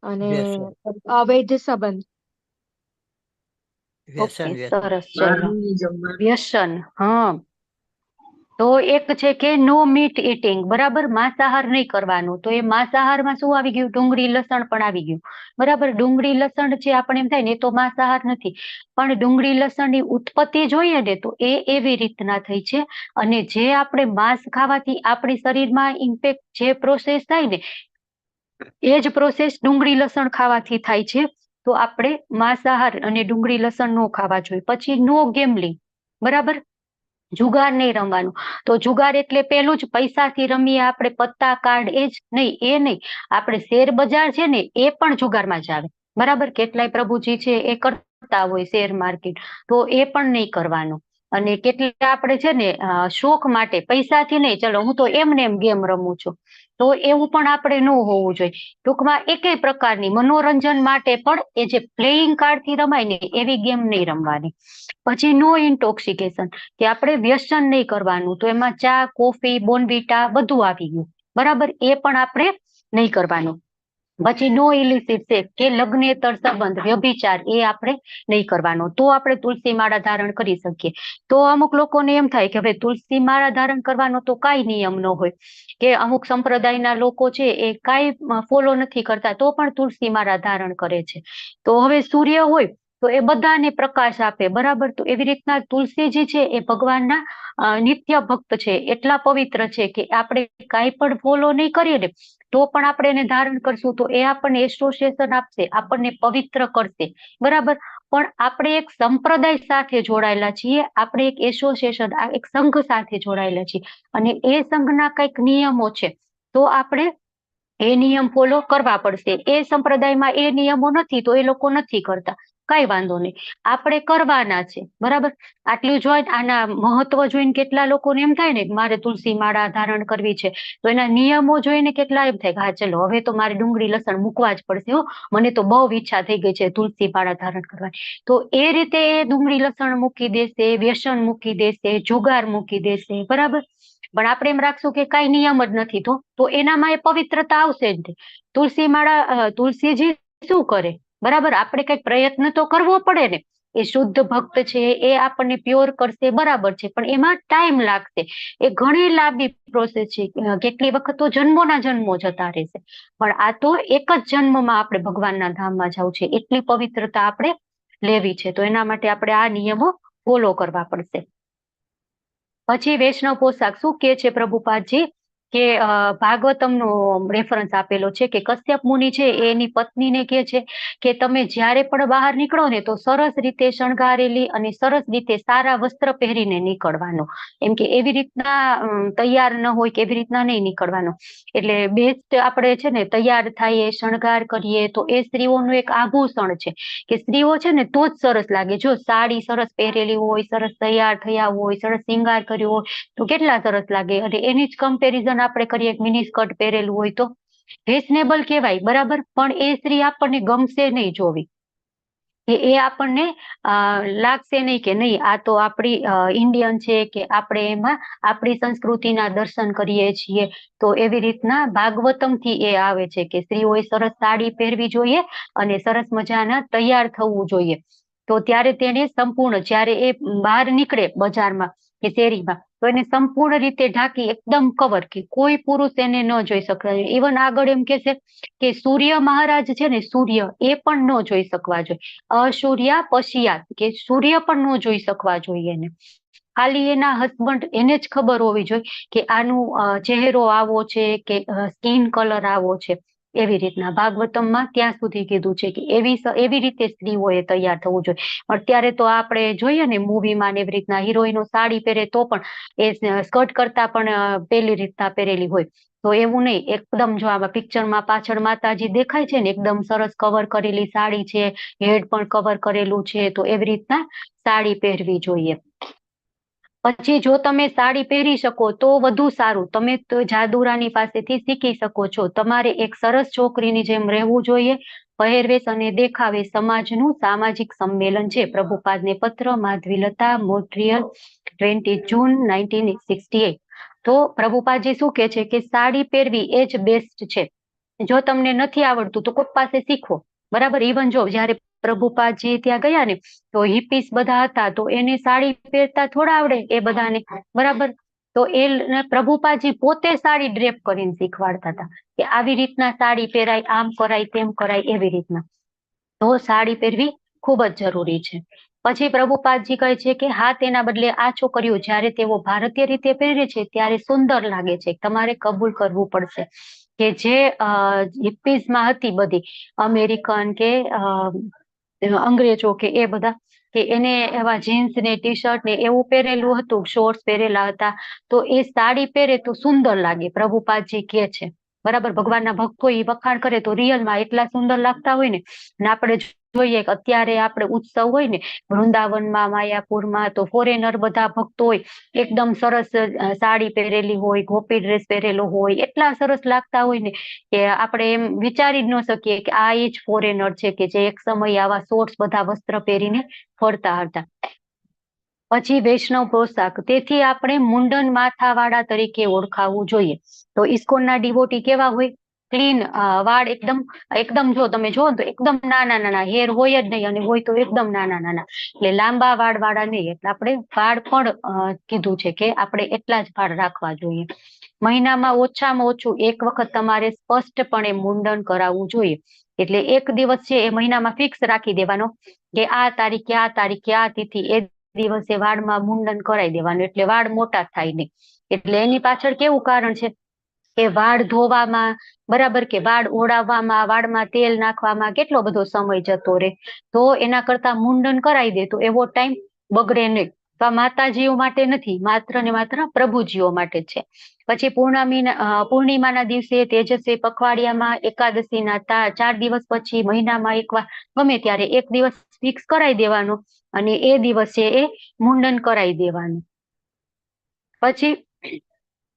અને વ્યસન અવૈધ સંબંધ. વ્યસન ઓકે, વ્યસન સરસ. ચલો, બહારનું નહીં જમવાનું. વ્યસન. હા, તો એક છે કે નો મીટ ઇટિંગ, બરાબર. માંસાહાર નહીં કરવાનું. તો એ માંસાહારમાં શું આવી ગયું? ડુંગળી લસણ પણ આવી ગયું, બરાબર. ડુંગળી લસણ છે આપણે એમ થાય ને એ તો માંસાહાર નથી, પણ ડુંગળી લસણની ઉત્પત્તિ જોઈએ ને તો એ એવી રીતના થઈ છે. અને જે આપણે માંસ ખાવાથી આપણી શરીરમાં ઇમ્પેક્ટ, જે પ્રોસેસ થાય ને એ જ પ્રોસેસ ડુંગળી લસણ ખાવાથી થાય છે. તો આપણે માંસાહાર અને ડુંગળી લસણ નો ખાવા જોઈએ. પછી નો ગેમલિંગ, બરાબર. જુગાર નહીં રમવાનું. તો જુગાર એટલે પેલું જ પૈસાથી રમીએ આપણે પત્તા કાર્ડ એ જ નહીં, એ નહીં. આપણે શેર બજાર છે ને એ પણ જુગારમાં જ આવે, બરાબર. કેટલાય પ્રભુજી છે એ કરતા હોય શેર માર્કેટ, તો એ પણ નહીં કરવાનું. અને કેટલા આપણે છે ને શોખ માટે પૈસાથી નહીં, ચલો હું તો એમને એમ ગેમ રમું છું, તો એવું પણ આપણે ન હોવું જોઈએ. ટૂંકમાં એકેય પ્રકારની મનોરંજન માટે પણ એ જે પ્લેઇંગ કાર્ડ થી રમાય ને એવી ગેમ નહીં રમવાની. પછી નો ઇન્ટોક્સિકેશન, કે આપણે વ્યસન નહીં કરવાનું. તો એમાં ચા, કોફી, બોનવીટા બધું આવી ગયું, બરાબર. એ પણ આપણે નહીં કરવાનું. પછી નો ઇલિસિટ સેક્સ, કે લગ્નેતર સંબંધ, વ્યભિચાર, એ આપણે નહીં કરવાનો. તો આપણે તુલસી માળા ધારણ કરી શકીએ. તો અમુક લોકોને એમ થાય કે ભાઈ તુલસી માળા ધારણ કરવાનો તો કાંઈ નિયમ ન હોય, કે અમુક સંપ્રદાયના લોકો છે એ કાંઈ ફોલો નથી કરતા તો પણ તુલસી માળા ધારણ કરે છે. તો હવે સૂર્ય હોય તો એ બધાને પ્રકાશ આપે, બરાબર. તો એવી રીતના તુલસીજી છે એ ભગવાનના નિત્ય ભક્ત છે, એટલા પવિત્ર છે કે આપણે કાંઈ પણ ફોલો નહીં કરીએ ને તો પણ આપણે એને ધારણ કરશું તો એ આપણને એસોસિએશન આપશે, આપણને પવિત્ર કરશે, બરાબર. પણ આપણે એક સંપ્રદાય સાથે જોડાયેલા છીએ, આપણે એક એસોસિએશન, એક સંઘ સાથે જોડાયેલા છીએ, અને એ સંઘના કંઈક નિયમો છે, તો આપણે એ નિયમ ફોલો કરવા પડશે. એ સંપ્રદાયમાં એ નિયમો નથી તો એ લોકો નથી કરતા, કઈ વાંધો નહીં, આપણે કરવાના છે, બરાબર. આટલું જોઈને આના મહત્વ જોઈને કેટલા લોકોને એમ થાય ને મારે તુલસી માળા ધારણ કરવી છે, તો એના નિયમો જોઈને કેટલા એમ થાય કે હા ચલો હવે તો મારે ડુંગળી લસણ મૂકવા જ પડશે, હો મને તો બહુ ઈચ્છા થઈ ગઈ છે તુલસી માળા ધારણ કરવાની. તો એ રીતે એ ડુંગળી લસણ મૂકી દેશે, વ્યસન મૂકી દેશે, જુગાર મૂકી દેશે, બરાબર. પણ આપણે એમ રાખશું કે કઈ નિયમ જ નથી તો એનામાં એ પવિત્રતા આવશે જ નહીં. તુલસી માળા તુલસીજી શું કરે, બરાબર. આપણે કઈક પ્રયત્ન તો કરવો પડે ને. એ શુદ્ધ ભક્ત છે, એ આપણને પ્યોર કરશે, બરાબર છે, પણ એમાં ટાઈમ લાગશે. એ ઘણી લાંબી પ્રોસેસ છે, કેટલી વખત તો જન્મોના જન્મો જતા રહેશે. પણ આ તો એક જ જન્મમાં આપણે ભગવાનના ધામમાં જવું છે, એટલી પવિત્રતા આપણે લેવી છે. તો એના માટે આપણે આ નિયમો ફોલો કરવા પડશે. પછી વૈષ્ણવ પોશાક શું કે છે પ્રભુપાદજી, કે ભાગવતમનો રેફરન્સ આપેલો છે કે કશ્યપ મુનિ છે એની પત્નીને કહે છે કે તમે જ્યારે પણ બહાર નીકળો ને તો સરસ રીતે શણગારેલી અને સરસ રીતે સારા વસ્ત્ર પહેરીને નીકળવાનું. એમ કે એવી રીતના તૈયાર ન હોય કે એવી રીતના નહીં નીકળવાનું. એટલે બેસ્ટ આપણે છે ને તૈયાર થઈએ, શણગાર કરીએ તો એ સ્ત્રીઓનું એક આભૂષણ છે, કે સ્ત્રીઓ છે ને તો જ સરસ લાગે. જો સાડી સરસ પહેરેલી હોય, સરસ તૈયાર થયા હોય, સરસ શિંગાર કર્યો હોય તો કેટલા સરસ લાગે. અને એની જ કમ્પેરિઝન આપણે કરીએ, મિની સ્કર્ટ પહેરેલું હોય તો ફેશનેબલ કહેવાય, બરાબર. પણ એ સ્ત્રી આપણને ગમશે નહીં જોવી, કે એ આપણને લાગશે નહીં કે નહીં આ તો આપણી ઇન્ડિયન છે, કે આપણે એમાં આપણી સંસ્કૃતિના દર્શન કરીએ છીએ. તો એવી રીતના ભાગવતમથી એ આવે છે કે સ્ત્રીઓએ સરસ સાડી પહેરવી જોઈએ અને સરસ મજાના તૈયાર થવું જોઈએ. તો ત્યારે તેને સંપૂર્ણ, જ્યારે એ બહાર નીકળે બજારમાં કે શેરીમાં તો એને સંપૂર્ણ રીતે ઢાંકી એકદમ કવર, કે કોઈ પુરુષ એને ન જોઈ શકે. ઇવન આગળ એમ કે છે કે સૂર્ય મહારાજ છે ને, સૂર્ય એ પણ ન જોઈ શકવા જોઈએ. અસૂર્યા પશિયાત, કે સૂર્ય પણ ન જોઈ શકવા જોઈએ એને. ખાલી એના હસબન્ડ એને જ ખબર હોવી જોઈએ કે આનું ચહેરો આવો છે કે સ્કિન કલર આવો છે. એવી રીતના ભાગવતમમાં ત્યાં સુધી કીધું છે કે એવી રીતે સ્ત્રીઓએ તૈયાર થવું જોઈએ. અત્યારે તો આપણે જોઈએ ને મૂવીમાં ને એવી રીતના હિરોઈનો સાડી પહેરે તો પણ એ સ્કર્ટ કરતા પણ પેલી રીતના પહેરેલી હોય. તો એવું નહીં, એકદમ જો આમાં પિક્ચરમાં પાછળ માતાજી દેખાય છે ને એકદમ સરસ કવર કરેલી સાડી છે, હેડ પણ કવર કરેલું છે, તો એવી રીતના સાડી પહેરવી જોઈએ. પછી જો તમે સાડી પહેરી શકો તો વધુ સારું, તમે તો જાદુરાની પાસેથી શીખી શકો છો. તમારે એક સરસ છોકરીની જેમ રહેવું જોઈએ. પહેરવેશ અને દેખાવે સમાજનું સામાજિક સંમેલન છે. પ્રભુપાદને પત્ર, માધવીલતા, મોન્ટ્રીયલ, 20 જૂન 1968. તો પ્રભુપાદજી શું કે છે કે સાડી પહેરવી એ જ બેસ્ટ છે. જો તમને નથી આવડતું તો કોઈક પાસે શીખો, બરાબર. ઇવન જો જયારે પ્રભુપાદજી ત્યાં ગયા ને તો હિપીસ બધા હતા, તો એને સાડી પહેરતા થોડા આવડે એ બધાને, બરાબર. તો એ પ્રભુપાદજી પોતે સાડી ડ્રેપ કરીને શીખવાડતા હતા કે આવી રીતના સાડી પહેરાય, આમ કરાય, તેમ કરાય, એવી રીતના. તો સાડી પહેરવી ખૂબ જ જરૂરી છે. પછી પ્રભુપાદજી કહે છે કે હા, તેના બદલે આ છોકરીઓ જ્યારે તેઓ ભારતીય રીતે પહેરે છે ત્યારે સુંદર લાગે છે. તમારે કબૂલ કરવું પડશે કે જે હિપ્પીઝમાં હતી બધી અમેરિકન કે અંગ્રેજો કે એ બધા, કે એને એવા જીન્સ ને ટી શર્ટ ને એવું પહેરેલું હતું, શોર્ટ્સ પહેરેલા હતા, તો એ સાડી પહેરે તો સુંદર લાગે, પ્રભુપાદજી કે છે. બરાબર, ભગવાનના ભક્તો એ વખાણ કરે તો રિયલમાં એટલા સુંદર લાગતા હોય ને. આપણે જોઈએ કે અત્યારે આપણે ઉત્સવ હોય ને વૃંદાવનમાં, માયાપુરમાં, તો ફોરેનર બધા ભક્તો હોય, એકદમ સરસ સાડી પહેરેલી હોય, ગોપી ડ્રેસ પહેરેલો હોય, એટલા સરસ લાગતા હોય ને કે આપણે એમ વિચારી જ ન શકીએ કે આ એ જ ફોરેનર છે કે જે એક સમયે આવા શોર્ટ્સ બધા વસ્ત્ર પહેરીને ફરતા હતા. પછી વૈષ્ણવ પોશાક, તેથી આપણે મુંડન માથાવાળા તરીકે ઓળખાવું જોઈએ. તો ઇસ્કોનના ડિવોટી કેવા હોય? ક્લીન વાળ, એકદમ જો તમે જો તો એકદમ નાના નાના, હેર હોય જ નહીં, અને હોય તો એકદમ નાના નાના, એટલે લાંબા વાળ વાળા નહીં. એટલે આપણે વાળ પણ કીધું છે કે આપણે એટલા જ વાળ રાખવા જોઈએ. મહિનામાં ઓછામાં ઓછું એક વખત તમારે સ્પષ્ટપણે મુંડન કરાવવું જોઈએ. એટલે એક દિવસ છે એ મહિનામાં ફિક્સ રાખી દેવાનો કે આ તારીખે, આ તારીખે, આ તિથિ, એ દિવસે વાળમાં મુંડન કરાવી દેવાનું, એટલે વાળ મોટા થાય નહીં. એટલે એની પાછળ કેવું કારણ છે કે વાળ ધોવામાં, બરાબર, કે વાળ ઓળાવવામાં, વાળમાં તેલ નાખવામાં કેટલો બધો સમય જતો રહે. તો એના કરતા મુંડન કરાવી દે તો એવો ટાઈમ બગડે નહીં. તો આ માતાજીઓ માટે નથી, માત્ર ને માત્ર પ્રભુજીઓ માટે છે. પછી પૂર્ણિમાના દિવસે, તેજસ્વી પખવાડિયામાં, એકાદશીના 4 દિવસ પછી, મહિનામાં એકવાર, ગમે ત્યારે એક દિવસ ફિક્સ કરાવી દેવાનો અને એ દિવસે એ મુંડન કરાવી દેવાનું. પછી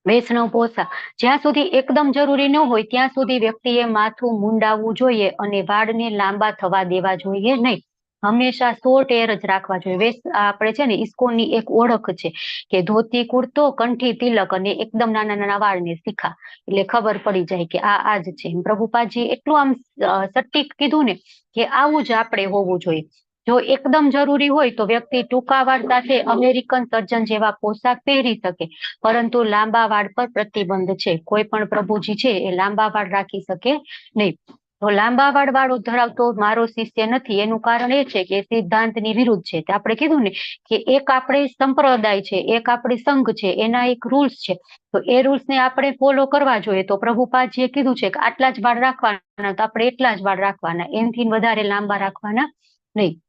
વૈષ્ણવ પોશાક, જ્યાં સુધી એકદમ જરૂરી ન હોય ત્યાં સુધી વ્યક્તિએ માથું મુંડાવવું જોઈએ અને વાળને લાંબા થવા દેવા જોઈએ નહીં. હંમેશા શોર્ટ હેર જ રાખવા જોઈએ. આપણે છે ને ઇસ્કોનની એક ઓળખ છે કે ધોતી કુર્તો, કંઠી તિલક અને એકદમ નાના નાના વાળને શીખા, એટલે ખબર પડી જાય કે આ જ છે. પ્રભુપાદજી એટલું આમ સટીક કીધું ને કે આવું જ આપણે હોવું જોઈએ. જો એકદમ જરૂરી હોય તો વ્યક્તિ ટૂંકા વાળ સાથે અમેરિકન સર્જન જેવા પોશાક પહેરી શકે, પરંતુ લાંબા વાળ પર પ્રતિબંધ છે. કોઈ પણ પ્રભુજી છે એ લાંબા વાળ રાખી શકે નહીં. તો લાંબા વાળ વાળો ધરાવતો મારો શિષ્ય નથી, એનું કારણ એ છે કે સિદ્ધાંતની વિરુદ્ધ છે. આપણે કીધું ને કે એક આપણે સંપ્રદાય છે, એક આપણી સંઘ છે, એના એક રૂલ્સ છે, તો એ રૂલ્સ ને આપણે ફોલો કરવા જોઈએ. તો પ્રભુપાદજીએ કીધું છે કે આટલા જ વાળ રાખવાના, તો આપણે એટલા જ વાળ રાખવાના, એનાથી વધારે લાંબા રાખવાના નહીં.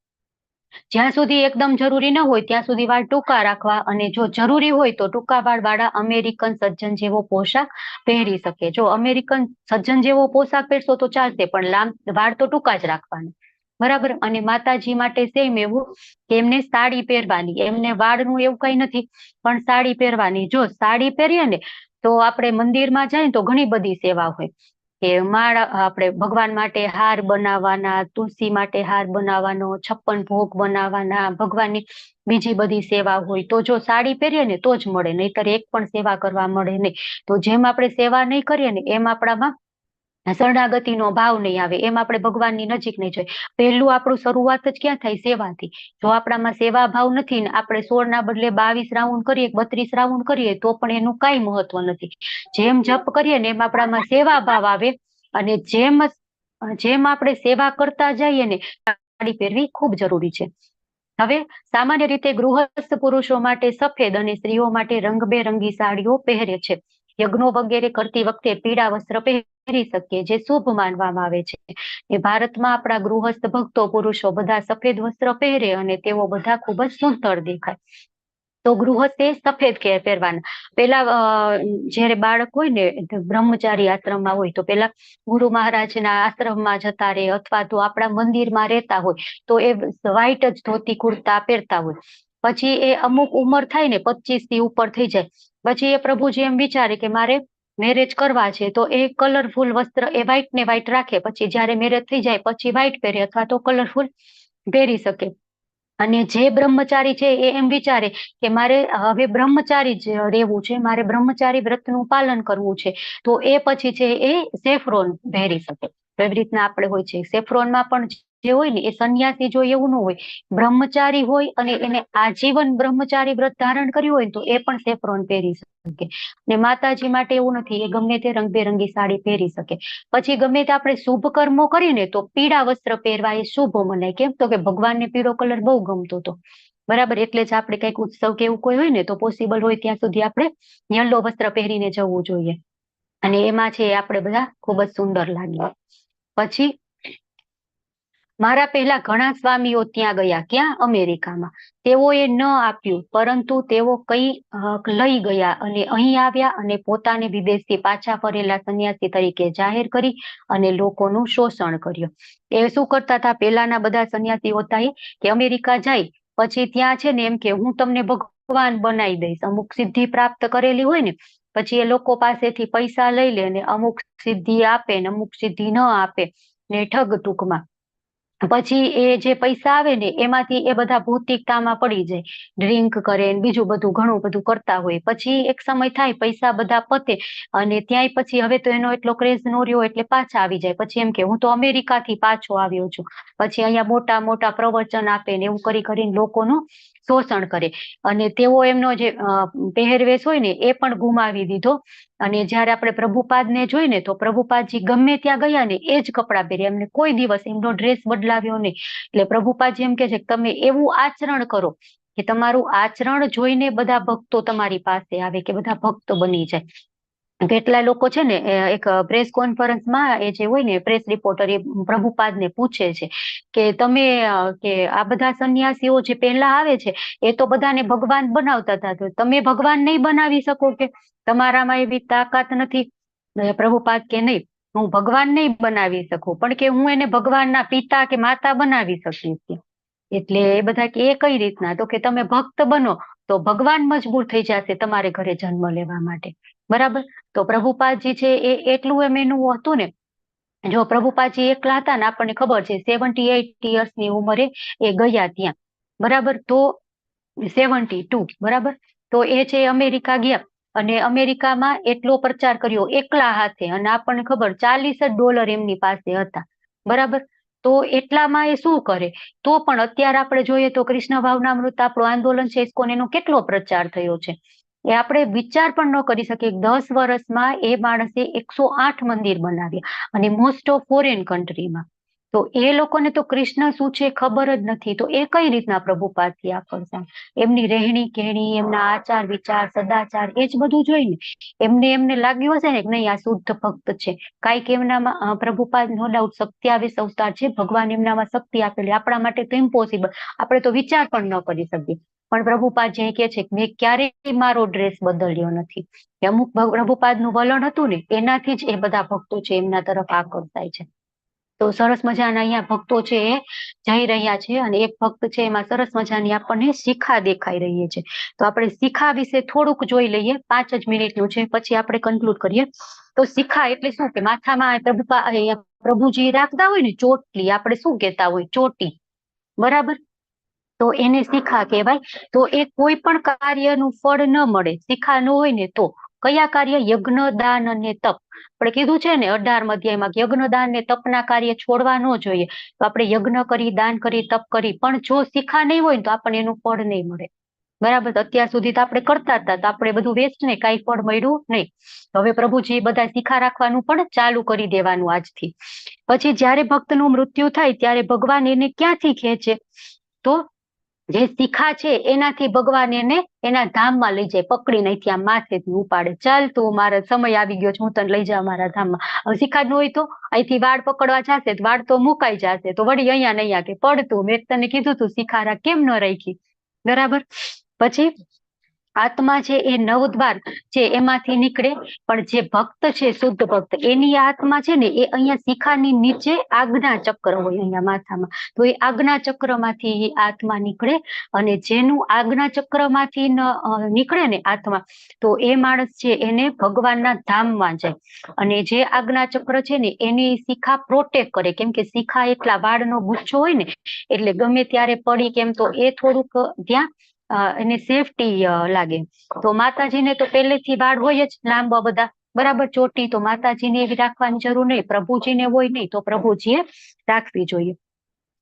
જ્યાં સુધી એકદમ જરૂરી ન હોય ત્યાં સુધી વાળ ટૂંકા રાખવા, અને જો જરૂરી હોય તો ટૂંકા વાળ વાળા અમેરિકન સજ્જન જેવો પોશાક પહેરી શકે. જો અમેરિકન સજ્જન જેવો પોશાક પહેરશો તો ચાલશે, પણ વાળ તો ટૂંકા જ રાખવાના, બરાબર. અને માતાજી માટે સેમ એવું કે એમને સાડી પહેરવાની, એમને વાળનું એવું કઈ નથી, પણ સાડી પહેરવાની. જો સાડી પહેરીએ ને તો આપણે મંદિરમાં જાય તો ઘણી બધી સેવા હોય કે માળ, આપણે ભગવાન માટે હાર બનાવવાના, તુલસી માટે હાર બનાવવાનો, 56 ભોગ બનાવવાના, ભગવાનની બીજી બધી સેવા હોય. તો જો સાડી પહેરીએ ને તો જ મળે, નહીતર એક પણ સેવા કરવા મળે નહીં. તો જેમ આપણે સેવા નહીં કરીએ ને એમ આપણામાં શરણાગતિનો ભાવ નહીં આવે, એમ આપણે ભગવાનની નજીક નહીં જોઈએ. પહેલું આપણું શરૂઆત જ ક્યાં થાય? સેવાથી. જો આપણામાં સેવા ભાવ નથી ને આપણે 16 ના બદલે 22 રાઉન્ડ કરીએ, 32 રાઉન્ડ કરીએ તો પણ એનું કઈ મહત્વ નથી. જેમ જપ કરીએ ને એમ આપણામાં સેવા ભાવ આવે, અને જેમ આપણે સેવા કરતા જઈએ ને, સાડી પહેરવી ખૂબ જરૂરી છે. હવે સામાન્ય રીતે ગૃહસ્થ પુરુષો માટે સફેદ અને સ્ત્રીઓ માટે રંગબેરંગી સાડીઓ પહેરે છે. યજ્ઞો વગેરે કરતી વખતે પીળા વસ્ત્ર પહેરી શકીએ, જે શુભ માનવામાં આવે છે. એ ભારતમાં આપણા ગૃહસ્થ ભક્તો પુરુષો બધા સફેદ વસ્ત્ર પહેરે અને તેઓ બધા ખૂબ જ સુંદર દેખાય. તો ગૃહસ્થે સફેદ પહેરવાના. પેલા જયારે બાળક હોય ને, બ્રહ્મચારી આશ્રમમાં હોય તો પેલા ગુરુ મહારાજના આશ્રમમાં જતા રહે, અથવા તો આપણા મંદિરમાં રહેતા હોય તો એ વ્હાઈટ જ ધોતી કુર્તા પહેરતા હોય. પછી એ અમુક ઉંમર થાય ને, 25 થી ઉપર થઈ જાય, પછી એ પ્રભુજી એમ વિચારે કે મારે મેરેજ કરવા છે, તો એ કલરફુલ વસ્ત્ર એ વ્હાઈટ ને વ્હાઈટ રાખે. પછી જયારે મેરેજ થઈ જાય પછી વ્હાઈટ પહેરે અથવા તો કલરફુલ પહેરી શકે. અને જે બ્રહ્મચારી છે એ એમ વિચારે કે મારે હવે બ્રહ્મચારી જ રહેવું છે, મારે બ્રહ્મચારી વ્રતનું પાલન કરવું છે, તો એ પછી છે એ સેફરોન પહેરી શકે. એવી રીતના આપણે હોય છે. સેફરોનમાં પણ જે હોય ને એ સંન્યાસી જો એવું ન હોય, બ્રહ્મચારી હોય અને એને આજીવન બ્રહ્મચારી વ્રત ધારણ કર્યું હોય તો એ પણ સેફરોન પહેરી શકે. ને માતાજી માટે એવું નથી, એ ગમે તે રંગબેરંગી સાડી પહેરી શકે. પછી ગમે તે આપણે શુભ કર્મો કરીને તો પીળા વસ્ત્ર પહેરવા એ શુભ મનાય. કેમ? તો કે ભગવાનને પીળો કલર બહુ ગમતો હતો, બરાબર. એટલે જ આપણે કઈક ઉત્સવ કે એવું કોઈ હોય ને તો પોસિબલ હોય ત્યાં સુધી આપણે યલો વસ્ત્ર પહેરીને જવું જોઈએ, અને એમાં છે આપણે બધા ખૂબ જ સુંદર લાગીએ. પછી મારા પહેલા ઘણા સ્વામીઓ ત્યાં ગયા, ક્યાં? અમેરિકામાં. તેઓએ ન આપ્યું, પરંતુ તેઓ લઈ ગયા અને અહીં આવ્યા અને પોતાને વિદેશથી પાછા ફરેલા સંન્યાસી તરીકે જાહેર કરી અને લોકોનું શોષણ કર્યું. એ શું કરતા હતા? પેલાના બધા સંન્યાસીઓ હતા કે અમેરિકા જાય પછી ત્યાં છે ને એમ કે હું તમને ભગવાન બનાવી દઈશ. અમુક સિદ્ધિ પ્રાપ્ત કરેલી હોય ને પછી એ લોકો પાસેથી પૈસા લઈ લે ને અમુક સિદ્ધિ આપે ને અમુક સિદ્ધિ ન આપે ને ઠગ ટૂંકમાં. પછી એ જે પૈસા આવે ને એમાંથી એ બધા ભૌતિકતામાં પડી જાય, ડ્રિંક કરે ને બીજું બધું ઘણું બધું કરતા હોય. પછી એક સમય થાય પૈસા બધા પતે અને ત્યાંય પછી હવે તો એનો એટલો ક્રેઝ નો રહ્યો એટલે પાછા આવી જાય. પછી એમ કે હું તો અમેરિકાથી પાછો આવ્યો છું. પછી અહીંયા મોટા મોટા પ્રવચન આપે ને એવું કરી કરીને લોકોનું શોષણ કરે અને તેઓ એમનો જે પહેરવેશ હોય ને એ પણ ગુમાવી દીધો. અને જયારે આપણે પ્રભુપાદને જોઈ ને તો પ્રભુપાદજી ગમે ત્યાં ગયા ને એ જ કપડાં પહેર્યા, એમને કોઈ દિવસ એમનો ડ્રેસ બદલાવ્યો નહીં. એટલે પ્રભુપાદજી એમ કે છે કે તમે એવું આચરણ કરો કે તમારું આચરણ જોઈને બધા ભક્તો તમારી પાસે આવે, કે બધા ભક્તો બની જાય. કેટલા લોકો છે ને એક પ્રેસ કોન્ફરન્સમાં એ જે હોય ને પ્રેસ રિપોર્ટર એ પ્રભુપાદને પૂછે છે કે તમે કે આ બધા સંન્યાસીઓ જે પહેલા આવે છે એ તો બધાને ભગવાન બનાવતા હતા, તો તમે ભગવાન નહીં બનાવી શકો કે? તમારામાં એવી તાકાત નથી? પ્રભુપાદ કે નહીં, હું ભગવાન નહીં બનાવી શકું પણ કે હું એને ભગવાનના પિતા કે માતા બનાવી શકીશ. એટલે એ બધા કે એ કઈ રીતના? તો કે તમે ભક્ત બનો તો ભગવાન મજબૂર થઈ જશે તમારે ઘરે જન્મ લેવા માટે. બરાબર? તો પ્રભુપાદજી છે એ એટલું એનું હતું ને. જો પ્રભુપાદજી એકલા હતા ને આપણને ખબર છે 78 યર્સની ઉંમરે એ ગયા ત્યાં. બરાબર? તો 72. બરાબર? તો એ છે અમેરિકા ગયા અને અમેરિકામાં એટલો પ્રચાર કર્યો એકલા હાથે અને આપણને ખબર $40 એમની પાસે હતા. બરાબર? તો એટલામાં એ શું કરે? તો પણ અત્યારે આપણે જોઈએ તો કૃષ્ણ ભાવનામૃત આપણું આંદોલન છે ઇસ્કોન, એનો કેટલો પ્રચાર થયો છે એ આપણે વિચાર પણ ન કરી શકીએ. 10 વર્ષમાં એ માણસે 108 મંદિર બનાવ્યા અને મોસ્ટ ઓફ ફોરેન કન્ટ્રીમાં. તો એ લોકોને તો કૃષ્ણ શું છે ખબર જ નથી, તો એ કઈ રીતના પ્રભુપાદથી આકર્ષણ? એમની રહેણી કહેણી, એમના આચાર વિચાર, સદાચાર એ જ બધું જોઈને એમને લાગ્યું હશે ને કે નહીં આ શુદ્ધ ભક્ત છે. કાંઈક એમનામાં પ્રભુપાદ નો ડાઉટ 27 અવતાર છે, ભગવાન એમનામાં શક્તિ આપેલી. આપણા માટે તો ઇમ્પોસિબલ, આપણે તો વિચાર પણ ન કરી શકીએ. પણ પ્રભુપાદ જે કે છે કે મેં ક્યારેય મારો ડ્રેસ બદલ્યો નથી. અમુક પ્રભુપાદનું વલણ હતું ને એનાથી જ એ બધા ભક્તો છે એમના તરફ આકર્ષાય છે. તો સરસ મજાના અહીંયા ભક્તો છે એ જઈ રહ્યા છે અને એક ભક્ત છે એમાં સરસ મજાની આપણને શિખા દેખાઈ રહી છે. તો આપણે શિખા વિશે થોડુંક જોઈ લઈએ, 5 જ મિનિટનું છે, પછી આપણે કન્ક્લુડ કરીએ. તો શિખા એટલે શું કે માથામાં પ્રભુજી રાખતા હોય ને ચોટલી, આપણે શું કહેતા હોય ચોટી. બરાબર? તો એને શિખા કહેવાય. તો એ કોઈ પણ કાર્યનું ફળ ન મળે, શિખા ન હોય ને તો કયા કાર્ય? યજ્ઞ, દાન અને તપ. આપણે કીધું છે ને 18મા અધ્યાયમાં યજ્ઞ, દાન ને તપના કાર્ય છોડવા ન જોઈએ. તો આપણે યજ્ઞ કરી, દાન કરી, તપ કરી, પણ જો શિખા નહીં હોય તો આપણને એનું ફળ નહીં મળે. બરાબર? અત્યાર સુધી તો આપણે કરતા હતા તો આપણે બધું વેસ્ટ ને, કાંઈ ફળ મળ્યું નહીં. હવે પ્રભુજી બધા શિખા રાખવાનું પણ ચાલુ કરી દેવાનું આજથી. પછી જયારે ભક્તનું મૃત્યુ થાય ત્યારે ભગવાન એને ક્યાંથી ખેંચે? તો જે શિખા છે એનાથી ભગવાન એને એના ધામમાં લઈ જાય, પકડીને અહીંથી આમ માથેથી ઉપાડે. ચાલ તું, મારો સમય આવી ગયો છે, હું તને લઈ જાઉં મારા ધામમાં. હવે શિખા ન હોય તો અહીંથી વાળ પકડવા જશે તો વાળ તો મુકાઈ જશે, તો વળી અહીંયા ને અહીંયા કે પડતું, મેં તને કીધું તું શિખા કેમ ન રાખી? બરાબર? પછી આત્મા છે એ 9 દ્વાર છે એમાંથી નીકળે, પણ જે ભક્ત છે શુદ્ધ ભક્ત એની આત્મા છે ને એ અહીંયા શિખાની નીચે આજ્ઞા ચક્ર હોય અહીંયા માથામાં. તો એ આજ્ઞા ચક્રમાંથી આત્મા નીકળે અને જેનું આજ્ઞા ચક્રમાંથી નીકળે ને આત્મા, તો એ માણસ છે એને ભગવાનના ધામમાં જાય. અને જે આજ્ઞા ચક્ર છે ને એની શિખા પ્રોટેક્ટ કરે, કેમ કે શિખા એટલા વાળનો ગુચ્છો હોય ને એટલે ગમે ત્યારે પડી કેમ તો એ થોડુંક ત્યાં એને સેફટી લાગે. તો માતાજીને તો પહેલેથી વાળ હોય જ લાંબા બધા. બરાબર? ચોટી તો માતાજીને એવી રાખવાની જરૂર નહીં, પ્રભુજીને હોય નહીં, તો પ્રભુજીએ રાખવી જોઈએ.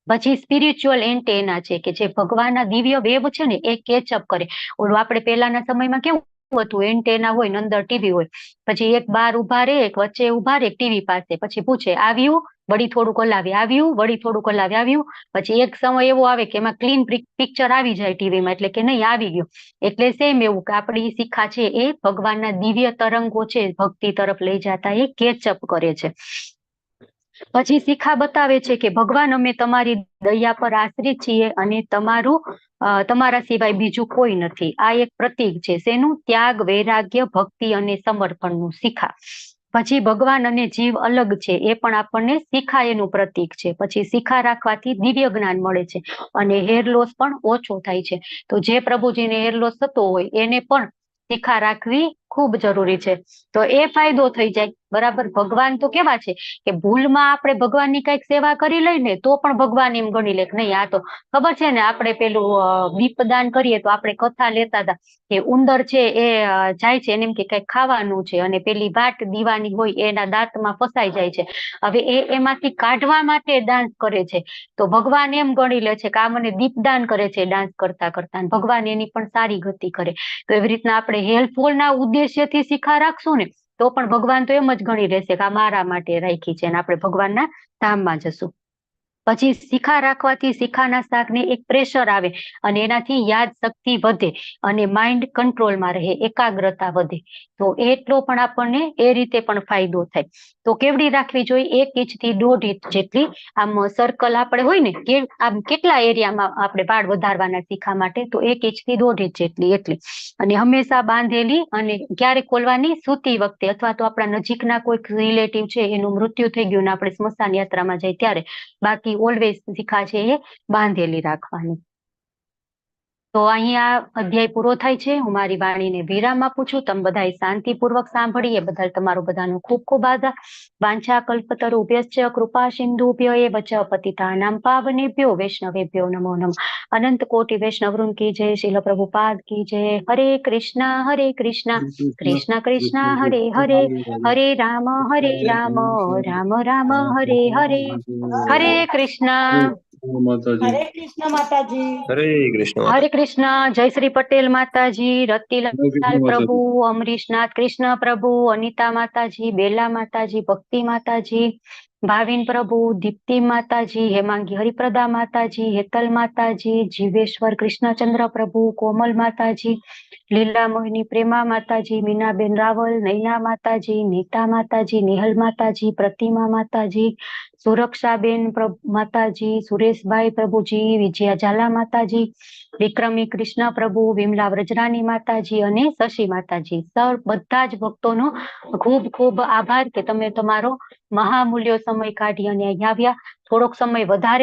પછી સ્પિરિચ્યુઅલ એન્ટેના છે કે જે ભગવાનના દિવ્ય વેવ છે ને એ કેચઅપ કરે. ઓલું આપણે પહેલાના સમયમાં કેવું હતું, એન્ટેના હોય ને અંદર ટીવી હોય, પછી એક બાર ઉભા રહે, એક વચ્ચે ઉભા રહે ટીવી પાસે, પછી પૂછે આવ્યું, વળી થોડુંક હલાવે, આવ્યું, વળી થોડુંક હલાવે, આવ્યું. પછી એક સમય એવો આવે કે એમાં ક્લીન પિક્ચર આવી જાય ટીવીમાં, એટલે કે નહીં આવી ગયું. એટલે સેમ એવું કે આપણી શિખા છે એ ભગવાનના દિવ્ય તરંગો છે ભક્તિ તરફ લઈ જતા એ કેચઅપ કરે છે. પછી શિખા બતાવે છે કે ભગવાન અમે તમારી દયા પર આશ્રિત છીએ અને તમારા સિવાય બીજું કોઈ નથી. આ એક પ્રતીક છે શેનું? ત્યાગ, વૈરાગ્ય, ભક્તિ અને સમર્પણનું શિખા. પછી ભગવાન અને જીવ અલગ છે એ પણ આપણને શિખા એનું પ્રતીક છે. પછી શિખા રાખવાથી દિવ્ય જ્ઞાન મળે છે અને હેર લોસ પણ ઓછો થાય છે. તો જે પ્રભુજીને હેર લોસ થતો હોય એને પણ શિખા રાખવી ખૂબ જરૂરી છે. તો એ ફાયદો થઈ જાય. બરાબર. ભગવાન તો કેવા છે કે ભૂલમાં આપણે ભગવાનની કઈક સેવા કરી લઈને તો પણ ભગવાન એમ ગણી લે કે નહીં આ તો ખબર છે ને, આપણે પેલું દીપદાન કરીએ તો આપણે કથા લેતા હતા કે ઉંદર છે એ જાય છે એને એમ કે કઈક ખાવાનું છે અને પેલી વાટ દીવાની હોય એના દાંતમાં ફસાઈ જાય છે. હવે એમાંથી કાઢવા માટે ડાન્સ કરે છે તો ભગવાન એમ ગણી લે છે કે આ મને દીપદાન કરે છે ડાન્સ કરતા કરતા. ભગવાન એની પણ સારી ગતિ કરે. તો એવી રીતના આપણે હેલ્પફુલના ઉદ્દેશ્યથી શિખા રાખશું ને તો પણ ભગવાન તો એમ જ ગણી લેશે કે આ મારા માટે રાખી છે અને આપણે ભગવાનના ધામમાં જશું. પછી શિખા રાખવાથી શિખાના શાકને એક પ્રેશર આવે અને એનાથી યાદ શક્તિ વધે અને માઇન્ડ કંટ્રોલમાં રહે, એકાગ્રતા વધે. તો એટલો પણ આપણને એ રીતે પણ ફાયદો થાય. તો કેવડી રાખવી જોઈએ? 1 ઇંચથી 1.5 ઇંચ જેટલી. આમ સર્કલ આપણે હોય ને કે આમ કેટલા એરિયામાં આપણે વાળ વધારવાના શિખા માટે, તો 1 ઇંચથી 1.5 ઇંચ એટલી. અને હંમેશા બાંધેલી અને ક્યારે ખોલવાની? સૂતી વખતે, અથવા તો આપણા નજીકના કોઈક રિલેટિવ છે એનું મૃત્યુ થઈ ગયું ને આપણે સ્મશાન યાત્રામાં જાય ત્યારે. બાકી ઓલવેઝ શિખા છે એ બાંધેલી રાખવાની. તો અહીંયા અધ્યાય પૂરો થાય છે. હું મારી વાણીને વિરામ આપું છું. તમે બધાએ શાંતિપૂર્વક સાંભળી એ બદલ તમારો બધાનો ખૂબ ખૂબ આભાર. વાંછા કલ્પતરુભ્યશ્ચ કૃપા સિંધુભ્ય એવ ચ પતિતાનાં પાવનેભ્યો વૈષ્ણવેભ્યો નમો નમઃ. અનંત કોટિ વૈષ્ણવવૃંદ કી જય. શીલ પ્રભુપાદ કી જય. હરે કૃષ્ણ કૃષ્ણ કૃષ્ણ હરે હરે, હરે રામ રામ રામ હરે હરે. હરે કૃષ્ણ. હરે કૃષ્ણ માતાજી. હરે કૃષ્ણ. જય શ્રી પટેલ માતાજી, રતિલાલ પ્રભુ, અમરીશનાથ કૃષ્ણ પ્રભુ, અનિતા માતાજી, બેલા માતાજી, ભક્તિ માતાજી, ભાવિન પ્રભુ, દીપ્તિ માતાજી, હેમાંગી હરિપ્રદા માતાજી, હેતલ માતાજી, જીવેશ્વર કૃષ્ણચંદ્ર પ્રભુ, કોમલ માતાજી, લીલા મોહિની પ્રેમા માતાજી, મીનાબેન રાવલ, નૈના માતાજી, નીતા માતાજી, નિહલ માતાજી, પ્રતિમા માતાજી, સુરક્ષાબેન માતાજી, સુરેશભાઈ પ્રભુજી, વિજયા ઝાલા માતાજી, વિક્રમી કૃષ્ણ પ્રભુ, વિમલા વ્રજરાની માતાજી અને શશી માતાજી. સર બધા જ ભક્તોનો ખૂબ ખૂબ આભાર કે તમે તમારો મહામૂલ્યો સમય કાઢી અને અહીંયા આવ્યા. થોડોક સમય વધારે